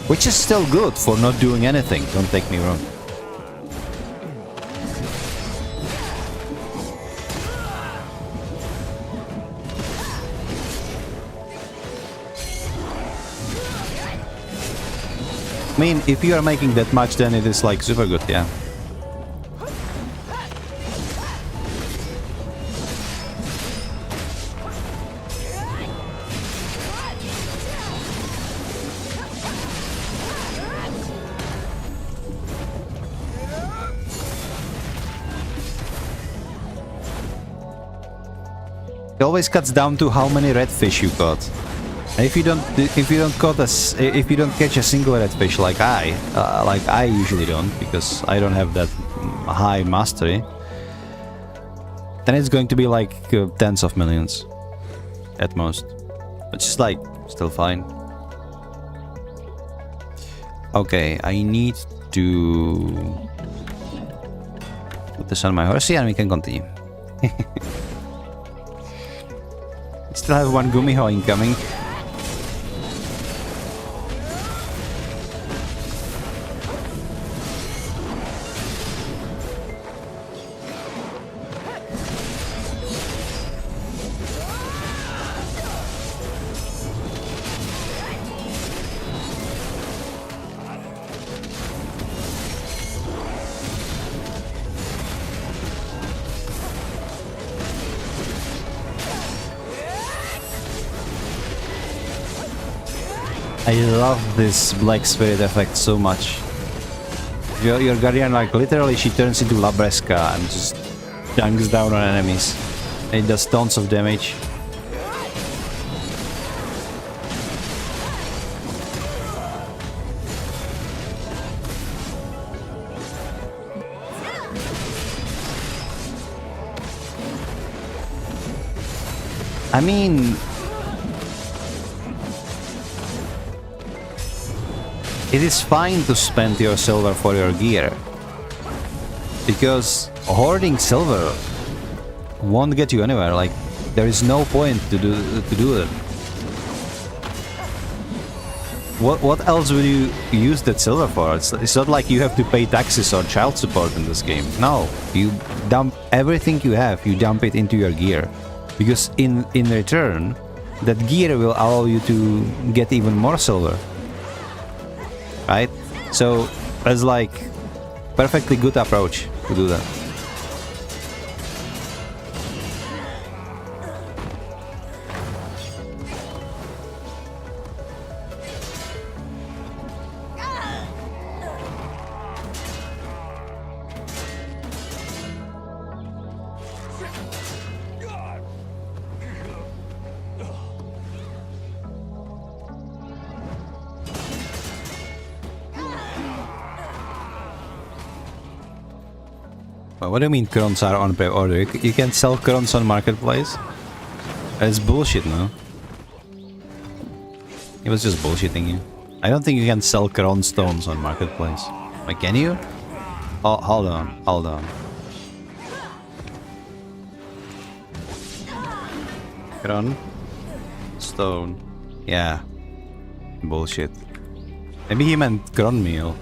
Which is still good for not doing anything, don't take me wrong. I mean, if you are making that much, then it is like super good, yeah. It always cuts down to how many redfish you caught. If you don't catch a single redfish like I usually don't, because I don't have that high mastery, then it's going to be like tens of millions at most, which is like still fine. Okay, I need to put this on my horsey and we can continue. Still have one Gumiho incoming. I love this Black Spirit effect so much. Your Guardian, like, literally she turns into Labreska and just dunks down on enemies. It does tons of damage. I mean, it is fine to spend your silver for your gear, because hoarding silver won't get you anywhere. Like, there is no point to do it. What else would you use that silver for? It's not like you have to pay taxes or child support in this game. No, you dump everything you have. You dump it into your gear, because in return, that gear will allow you to get even more silver. Right? So that's like perfectly good approach to do that. What do you mean crowns are on pre-order? You can sell crowns on marketplace? It's bullshit, no? He was just bullshitting you. I don't think you can sell crown stones on marketplace. Like, can you? Oh, hold on. Crown stone. Yeah. Bullshit. Maybe he meant crown meal.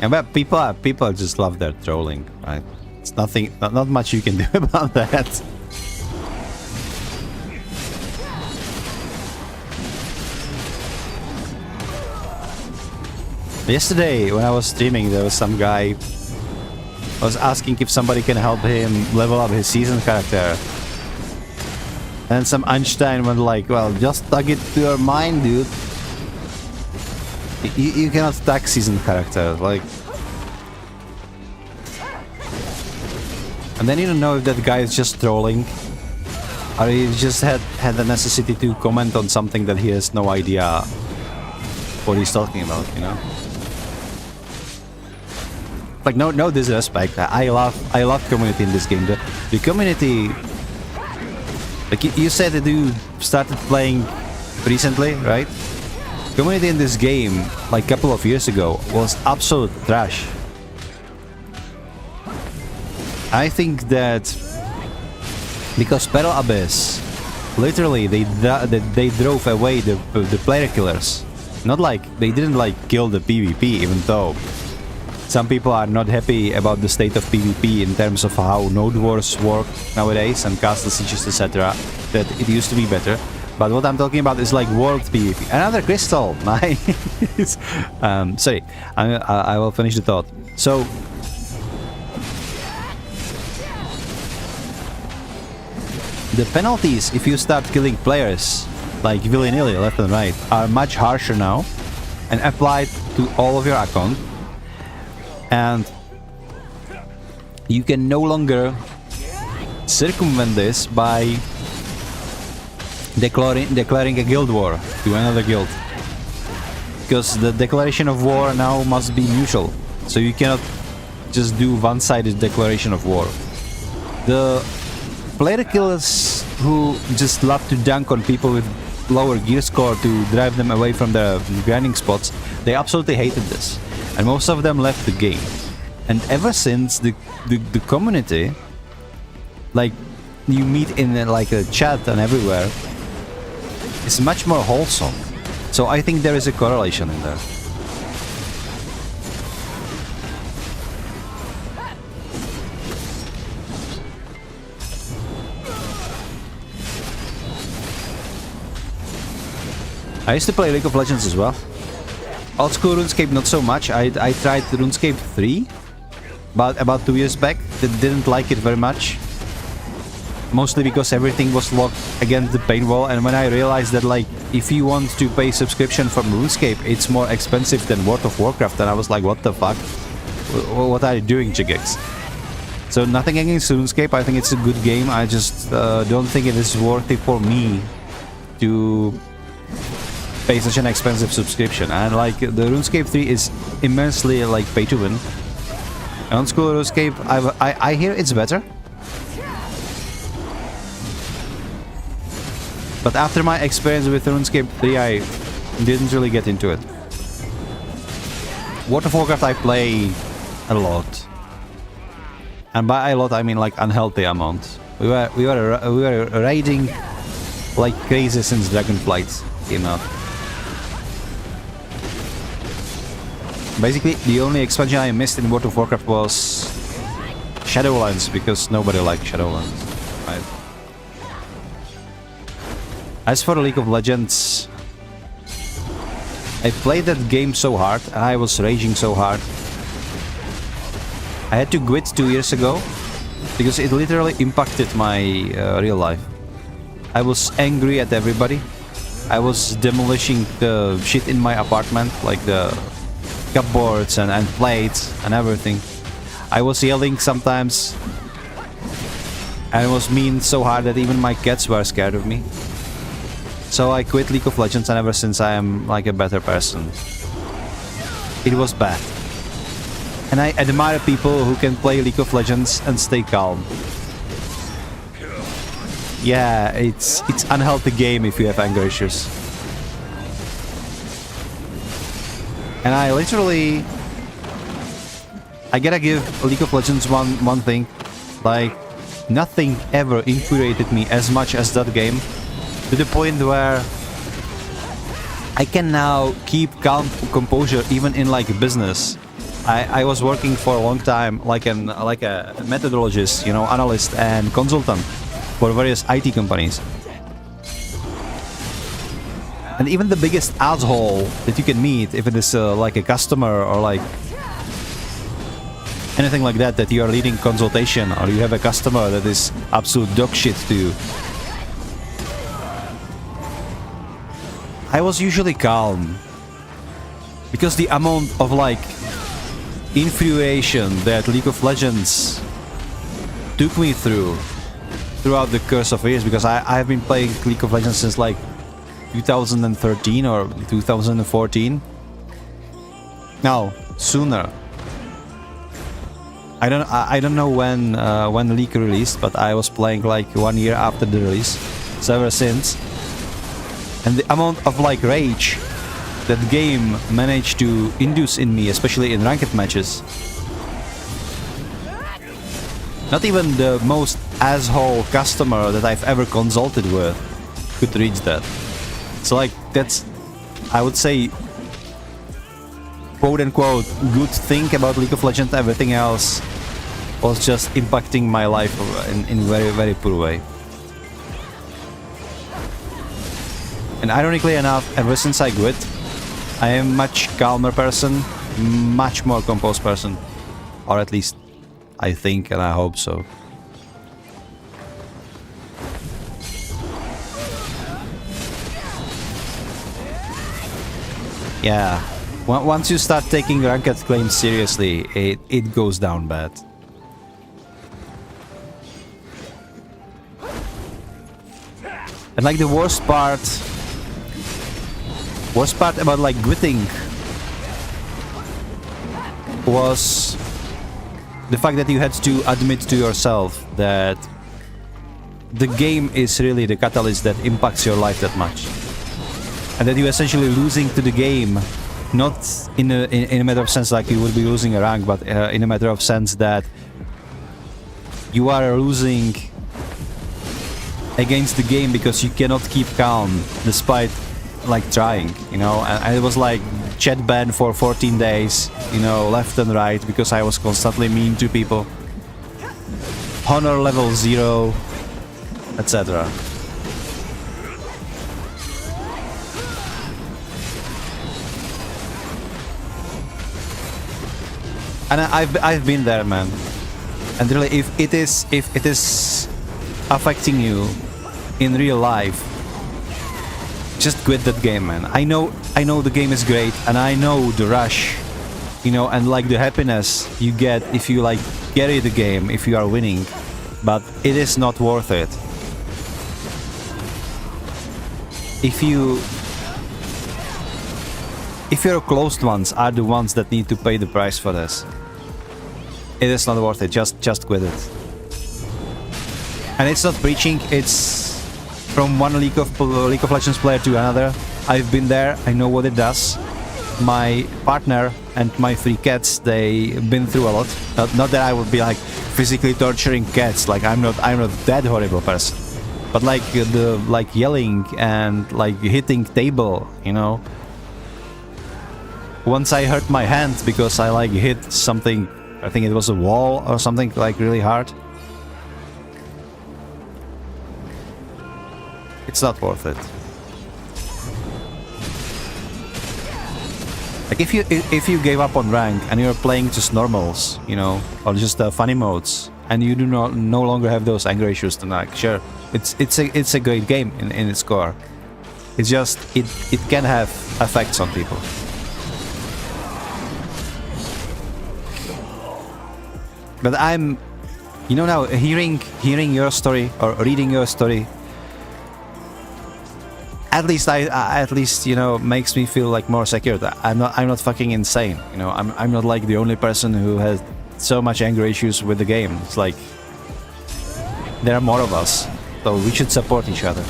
Yeah, but people just love their trolling, right? It's nothing, not much you can do about that. Yesterday, when I was streaming, there was some guy was asking if somebody can help him level up his season character. And some Einstein went like, well, just tag it to your mind, dude. You cannot tag season characters, like... And then you don't know if that guy is just trolling, or he just had the necessity to comment on something that he has no idea what he's talking about, you know? Like, no disrespect. I love community in this game. The community... Like, you said that you started playing recently, right? Community in this game, like a couple of years ago, was absolute trash. I think that because Peril Abyss, literally they drove away the player killers. Not like they didn't like kill the PvP, even though some people are not happy about the state of PvP in terms of how node wars work nowadays and castle sieges, etc. That it used to be better. But what I'm talking about is like world PvP. Another crystal! Nice! Sorry, I will finish the thought. So... the penalties, if you start killing players, like willy-nilly, left and right, are much harsher now and applied to all of your account. And you can no longer circumvent this by declaring a guild war to another guild, because the declaration of war now must be mutual, so you cannot just do one-sided declaration of war. The player killers who just love to dunk on people with lower gear score to drive them away from their grinding spots, they absolutely hated this, and most of them left the game. And ever since, the community, like, you meet in like a chat and everywhere, is much more wholesome. So I think there is a correlation in there. I used to play League of Legends as well. Old school RuneScape not so much. I tried RuneScape 3, but about 2 years back. Didn't like it very much. mostly because everything was locked against the paintball. And when I realized that, like, if you want to pay subscription from RuneScape, it's more expensive than World of Warcraft, and I was like, what the fuck? What are you doing, Jigex? So nothing against RuneScape, I think it's a good game. I just don't think it is worth it for me to pay such an expensive subscription. And like, the RuneScape 3 is immensely like pay to win. On school RuneScape, I hear it's better. But after my experience with RuneScape 3, I didn't really get into it. World of Warcraft I play a lot. And by a lot I mean like unhealthy amount. We were raiding like crazy since Dragonflight came out. Basically, the only expansion I missed in World of Warcraft was Shadowlands, because nobody liked Shadowlands. Right? As for League of Legends, I played that game so hard, and I was raging so hard. I had to quit 2 years ago, because it literally impacted my real life. I was angry at everybody. I was demolishing the shit in my apartment, like the cupboards and plates and everything. I was yelling sometimes, and it was mean so hard that even my cats were scared of me. So I quit League of Legends, and ever since I am like a better person. It was bad. And I admire people who can play League of Legends and stay calm. Yeah, it's unhealthy game if you have anger issues. And I literally... I gotta give League of Legends one thing. Like, nothing ever infuriated me as much as that game. To the point where I can now keep calm composure even in like business. I was working for a long time like a methodologist, you know, analyst and consultant for various IT companies. And even the biggest asshole that you can meet, if it is like a customer or like anything like that, that you are leading consultation, or you have a customer that is absolute dog shit to you, I was usually calm, because the amount of like infuriation that League of Legends took me throughout the course of years, because I have been playing League of Legends since like 2013 or 2014. No, sooner. I don't know when the League released, but I was playing like 1 year after the release, so ever since. And the amount of like rage that game managed to induce in me, especially in ranked matches. Not even the most asshole customer that I've ever consulted with could reach that. So like, that's, I would say, quote unquote, good thing about League of Legends. Everything else was just impacting my life in very, very poor way. And ironically enough, ever since I quit, I am much calmer person, much more composed person. Or at least, I think and I hope so. Yeah, once you start taking ranked claims seriously, it goes down bad. And like the worst part about like quitting was the fact that you had to admit to yourself that the game is really the catalyst that impacts your life that much, and that you're essentially losing to the game, not in a matter of sense like you would be losing a rank, but in a matter of sense that you are losing against the game because you cannot keep calm despite like trying, you know. And it was like chat ban for 14 days, you know, left and right, because I was constantly mean to people. Honor level 0, etc. And I've been there, man. And really, if it is affecting you in real life, just quit that game, man. I know the game is great, and I know the rush, you know, and like the happiness you get if you like carry the game, if you are winning, but it is not worth it. If your closed ones are the ones that need to pay the price for this, it is not worth it. Just quit it. And it's not preaching, it's from one League of Legends player to another. I've been there, I know what it does. My partner and my 3 cats, they've been through a lot. Not that I would be like physically torturing cats, like I'm not that horrible person. But like the yelling and like hitting table, you know. Once I hurt my hand because I like hit something, I think it was a wall or something, like really hard. It's not worth it. Like if you gave up on rank and you're playing just normals, you know, or just funny modes, and you do not no longer have those anger issues, then like sure, it's a great game in its core. It's just it can have effects on people. But I'm, you know, now hearing your story or reading your story, at least you know, makes me feel like more secure. That I'm not fucking insane. You know, I'm not like the only person who has so much anger issues with the game. It's like there are more of us, so we should support each other.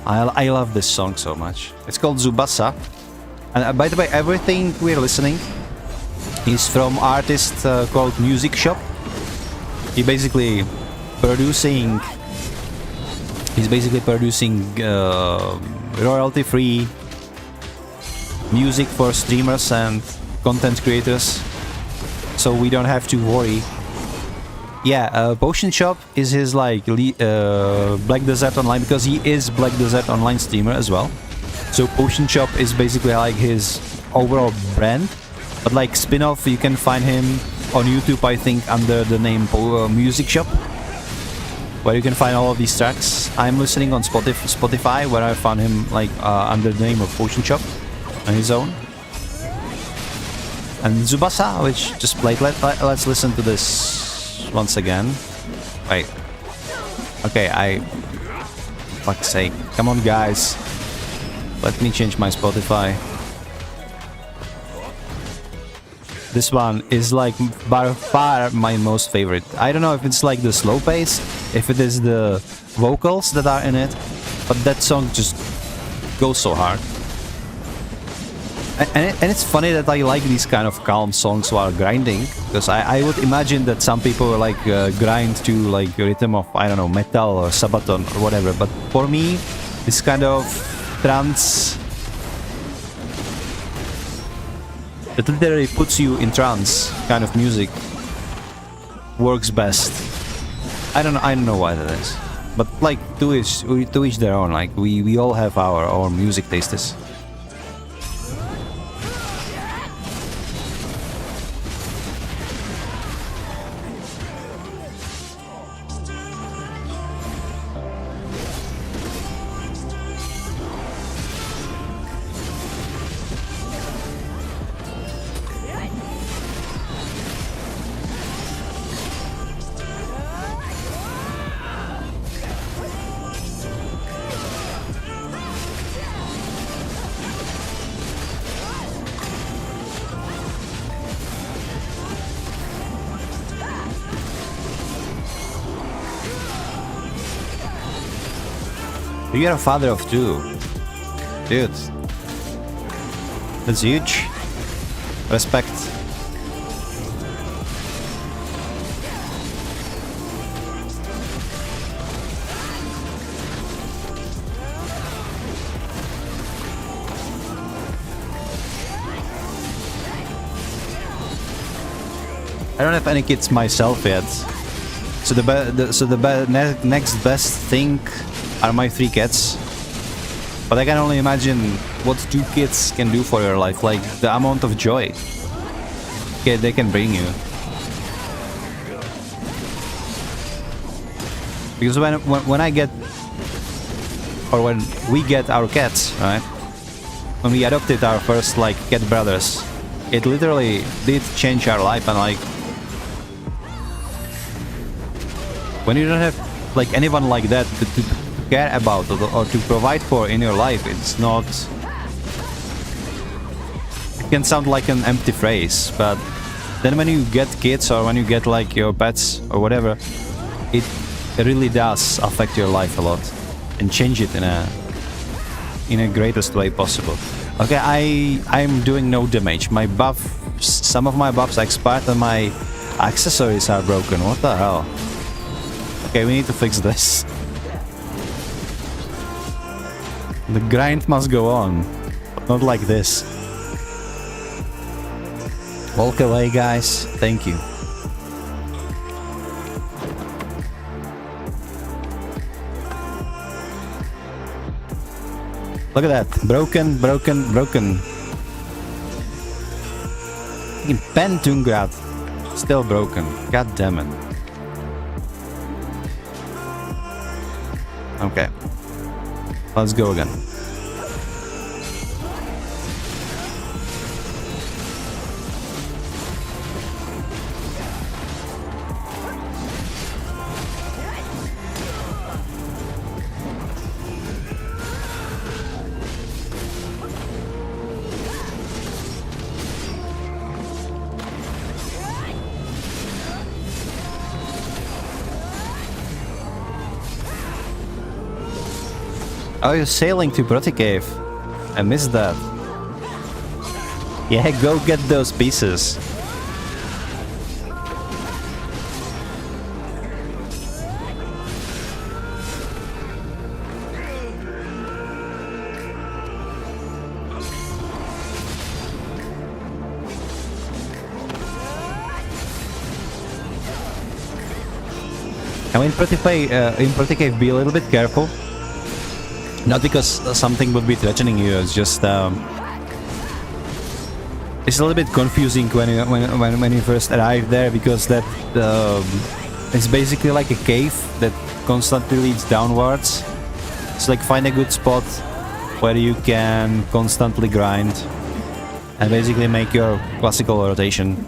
I love this song so much. It's called Zubasa, and by the way, everything we're listening is from artist called Music Shop. He's basically producing royalty-free music for streamers and content creators, so we don't have to worry. Yeah, Potion Shop is his like Black Desert Online, because he is Black Desert Online streamer as well. So Potion Shop is basically like his overall brand. But like spin-off, you can find him on YouTube, I think, under the name Music Shop, where you can find all of these tracks. I'm listening on Spotify, where I found him like under the name of Potion Shop on his own. And Zubasa, which just played. Let's listen to this once again. Wait. Okay, fuck's sake. Come on, guys. Let me change my Spotify. This one is like by far my most favorite. I don't know if it's like the slow pace, if it is the vocals that are in it, but that song just goes so hard. And it's funny that I like these kind of calm songs while grinding, because I would imagine that some people like grind to like rhythm of, I don't know, metal or Sabaton or whatever, but for me this kind of trance that literally puts you in trance kind of music works best. I don't know why that is, but like to each their own. Like we all have our own music tastes. You're a father of 2. Dude. That's huge. Respect. I don't have any kids myself yet. So the next best thing are my 3 cats, but I can only imagine what two kids can do for your life, like the amount of joy they can bring you. Because when I get, or when we get our cats, right? When we adopted our first like cat brothers, it literally did change our life. And like, when you don't have like anyone like that to care about or to provide for in your life, it's not. It can sound like an empty phrase, but then when you get kids or when you get like your pets or whatever, it really does affect your life a lot and change it in a greatest way possible. Okay, I'm doing no damage. My buff, some of my buffs expired and my accessories are broken. What the hell? Okay, we need to fix this. The grind must go on, but not like this. Walk away, guys. Thank you. Look at that. Broken, broken, broken. In Pentungrad. Still broken. God damn it. Okay. Let's go again. Oh, you're sailing to Broti Cave. I missed that. Yeah, go get those pieces. I mean, in Broti Cave, be a little bit careful. Not because something would be threatening you, it's just it's a little bit confusing when you first arrive there, because that it's basically like a cave that constantly leads downwards. It's like, find a good spot where you can constantly grind and basically make your classical rotation.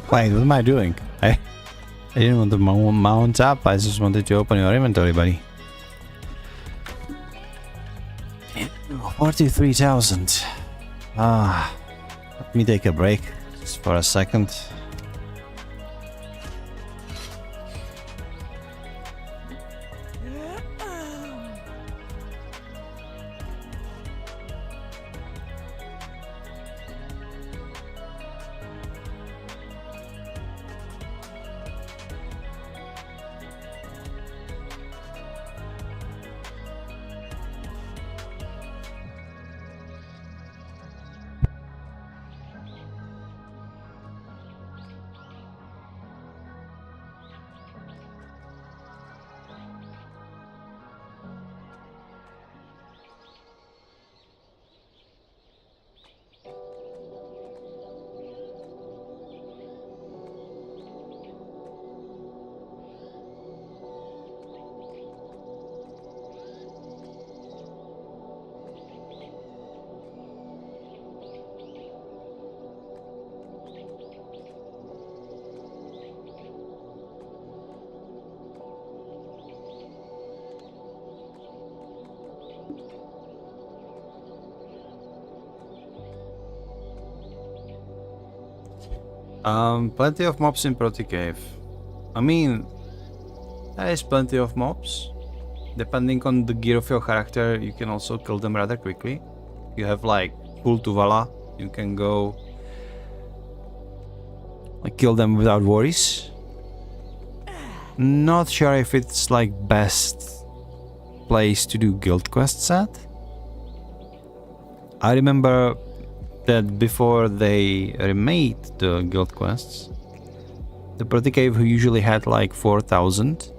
Wait, what am I doing? I didn't want to mount up, I just wanted to open your inventory, buddy. 43,000. Let me take a break just for a second. Plenty of mobs in Proti Cave. I mean, there is plenty of mobs. Depending on the gear of your character, you can also kill them rather quickly. You have like full Tuvala, you can go like kill them without worries. Not sure if it's like best place to do guild quests at. I remember that before they remade the guild quests, the Proti Cave usually had like 4,000,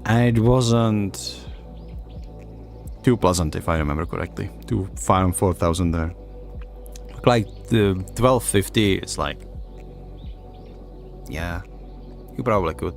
and it wasn't too pleasant, if I remember correctly, to farm 4,000 there. Like the 1250, it's like, yeah, you probably could.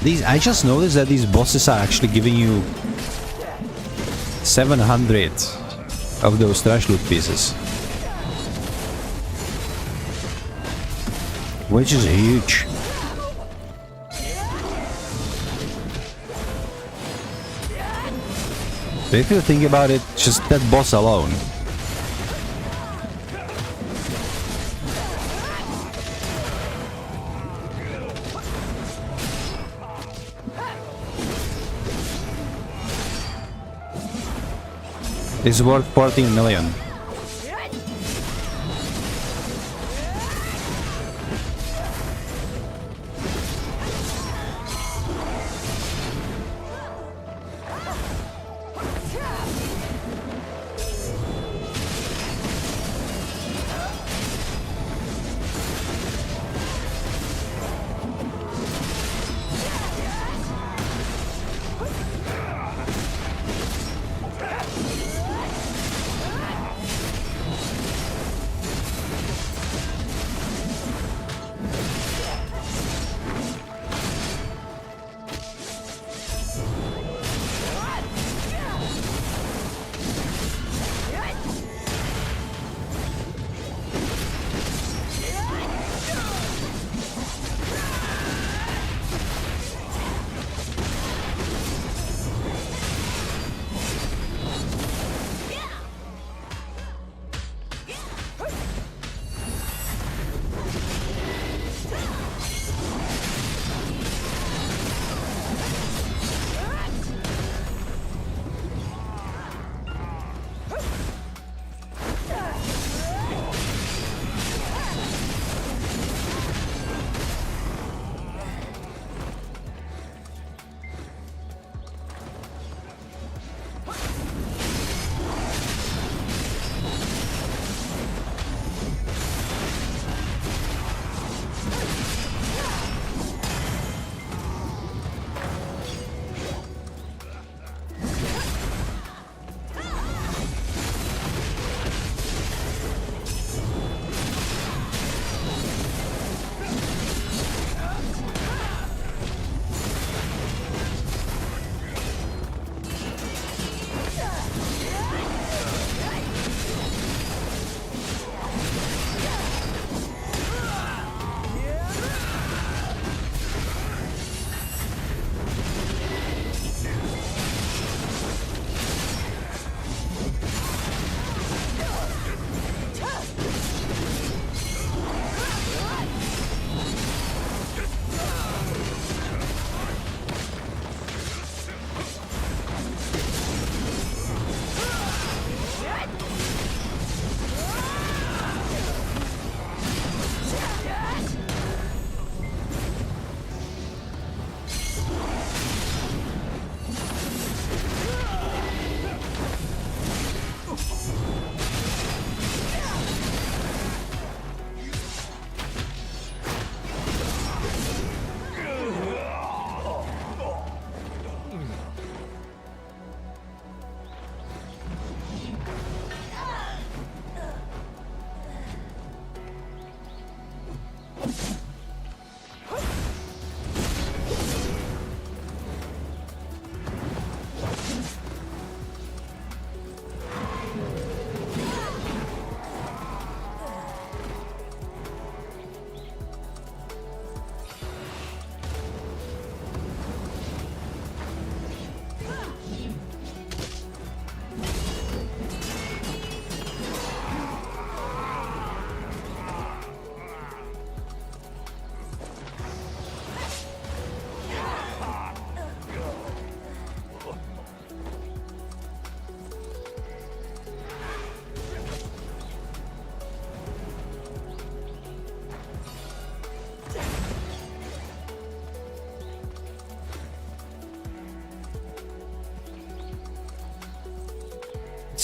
I just noticed that these bosses are actually giving you 700 of those trash loot pieces. Which is huge. So if you think about it, just that boss alone. Is worth 14 million.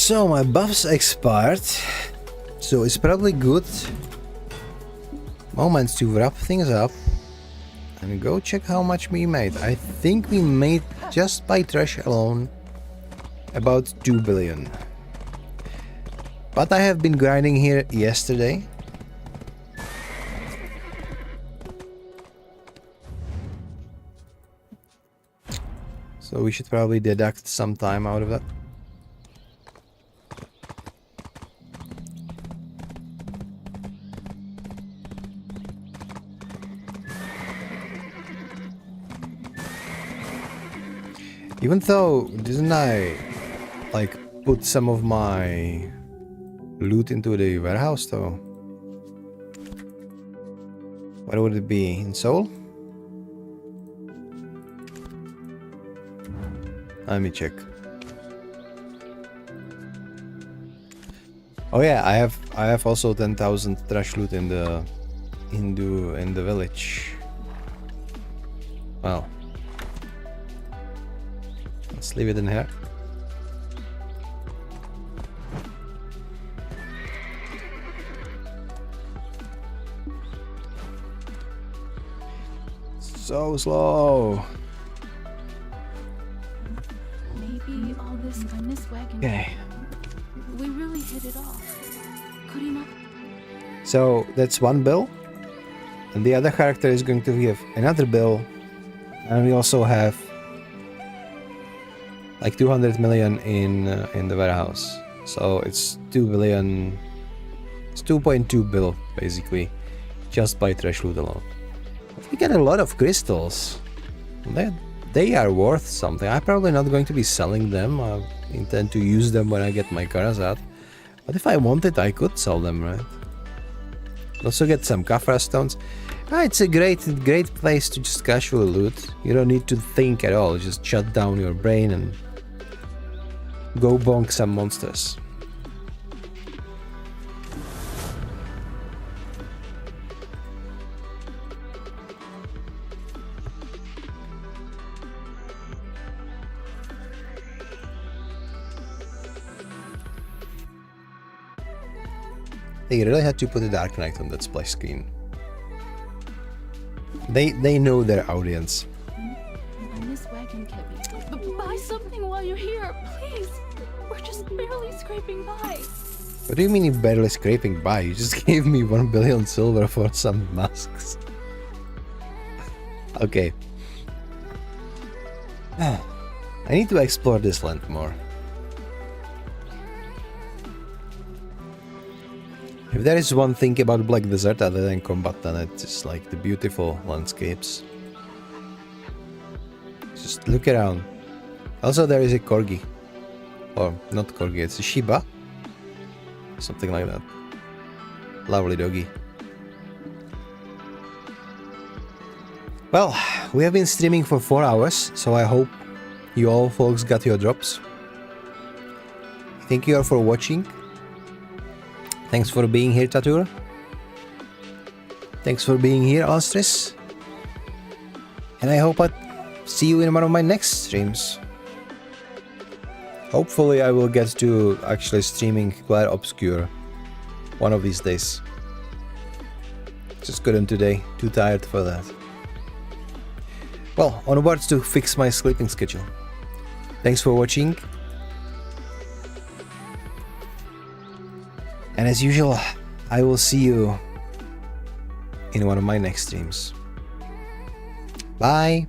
So my buffs expired, so it's probably good moment to wrap things up and go check how much we made. I think we made just by trash alone about 2 billion. But I have been grinding here yesterday. So we should probably deduct some time out of that. Even though, didn't I, like, put some of my loot into the warehouse, though? What would it be? In Seoul? Let me check. Oh yeah, I have also 10,000 trash loot in the village. Well, let's leave it in here. So slow. Maybe all this on this wagon. Okay. We really hit it off. Could he not? So that's one bill, and the other character is going to give another bill, and we also have like 200 million in the warehouse. So it's 2 billion. It's 2.2 bill basically, just by trash loot alone. We get a lot of crystals. They are worth something. I'm probably not going to be selling them. I intend to use them when I get my cars out. But if I wanted, I could sell them, right? Also get some Kafra stones. It's a great place to just casually loot. You don't need to think at all. Just shut down your brain and go bonk some monsters. They really had to put a Dark Knight on that splash screen. They know their audience. And this wagon kept me. Buy something while you're here, please. We're just barely scraping by. What do you mean you're barely scraping by? You just gave me 1 billion silver for some masks. Okay. I need to explore this land more. If there is one thing about Black Desert other than combat, then it's just like the beautiful landscapes. Just look around. Also, there is a corgi. Or, not corgi, it's a Shiba. Something like that. Lovely doggy. Well, we have been streaming for 4 hours, so I hope you all folks got your drops. Thank you all for watching. Thanks for being here, Tatur. Thanks for being here, Alstris. And I hope I see you in one of my next streams. Hopefully I will get to actually streaming Clair Obscure one of these days. Just couldn't today, too tired for that. Well, onwards to fix my sleeping schedule. Thanks for watching. And as usual, I will see you in one of my next streams. Bye!